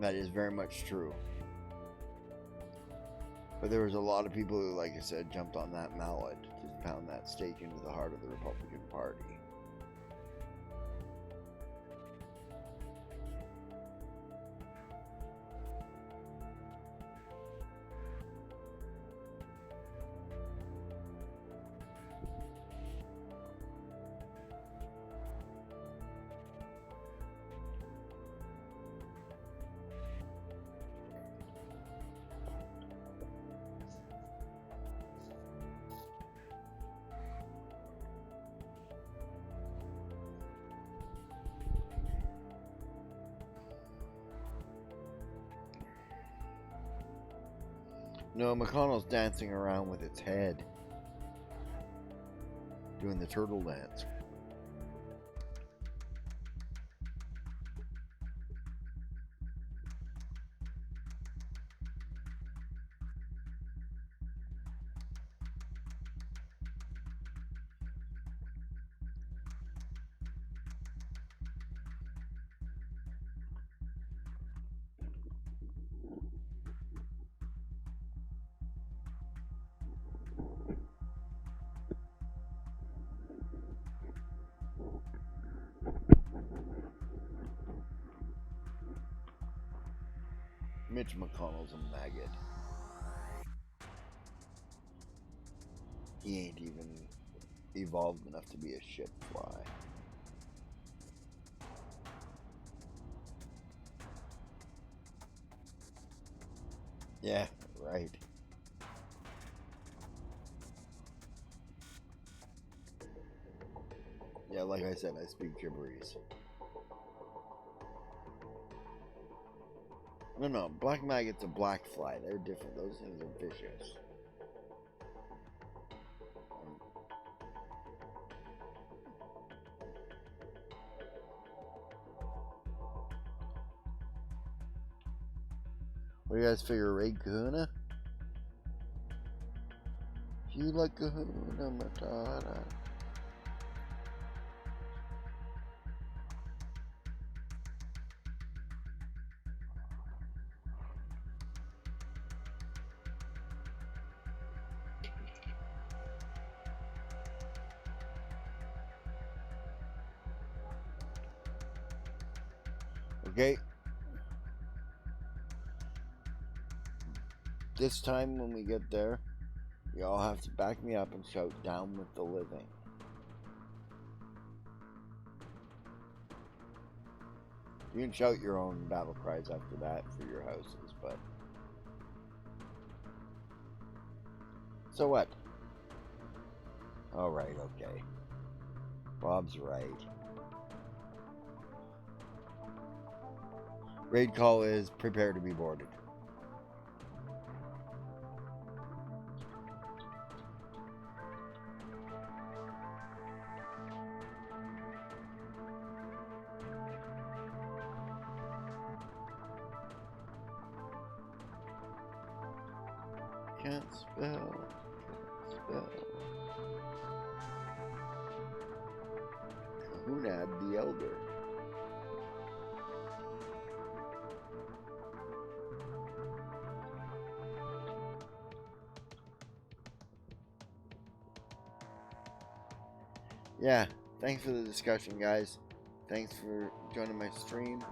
That is very much true. But there was a lot of people who, like I said, jumped on that mallet to pound that stake into the heart of the Republican Party. No, McConnell's dancing around with its head, doing the turtle dance. Mitch McConnell's a maggot. He ain't even evolved enough to be a shit fly. Yeah, right. Yeah, like I said, I speak gibberish. No, black maggots a black fly. They're different. Those things are vicious. What do you guys figure, Ray Kahuna? You like Kahuna Matata? Okay. This time when we get there, you all have to back me up and shout "Down with the living." You can shout your own battle cries after that for your houses, but So what? All right, okay. Bob's right. Raid call is prepare to be boarded. Can't spell. Can't spell. Kahunad the Elder. Yeah, thanks for the discussion, guys. Thanks for joining my stream.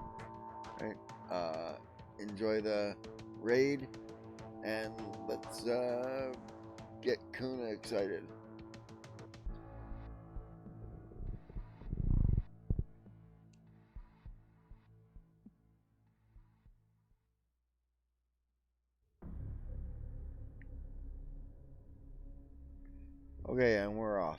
Right, enjoy the raid, and let's get Kuna excited. Okay, and we're off.